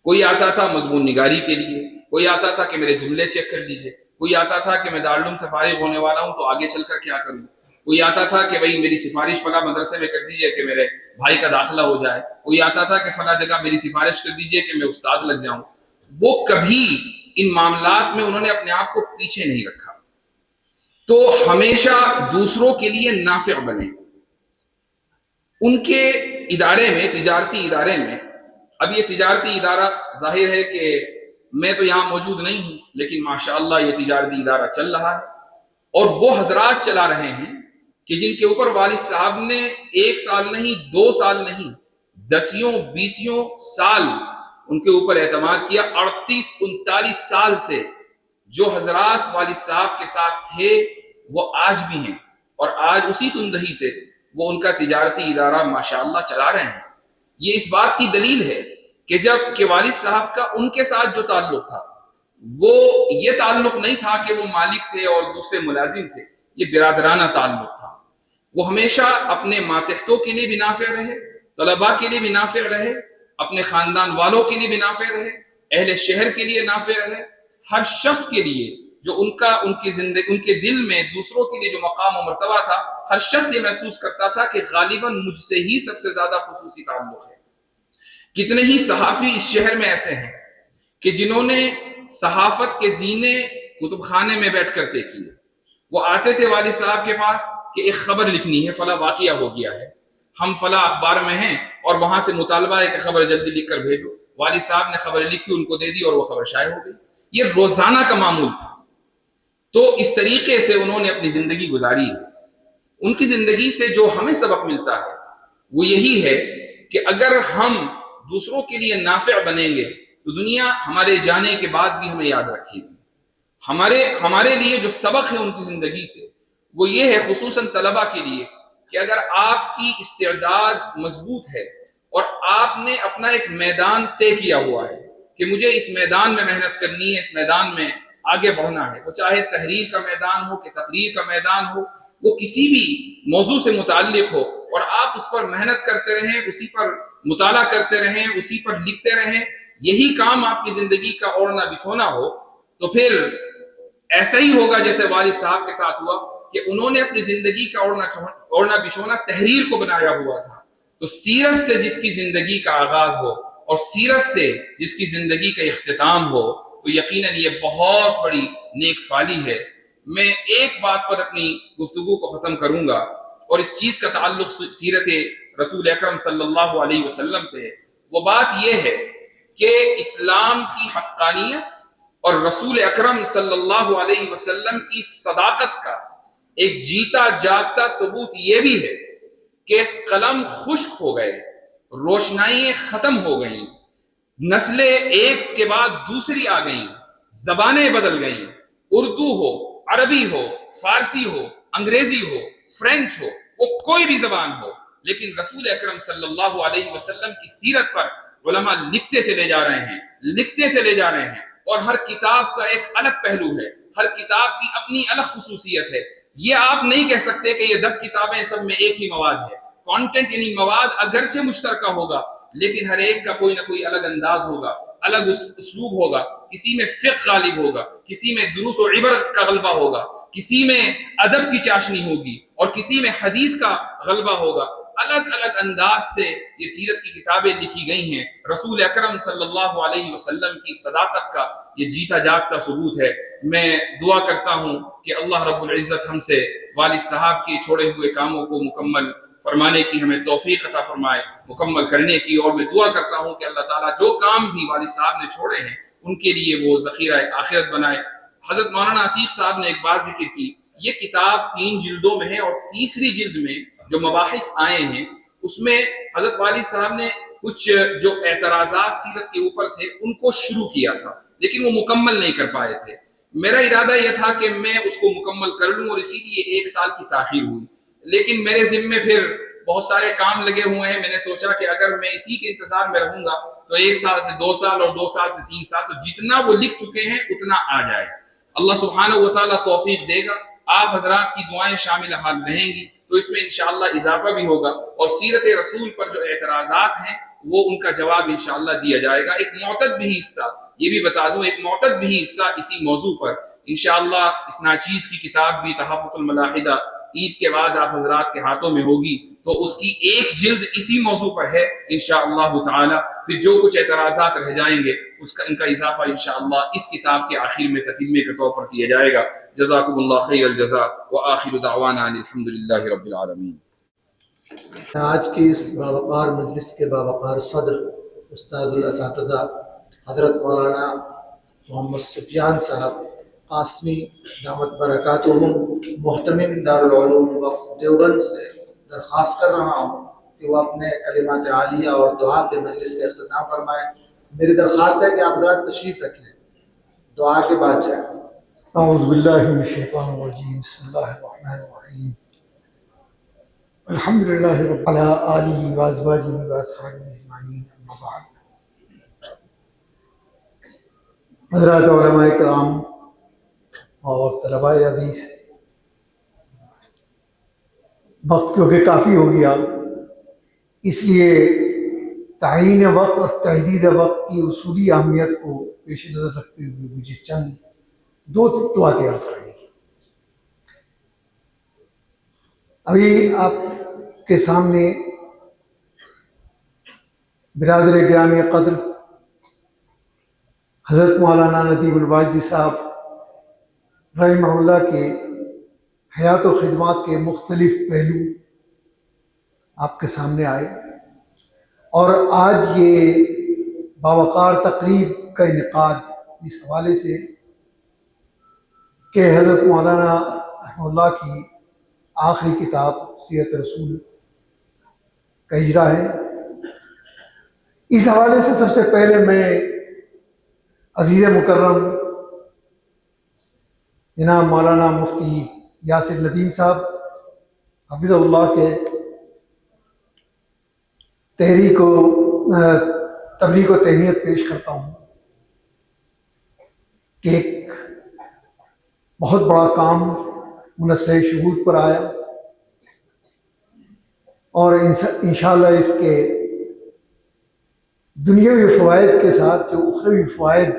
[SPEAKER 10] کوئی آتا تھا مضمون نگاری کے لیے، کوئی آتا تھا کہ میرے جملے چیک کر لیجئے، کوئی آتا تھا کہ میں دارالعلوم سے فارغ ہونے والا ہوں تو آگے چل کر کیا کروں، کوئی آتا تھا کہ بھئی میری سفارش فلاں مدرسے میں کر دیجئے کہ میرے بھائی کا داخلہ ہو جائے، کوئی آتا تھا کہ فلاں جگہ میری سفارش کر دیجئے کہ میں استاد لگ جاؤں. وہ کبھی ان معاملات میں انہوں نے اپنے آپ کو پیچھے نہیں رکھا، تو ہمیشہ دوسروں کے لیے نافع بنے. ان کے ادارے میں، تجارتی ادارے میں، اب یہ تجارتی ادارہ ظاہر ہے کہ میں تو یہاں موجود نہیں ہوں لیکن ماشاءاللہ یہ تجارتی ادارہ چل رہا ہے، اور وہ حضرات چلا رہے ہیں کہ جن کے اوپر والد صاحب نے 1 سال نہیں 2 سال نہیں 10-20 سال ان کے اوپر اعتماد کیا. 38-39 سال سے جو حضرات والد صاحب کے ساتھ تھے وہ آج بھی ہیں، اور آج اسی تندہی سے وہ ان کا تجارتی ادارہ ماشاءاللہ چلا رہے ہیں. یہ اس بات کی دلیل ہے کہ جب کہ والد صاحب کا ان کے ساتھ جو تعلق تھا وہ یہ تعلق نہیں تھا کہ وہ مالک تھے اور دوسرے ملازم تھے، یہ برادرانہ تعلق تھا. وہ ہمیشہ اپنے ماتحتوں کے لیے بھی نافع رہے، طلباء کے لیے بھی نافع رہے، اپنے خاندان والوں کے لیے بھی نافع رہے، اہل شہر کے لیے نافع رہے، ہر شخص کے لیے جو ان کی زندگی، ان کے دل میں دوسروں کے لیے جو مقام و مرتبہ تھا، ہر شخص یہ محسوس کرتا تھا کہ غالباً مجھ سے ہی سب سے زیادہ خصوصی تعلق ہے۔ کتنے ہی صحافی اس شہر میں ایسے ہیں کہ جنہوں نے صحافت کے زینے کتب خانے میں بیٹھ کر طے کیے۔ وہ آتے تھے والد صاحب کے پاس کہ ایک خبر لکھنی ہے، فلاں واقعہ ہو گیا ہے، ہم فلاں اخبار میں ہیں اور وہاں سے مطالبہ ہے کہ خبر جلدی لکھ کر بھیجو۔ والد صاحب نے خبر لکھی، ان کو دے دی اور وہ خبر شائع ہو گئی۔ یہ روزانہ کا معمول تھا۔ تو اس طریقے سے انہوں نے اپنی زندگی گزاری ہے۔ ان کی زندگی سے جو ہمیں سبق ملتا ہے وہ یہی ہے کہ اگر ہم دوسروں کے لیے نافع بنیں گے تو دنیا ہمارے جانے کے بعد بھی ہمیں یاد رکھے گی۔ ہمارے لیے جو سبق ہے ان کی زندگی سے وہ یہ ہے، خصوصاً طلباء کے لیے، کہ اگر آپ کی استعداد مضبوط ہے اور آپ نے اپنا ایک میدان طے کیا ہوا ہے کہ مجھے اس میدان میں محنت کرنی ہے، اس میدان میں آگے بڑھنا ہے، وہ چاہے تحریر کا میدان ہو کہ تقریر کا میدان ہو، وہ کسی بھی موضوع سے متعلق ہو، اور آپ اس پر محنت کرتے رہیں، اسی پر مطالعہ کرتے رہیں، اسی پر لکھتے رہیں، یہی کام آپ کی زندگی کا اوڑھنا بچھونا ہو، تو پھر ایسا ہی ہوگا جیسے والد صاحب کے ساتھ ہوا کہ انہوں نے اپنی زندگی کا اوڑھنا بچھونا تحریر کو بنایا ہوا تھا۔ تو سیرت سے جس کی زندگی کا آغاز ہو اور سیرت سے جس کی زندگی کا اختتام ہو تو یقیناً یہ بہت بڑی نیک فالی ہے۔ میں ایک بات پر اپنی گفتگو کو ختم کروں گا، اور اس چیز کا تعلق سیرت رسول اکرم صلی اللہ علیہ وسلم سے ہے۔ وہ بات یہ ہے کہ اسلام کی حقانیت اور رسول اکرم صلی اللہ علیہ وسلم کی صداقت کا ایک جیتا جاگتا ثبوت یہ بھی ہے کہ قلم خشک ہو گئے، روشنائیں ختم ہو گئیں، نسلیں ایک کے بعد دوسری آ گئیں، زبانیں بدل گئیں، اردو ہو، عربی ہو، فارسی ہو، انگریزی ہو، فرینچ ہو، وہ کوئی بھی زبان ہو، لیکن رسول اکرم صلی اللہ علیہ وسلم کی سیرت پر علماء لکھتے چلے جا رہے ہیں، لکھتے چلے جا رہے ہیں، اور ہر کتاب کا ایک الگ پہلو ہے، ہر کتاب کی اپنی الگ خصوصیت ہے۔ یہ آپ نہیں کہہ سکتے کہ یہ 10 کتابیں سب میں ایک ہی مواد ہے۔ کانٹینٹ یعنی مواد اگرچہ مشترکہ ہوگا، لیکن ہر ایک کا کوئی نہ کوئی الگ انداز ہوگا، الگ اسلوب ہوگا، کسی میں فقہ غالب ہوگا، کسی میں دروس و عبر کا غلبہ ہوگا، کسی میں ادب کی چاشنی ہوگی اور کسی میں حدیث کا غلبہ ہوگا۔ الگ الگ انداز سے یہ سیرت کی کتابیں لکھی گئی ہیں۔ رسول اکرم صلی اللہ علیہ وسلم کی صداقت کا یہ جیتا جاگتا ثبوت ہے۔ میں دعا کرتا ہوں کہ اللہ رب العزت ہم سے والد صاحب کے چھوڑے ہوئے کاموں کو مکمل فرمانے کی ہمیں توفیق عطا فرمائے، مکمل کرنے کی، اور میں دعا کرتا ہوں کہ اللہ تعالیٰ جو کام بھی والد صاحب نے چھوڑے ہیں ان کے لیے وہ ذخیرہ آخرت بنائے۔ حضرت مولانا عتیق صاحب نے ایک بات ذکر کی، یہ کتاب 3 جلدوں میں ہے، اور تیسری جلد میں جو مباحث آئے ہیں اس میں حضرت والد صاحب نے کچھ جو اعتراضات سیرت کے اوپر تھے ان کو شروع کیا تھا، لیکن وہ مکمل نہیں کر پائے تھے۔ میرا ارادہ یہ تھا کہ میں اس کو مکمل کر لوں، اور اسی لیے 1 سال کی تاخیر ہوئی، لیکن میرے ذمے پھر بہت سارے کام لگے ہوئے ہیں۔ میں نے سوچا کہ اگر میں اسی کے انتظار میں رہوں گا تو 1 سال سے 2 سال اور 2 سال سے 3 سال، تو جتنا وہ لکھ چکے ہیں اتنا آ جائے۔ اللہ سبحانہ و تعالیٰ توفیق دے گا، آپ حضرات کی دعائیں شامل حال رہیں گی تو اس میں انشاءاللہ اضافہ بھی ہوگا، اور سیرت رسول پر جو اعتراضات ہیں وہ ان کا جواب انشاءاللہ دیا جائے گا۔ ایک معتد بھی حصہ، یہ بھی بتا دوں، ایک معتد بھی حصہ اسی موضوع پر انشاءاللہ اس ناچیز کی کتاب بھی تحفظ الملاحدہ عید کے بعد آپ حضرات کے ہاتھوں میں ہوگی، تو اس کی 1 جلد اسی موضوع پر ہے انشاءاللہ تعالی۔ پھر جو کچھ اعتراضات رہ جائیں گے ان کا اضافہ انشاءاللہ اس کتاب کے آخر میں تتمے کے طور پر کیا جائے گا۔ جزاکم اللہ خیر الجزاء وآخر دعوانا ان الحمدللہ رب العالمین۔
[SPEAKER 1] آج کی اس باوقار مجلس کے باوقار صدر استاد الاساتذہ حضرت مولانا محمد سفیان صاحب قاسمی دامت برکاتہم محتمم دارالعلوم وقف دیوبند سے درخواست کر رہا ہوں کہ وہ اپنے کلمات عالیہ اور دعا کے مجلس کا اختتام فرمائیں۔ میری درخواست ہے کہ آپ حضرات تشریف رکھیں، دعا کے بعد جائیں۔
[SPEAKER 6] اعوذ باللہ من الشیطان الرجیم، بسم اللہ الرحمن الرحیم، الحمدللہ رب علی آلہ وازواجہ واصحابہ اجمعین، اما بعد۔ حضرات علماء کرام اور طلباء عزیز، وقت کیونکہ کافی ہو گیا، اس لیے تعین وقت اور تحدید وقت کی اصولی اہمیت کو پیش نظر رکھتے ہوئے مجھے چند
[SPEAKER 11] دو باتیں عرض کریں گے. ابھی آپ کے سامنے برادر گرامی قدر حضرت مولانا ندیم الواجدی صاحب رحمہ اللہ کے حیات و خدمات کے مختلف پہلو آپ کے سامنے آئے، اور آج یہ باوقار تقریب کا انعقاد اس حوالے سے کہ حضرت مولانا رحمہ اللہ کی آخری کتاب سیرت رسول کا اجرا ہے. اس حوالے سے سب سے پہلے میں عزیز مکرم جناب مولانا مفتی یاسر ندیم صاحب حفظ اللہ کے تبریک و تہنیت پیش کرتا ہوں کہ ایک بہت بڑا کام منصع شہود پر آیا، اور انشاءاللہ اس کے دنیاوی فوائد کے ساتھ جو اخروی فوائد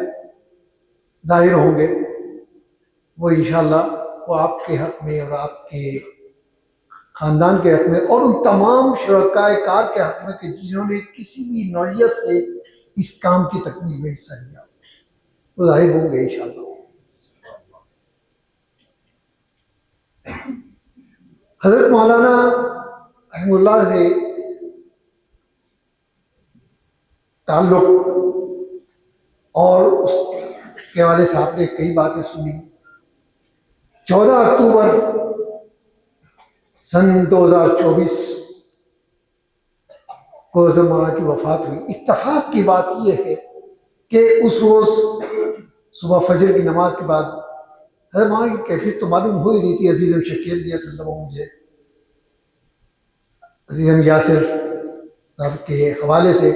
[SPEAKER 11] ظاہر ہوں گے وہ انشاءاللہ وہ آپ کے حق میں اور آپ کے خاندان کے حق میں اور ان تمام شرکائے کار کے حق میں کہ جنہوں نے کسی بھی نوعیت سے اس کام کی تکمیل میں حصہ لیا، وہ ظاہر ہوں گے انشاءاللہ. حضرت مولانا رحمہ اللہ سے تعلق اور اس کے حوالے سے آپ نے کئی باتیں سنی. 14 اکتوبر سن 2024 کو حضرت مولانا کی وفات ہوئی. اتفاق کی بات یہ ہے کہ اس روز صبح فجر کی نماز کے بعد حضرت مولانا کی کیفیت تو معلوم ہو ہی رہی تھی. عزیزم شکیل بھی اصل مجھے عزیزم یاسر صاحب کے حوالے سے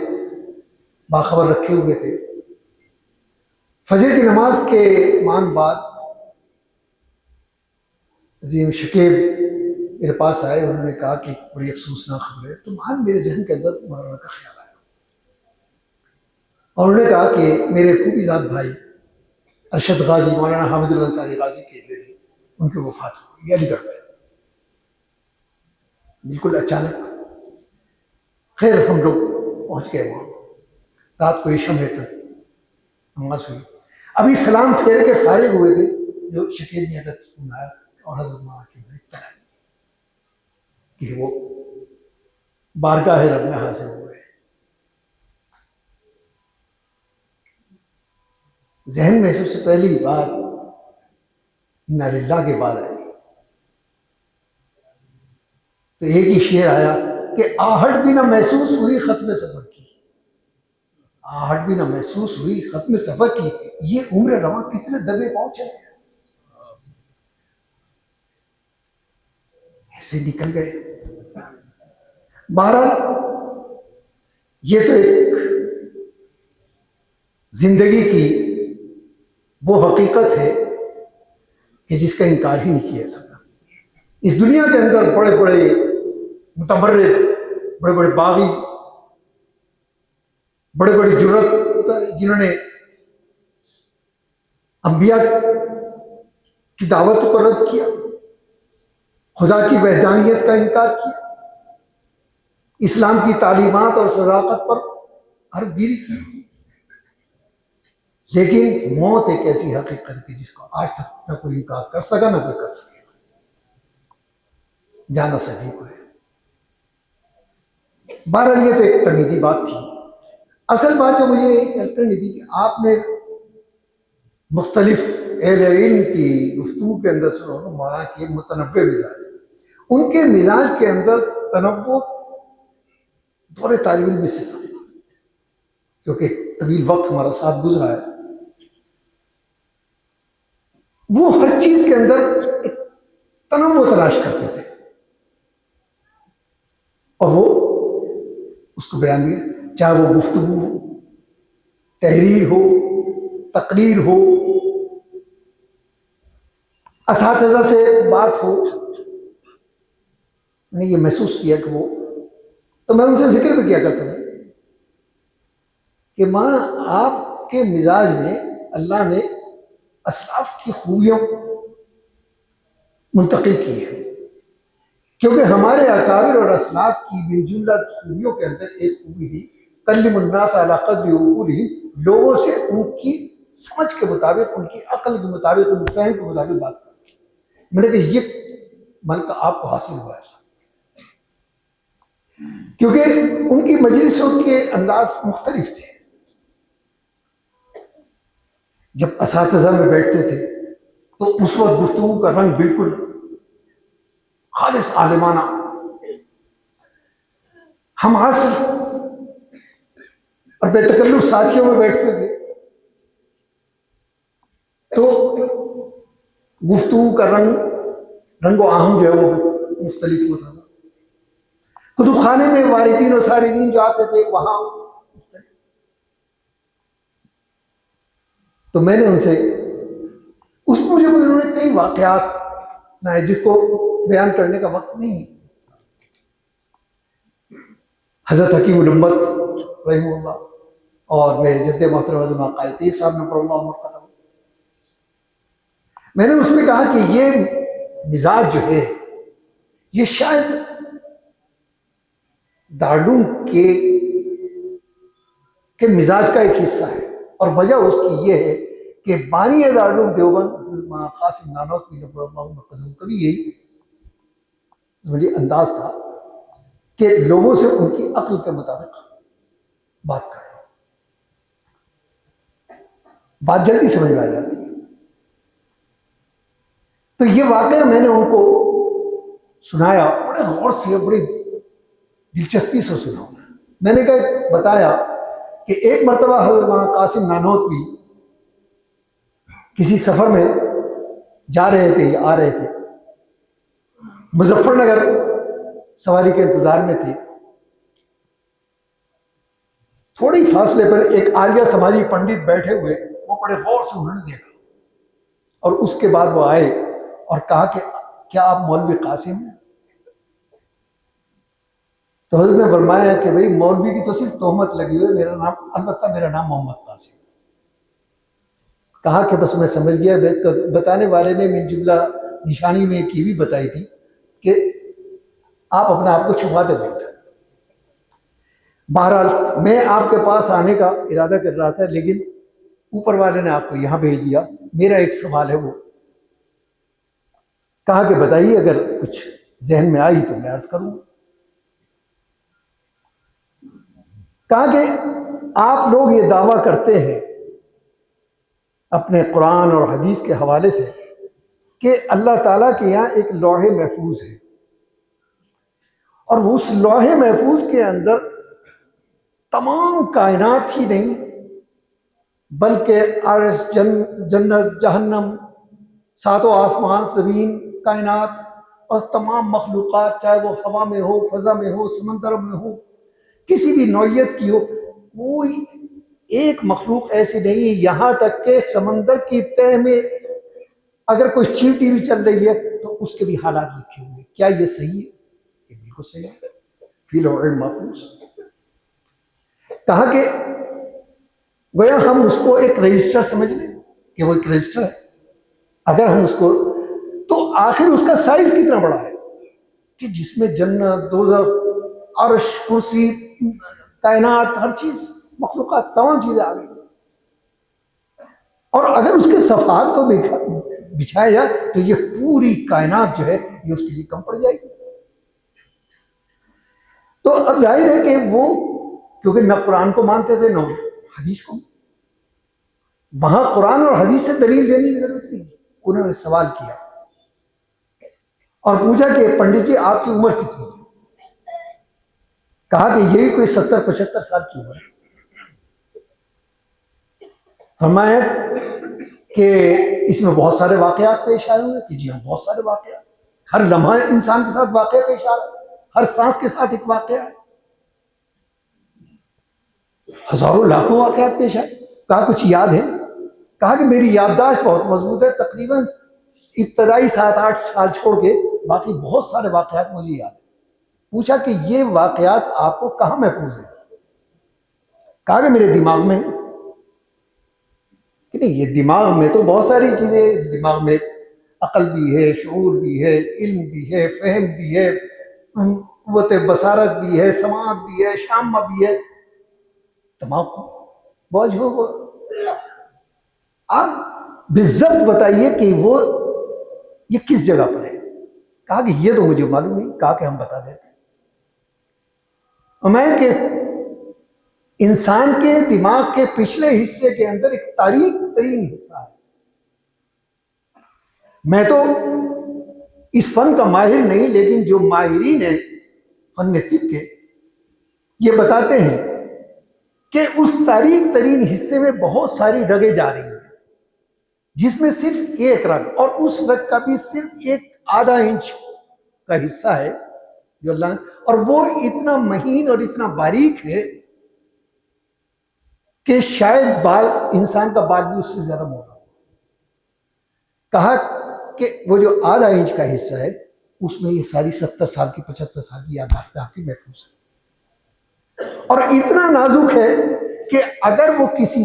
[SPEAKER 11] باخبر رکھے ہوئے تھے. فجر کی نماز کے مان بعد عظیم شکیب میرے پاس آئے، انہوں نے کہا کہ بڑی افسوسناک خبر ہے. تو وہاں میرے ذہن کے اندر مولانا کا خیال آیا، اور انہوں نے کہا کہ میرے خوبی ذات بھائی ارشد غازی مولانا حامد الانصاری غازی کے لیے ان کی وفات ہو گئی علی گڑھ میں بالکل اچانک. خیر ہم لوگ پہنچ گئے وہاں، رات کو عشاء میں تک نماز ہوئی. ابھی سلام پھیر کے فارغ ہوئے تھے جو شکیب نے اگر فون آیا اور حضرت مولانا کی اطلاع کہ وہ بارگاہ رب میں حاضر ہوئے. ذہن میں سب سے پہلی بات انا للہ کے بعد آئی تو ایک ہی شعر آیا کہ آہٹ بھی نہ محسوس ہوئی ختم سفر کی، آہٹ بھی نہ محسوس ہوئی ختم سفر کی. یہ عمر رواں کتنے دبے پہنچے ہیں، ایسے نکل گئے. بہرحال یہ تو ایک زندگی کی وہ حقیقت ہے کہ جس کا انکار ہی نہیں کیا سکتا. اس دنیا کے اندر بڑے بڑے متبرر، بڑے بڑے باغی، بڑے بڑی جرت جنہوں نے انبیاء کی دعوت کو رد کیا، خدا کی وحدانیت کا انکار کیا، اسلام کی تعلیمات اور صداقت پر حرف گیری کی، لیکن موت ایک ایسی حقیقت ہے جس کو آج تک نہ کوئی انکار کر سکا نہ کوئی کر سکے. جانا سبھی کو ہے. بہرحال یہ تو ایک تنقیدی بات تھی. اصل بات جو مجھے عرض کرنی تھی کہ آپ نے مختلف اہل علم کی گفتگو کے اندر سنو مولانا کے متنوع مزاج، ان کے مزاج کے اندر تنوع دور طالب علم سے تھا، کیونکہ طویل وقت ہمارا ساتھ گزرا ہے. وہ ہر چیز کے اندر ایک تنوع تلاش کرتے تھے اور وہ اس کو بیان بھی، چاہے وہ گفتگو ہو، تحریر ہو، تقریر ہو، اساتذہ سے بات ہو. میں نے یہ محسوس کیا کہ وہ تو میں ان سے ذکر بھی کیا کرتا تھا کہ ماں آپ کے مزاج میں اللہ نے اسلاف کی خوبیوں منتقل کی ہیں، کیونکہ ہمارے اکابر اور اسلاف کی من جملہ خوبیوں کے اندر ایک خوبی تھی کلم الناس علی قدر عقولہم، لوگوں سے ان کی سمجھ کے مطابق، ان کی عقل کے مطابق، ان کے فہم کے مطابق بات کرنا۔ میں نے کہا یہ ملکہ آپ کو حاصل ہوا ہے، کیونکہ ان کی مجلسوں کے انداز مختلف تھے۔ جب اساتذہ میں بیٹھتے تھے تو اس وقت گفتگو کا رنگ بالکل خالص عالمانہ، ہم عصر اور بے تکلف ساتھیوں میں بیٹھتے تھے تو گفتگو کا رنگ و آہنگ جو ہے وہ مختلف ہوتا تھا۔ کتب خانے میں وارثین و سارقین جو آتے تھے وہاں مختلف۔ تو میں نے ان سے اس مجھے انہوں نے کئی واقعات سنائے جس کو بیان کرنے کا وقت نہیں ہے۔ حضرت حکیم الامت رحمہ اللہ اور میرے جد محترم حضرت قائد طیب صاحب نفر اللہ مرقدہ، میں نے اس میں کہا کہ یہ مزاج جو ہے یہ شاید دارالعلوم کے مزاج کا ایک حصہ ہے، اور وجہ اس کی یہ ہے کہ بانی دارالعلوم دیوبند قاسم نانوتوی نفر اللہ مرقدہ کا بھی یہی انداز تھا کہ لوگوں سے ان کی عقل کے مطابق بات کرنا، بات جلدی سمجھ میں آ جاتی ہے۔ تو یہ واقعہ میں نے ان کو سنایا، بڑے غور سے، بڑی دلچسپی سے سنا۔ میں نے کہا بتایا کہ ایک مرتبہ حضرت قاسم نانوتوی کسی سفر میں جا رہے تھے یا آ رہے تھے، مظفر نگر سواری کے انتظار میں تھے۔ تھوڑی فاصلے پر ایک آریہ سماجی پنڈت بیٹھے ہوئے، وہ بڑے غور سے انہوں نے دیکھا، اور اس کے بعد وہ آئے اور کہا کہ کیا آپ مولوی قاسم ہیں؟ تو حضرت نے فرمایا کہ بھئی مولوی کی تو صرف تہمت لگی ہوئی، میرا نام البتہ میرا نام محمد قاسم۔ کہا کہ بس میں سمجھ گیا۔ بتانے والے نے من جملہ نشانی میں ایک یہ بھی بتائی تھی کہ آپ اپنے آپ کو چھپاتے بیٹھے۔ بہرحال میں آپ کے پاس آنے کا ارادہ کر رہا تھا، لیکن اوپر والے نے آپ کو یہاں بھیج دیا۔ میرا ایک سوال ہے، وہ کہا کہ بتائیے، اگر کچھ ذہن میں آئی تو میں عرض کروں گا۔ کہا کہ آپ لوگ یہ دعویٰ کرتے ہیں اپنے قرآن اور حدیث کے حوالے سے کہ اللہ تعالیٰ کے یہاں ایک لوح محفوظ ہے، اور اس لوح محفوظ کے اندر تمام کائنات ہی نہیں بلکہ عرش، جنت، جہنم، ساتوں آسمان، زمین، کائنات اور تمام مخلوقات، چاہے وہ ہوا میں ہو، فضا میں ہو، سمندر میں ہو، کسی بھی نوعیت کی ہو، کوئی ایک مخلوق ایسی نہیں ہے، یہاں تک کہ سمندر کی تہ میں اگر کوئی چیونٹی بھی چل رہی ہے تو اس کے بھی حالات لکھے ہوئے۔ کیا یہ صحیح ہے؟ یہ بالکل صحیح ہے، فی لوح محفوظ۔ کہا کہ گویا ہم اس کو ایک رجسٹر سمجھ لیں کہ وہ ایک رجسٹر ہے، اگر ہم اس کو، تو آخر اس کا سائز کتنا بڑا ہے کہ جس میں جنت، دوزخ، عرش، کرسی، کائنات، ہر چیز، مخلوقات، تمام چیزیں آ گئی، اور اگر اس کے صفحات کو بچھایا جائے تو یہ پوری کائنات جو ہے یہ اس کے لیے کم پڑ جائے گی۔ تو اب ظاہر ہے کہ وہ کیونکہ نہ قرآن کو مانتے تھے نہ حدیث کو، وہاں قرآن اور حدیث سے دلیل دینے کی ضرورت نہیں۔ انہوں نے سوال کیا اور پوچھا کہ پنڈت جی آپ کی عمر کتنی ہے؟ کہا کہ یہی کوئی 70-75 سال کی عمر ہے۔ فرمایا کہ اس میں بہت سارے واقعات پیش آئے ہوں گے کہ جی ہاں بہت سارے واقعات، ہر لمحہ انسان کے ساتھ واقعہ پیش آ رہا ہے، ہر سانس کے ساتھ ایک واقعہ ہے، ہزاروں لاکھوں واقعات پیش آئے۔ کہا کچھ یاد ہے؟ کہا کہ میری یادداشت بہت مضبوط ہے، تقریباً ابتدائی 7-8 سال چھوڑ کے باقی بہت سارے واقعات مجھے یاد ہیں۔ پوچھا کہ یہ واقعات آپ کو کہاں محفوظ ہیں؟ کہا کہ میرے دماغ میں۔ کہ نہیں یہ دماغ میں تو بہت ساری چیزیں، دماغ میں عقل بھی ہے، شعور بھی ہے، علم بھی ہے، فہم بھی ہے، قوت بصارت بھی ہے، سماعت بھی ہے، شامہ بھی ہے، تمام بوجھ ہو وہ. آپ بالضبط بتائیے کہ وہ یہ کس جگہ پر ہے. کہا کہ یہ تو مجھے معلوم نہیں. کہا کہ ہم بتا دیتے ہیں. میں کہ انسان کے دماغ کے پچھلے حصے کے اندر ایک تاریک ترین حصہ ہے. میں تو اس فن کا ماہر نہیں، لیکن جو ماہرین ہیں فن طب کے یہ بتاتے ہیں کہ اس تاریک ترین حصے میں بہت ساری رگیں جا رہی ہیں، جس میں صرف ایک رگ، اور اس رگ کا بھی صرف ایک آدھا انچ کا حصہ ہے جو اللہ نے، اور وہ اتنا مہین اور اتنا باریک ہے کہ شاید بال، انسان کا بال بھی اس سے زیادہ موٹا. کہا کہ وہ جو آدھا انچ کا حصہ ہے اس میں یہ ساری 70 سال کی 75 سال کی یادداشت آپ کی محفوظ ہے، اور اتنا نازک ہے کہ اگر وہ کسی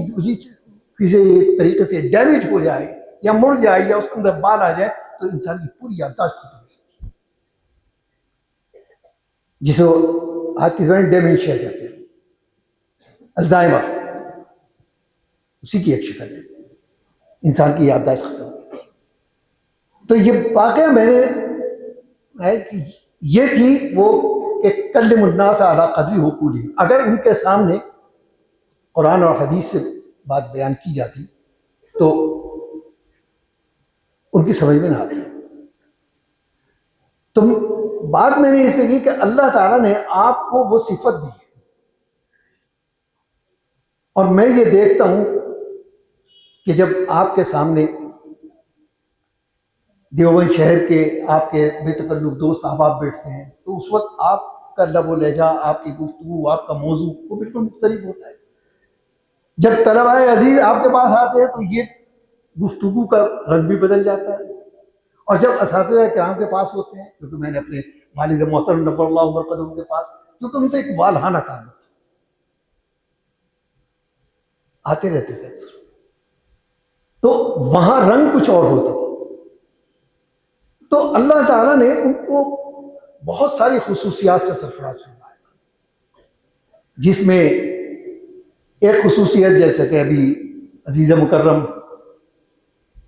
[SPEAKER 11] طریقے سے ڈیمیج ہو جائے یا مڑ جائے یا اس کے اندر بال آ جائے تو انسان کی پوری یادداشت ختم ہو جائے، جسے آج کی زبان میں ڈیمنشیا کہتے ہیں، الزائمر، اسی کی ایک شکل ہے، انسان کی یادداشت ختم ہو گئی. تو یہ واقعہ میں نے یہ تھی وہ کہ کلم الناس علی قدر عقولہم، اگر ان کے سامنے قرآن اور حدیث سے بات بیان کی جاتی تو ان کی سمجھ میں نہ آتی. تو بات میں نے اس لیے کی کہ اللہ تعالیٰ نے آپ کو وہ صفت دی ہے، اور میں یہ دیکھتا ہوں کہ جب آپ کے سامنے دیوبند شہر کے آپ کے بے تکلف دوست احباب بیٹھتے ہیں تو اس وقت آپ کا لب و لہجہ، آپ کی گفتگو، آپ کا موضوع وہ بالکل مختلف ہوتا ہے. جب طلباء عزیز آپ کے پاس آتے ہیں تو یہ گفتگو کا رنگ بھی بدل جاتا ہے، اور جب اساتذہ کرام کے پاس ہوتے ہیں، کیونکہ میں نے اپنے والد محترم نور اللہ مرقدہ کے پاس، کیونکہ ان سے ایک والہانہ تعلق تھا، آتے رہتے تھے اکثر، تو وہاں رنگ کچھ اور ہوتا تھا. تو اللہ تعالیٰ نے ان کو بہت ساری خصوصیات سے سرفراز فرمایا، جس میں ایک خصوصیت جیسے کہ ابھی عزیز مکرم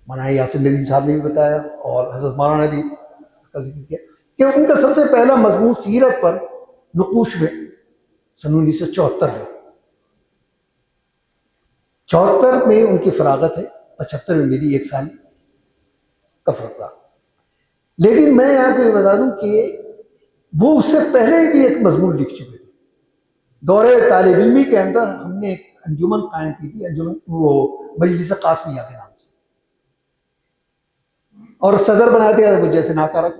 [SPEAKER 11] مولانا یاسر ندیم صاحب نے بھی بتایا اور حضرت مولانا نے بھی اس کا ذکر کیا کہ ان کا سب سے پہلا مضمون سیرت پر نقوش میں سن 1974 میں 74 میں ان کی فراغت ہے، 75 میں میری 1 سال کا فرق رہا. لیکن میں آپ کو یہ بتا دوں کہ وہ اس سے پہلے بھی ایک مضمون لکھ چکے تھے. دورے طالب علمی کے اندر ہم نے ایک انجمن قائم کی تھی، انجمن وہ مجلس قاسمیہ کے نام سے، اور صدر بنا دیا وہ جیسے ناکارک،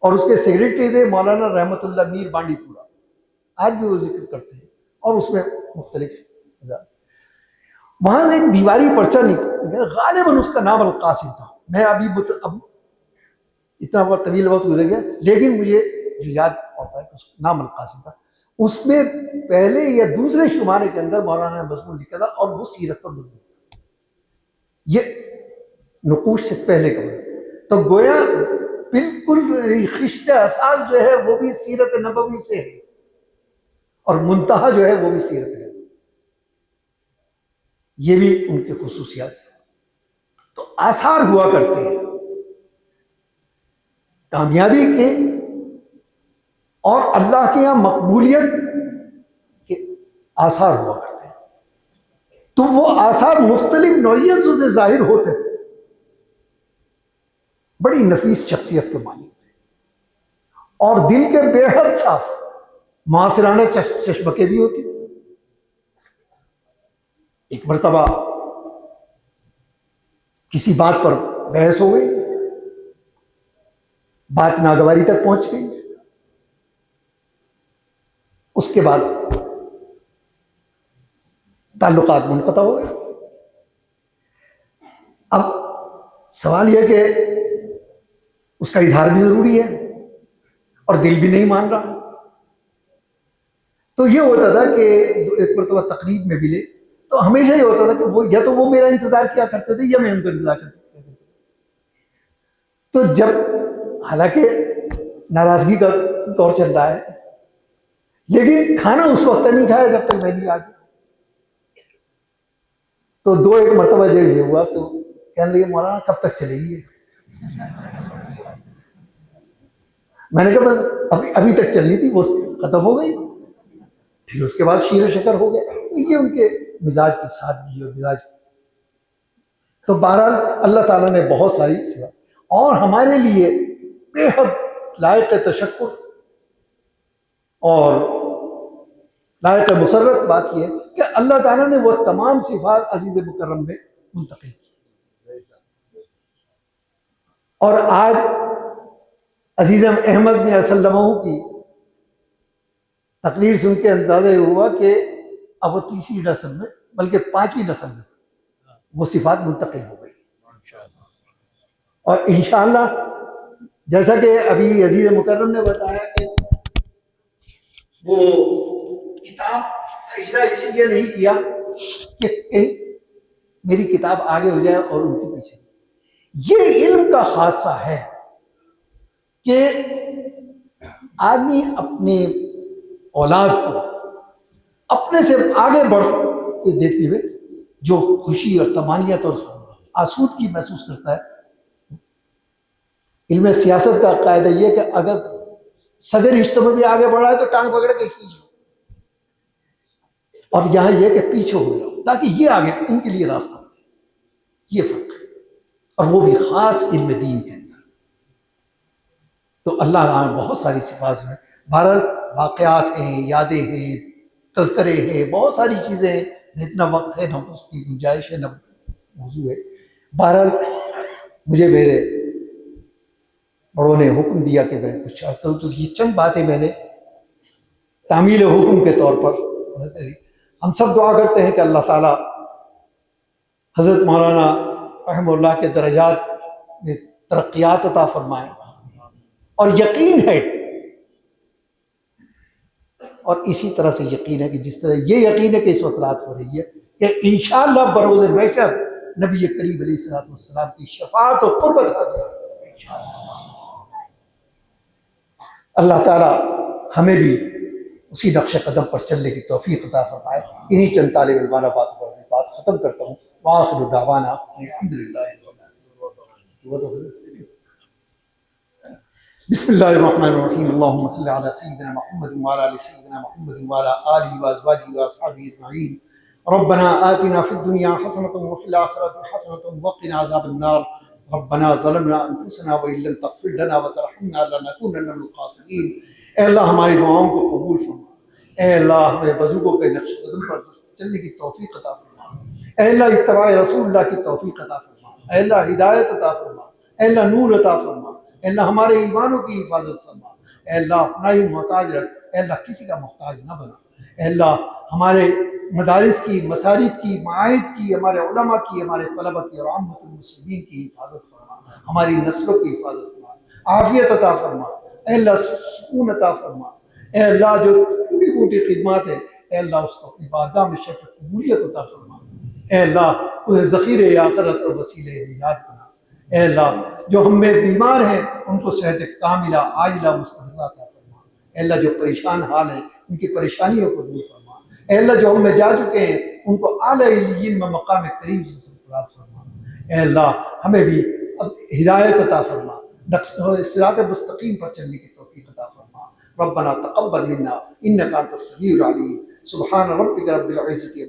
[SPEAKER 11] اور اس کے سیکریٹری تھے مولانا رحمت اللہ میر بانڈی پورا، آج بھی وہ ذکر کرتے ہیں، اور اس میں مختلف وہاں سے ایک دیواری پرچہ نکلا، غالباً اس کا نام القاسم تھا. میں اب اتنا بہت طویل وقت گزر گیا، لیکن مجھے جو یاد آتا ہے کہ اس کا نام القاسم تھا. اس میں پہلے یا دوسرے شمارے کے اندر مولانا نے مضمون لکھا تھا، اور وہ سیرت پر مضمون تھا. یہ نقوش سے پہلے کا مضمون، تو گویا بالکل خشت اساس جو ہے وہ بھی سیرت نبوی سے ہے، اور منتہا جو ہے وہ بھی سیرت ہے. یہ بھی ان کے خصوصیات ہیں. تو آثار ہوا کرتے ہیں کامیابی کے اور اللہ کے یہاں مقبولیت کے آثار ہوا کرتے ہیں. تو وہ آثار مختلف نوعیت سے ظاہر ہوتے تھے. بڑی نفیس شخصیت کے مالک تھے، اور دل کے بے حد صاف، معاصرانہ چشمکے بھی ہوتے. ایک مرتبہ کسی بات پر بحث ہو گئی، بات ناگواری تک پہنچ گئی، اس کے بعد تعلقات منقطع ہو گئے. اب سوال یہ کہ اس کا اظہار بھی ضروری ہے اور دل بھی نہیں مان رہا. تو یہ ہوتا تھا کہ ایک مرتبہ تقریب میں ملے تو ہمیشہ یہ ہوتا تھا کہ وہ یا تو وہ میرا انتظار کیا کرتے تھے یا میں ان کا انتظار کرتا تھا. تو جب حالانکہ ناراضگی کا دور چل رہا ہے لیکن کھانا اس وقت نہیں کھایا جب تک میں نہیں آ گیا. تو دو ایک مرتبہ جب یہ ہوا تو کہنے لگے مولانا کب تک چلے گی؟ میں نے کہا بس ابھی تک چلنی تھی وہ ختم ہو گئی, پھر اس کے بعد شیر و شکر ہو گیا. یہ ان کے مزاج کی سادگی اور مزاج. تو بہرحال اللہ تعالیٰ نے بہت ساری سوا اور ہمارے لیے بے حد لائق تشکر اور لائق مسرت بات یہ ہے کہ اللہ تعالیٰ نے وہ تمام صفات عزیز مکرم میں منتقل کی. اور آج عزیز احمد بن اسلم کی تقریر سن کے اندازہ ہوا کہ اب وہ تیسری نسل میں بلکہ پانچویں نسل میں وہ صفات منتقل ہو گئی. اور انشاءاللہ جیسا کہ ابھی عزیز مکرم نے بتایا کہ وہ کتاب کا اجرا اس لیے نہیں کیا کہ میری کتاب آگے ہو جائے اور ان کے پیچھے. یہ علم کا خاصہ ہے کہ آدمی اپنے اولاد کو اپنے سے آگے بڑھ کے دیکھتے ہوئے جو خوشی اور طمانینت اور آسودگی محسوس کرتا ہے. علم سیاست کا قاعدہ یہ کہ اگر صدر رشتوں میں بھی آگے بڑھا ہے تو ٹانگ پکڑ کے کھینچو, اور یہاں یہ کہ پیچھے ہو جاؤ تاکہ یہ آگے ان کے لیے راستہ ہو. یہ فرق ہے, اور وہ بھی خاص علم دین کے اندر. تو اللہ تعالیٰ بہت ساری صفات ہیں. بہرحال واقعات ہیں, یادیں ہیں, تذکرے ہیں, بہت ساری چیزیں ہیں. اتنا وقت ہے نہ اس کی گنجائش ہے نہ موضوع ہے. بہرحال مجھے میرے بڑوں نے حکم دیا کہ میں کچھ عرض کروں, تو یہ چند باتیں میں نے تعمیل حکم کے طور پر. ہم سب دعا کرتے ہیں کہ اللہ تعالیٰ حضرت مولانا رحمہ اللہ کے درجات میں ترقیات عطا فرمائے. اور یقین ہے, اور اسی طرح سے یقین ہے کہ جس طرح یہ یقین ہے کہ اس وقت رات ہو رہی ہے کہ انشاءاللہ بروز محشر نبی کریم علیہ السلام کی شفاعت و قربت حاصل ہے. اللہ تعالیٰ ہمیں بھی اسی نقش قدم پر چلنے کی توفیق عطا فرمائے. انہی چند طالب علمانہ باتوں پر میں بات ختم کرتا ہوں. وآخر دعوانا الحمدللہ. بسم اللہ الرحمن الرحیم. اللہم صلی علی سیدنا محمد وعلی آل سیدنا محمد وعلی آلہ وازواجہ واصحابہ اجمعین. ربنا آتنا فی الدنیا حسنۃ وفی الآخرۃ حسنۃ وقنا عذاب النار. ربنا ظلمنا انفسنا وان لم تغفر لنا وترحمنا لنکونن من الخاسرین. اے اللہ ہماری دعاؤں کو قبول فرما. اے اللہ ہمیں بزرگوں کے نقش قدم پر چلنے کی توفیق عطا فرما. اے اللہ اتباع رسول اللہ کی توفیق عطا فرما. اے اللہ ہدایت عطا فرما. اے اللہ نور عطا فرما. اے اللہ ہمارے ایمانوں کی حفاظت فرما. اے اللہ اپنا ہی محتاج رکھ. اے اللہ کسی کا محتاج نہ بنا. اے اللہ ہمارے مدارس کی, مساجد کی, معاہد کی, ہمارے علماء کی, ہمارے طلبہ کی اور عامت المسلمین کی حفاظت فرما. ہماری نسلوں کی حفاظت فرما. عافیت عطا فرما. اے اللہ سکون عطا فرما. اے اللہ جو ٹوٹی پھوٹی خدمات ہے اے اللہ اس کو اپنی بارگاہ میں شرف قبولیت عطا فرما. اے اللہ اسے ذخیرے آخرت اور وسیلے نجات بنا. اے اللہ جو ہم میں بیمار ہیں ان کو صحت کاملہ عاجلہ مستمرہ عطا فرما. اے اللہ جو پریشان حال ہیں ان کی پریشانیوں کو دور فرما. اے اللہ جو ہم میں جا چکے ہیں ان کو اعلیٰ علیین میں مقام کریم سے سرفراز فرما. اے اللہ ہمیں بھی ہدایت عطا فرما, صراط مستقیم پر چلنے کی توفیق عطا فرما. ربنا تقبل منا انک انت السمیع العلیم. سبحان ربک رب العزة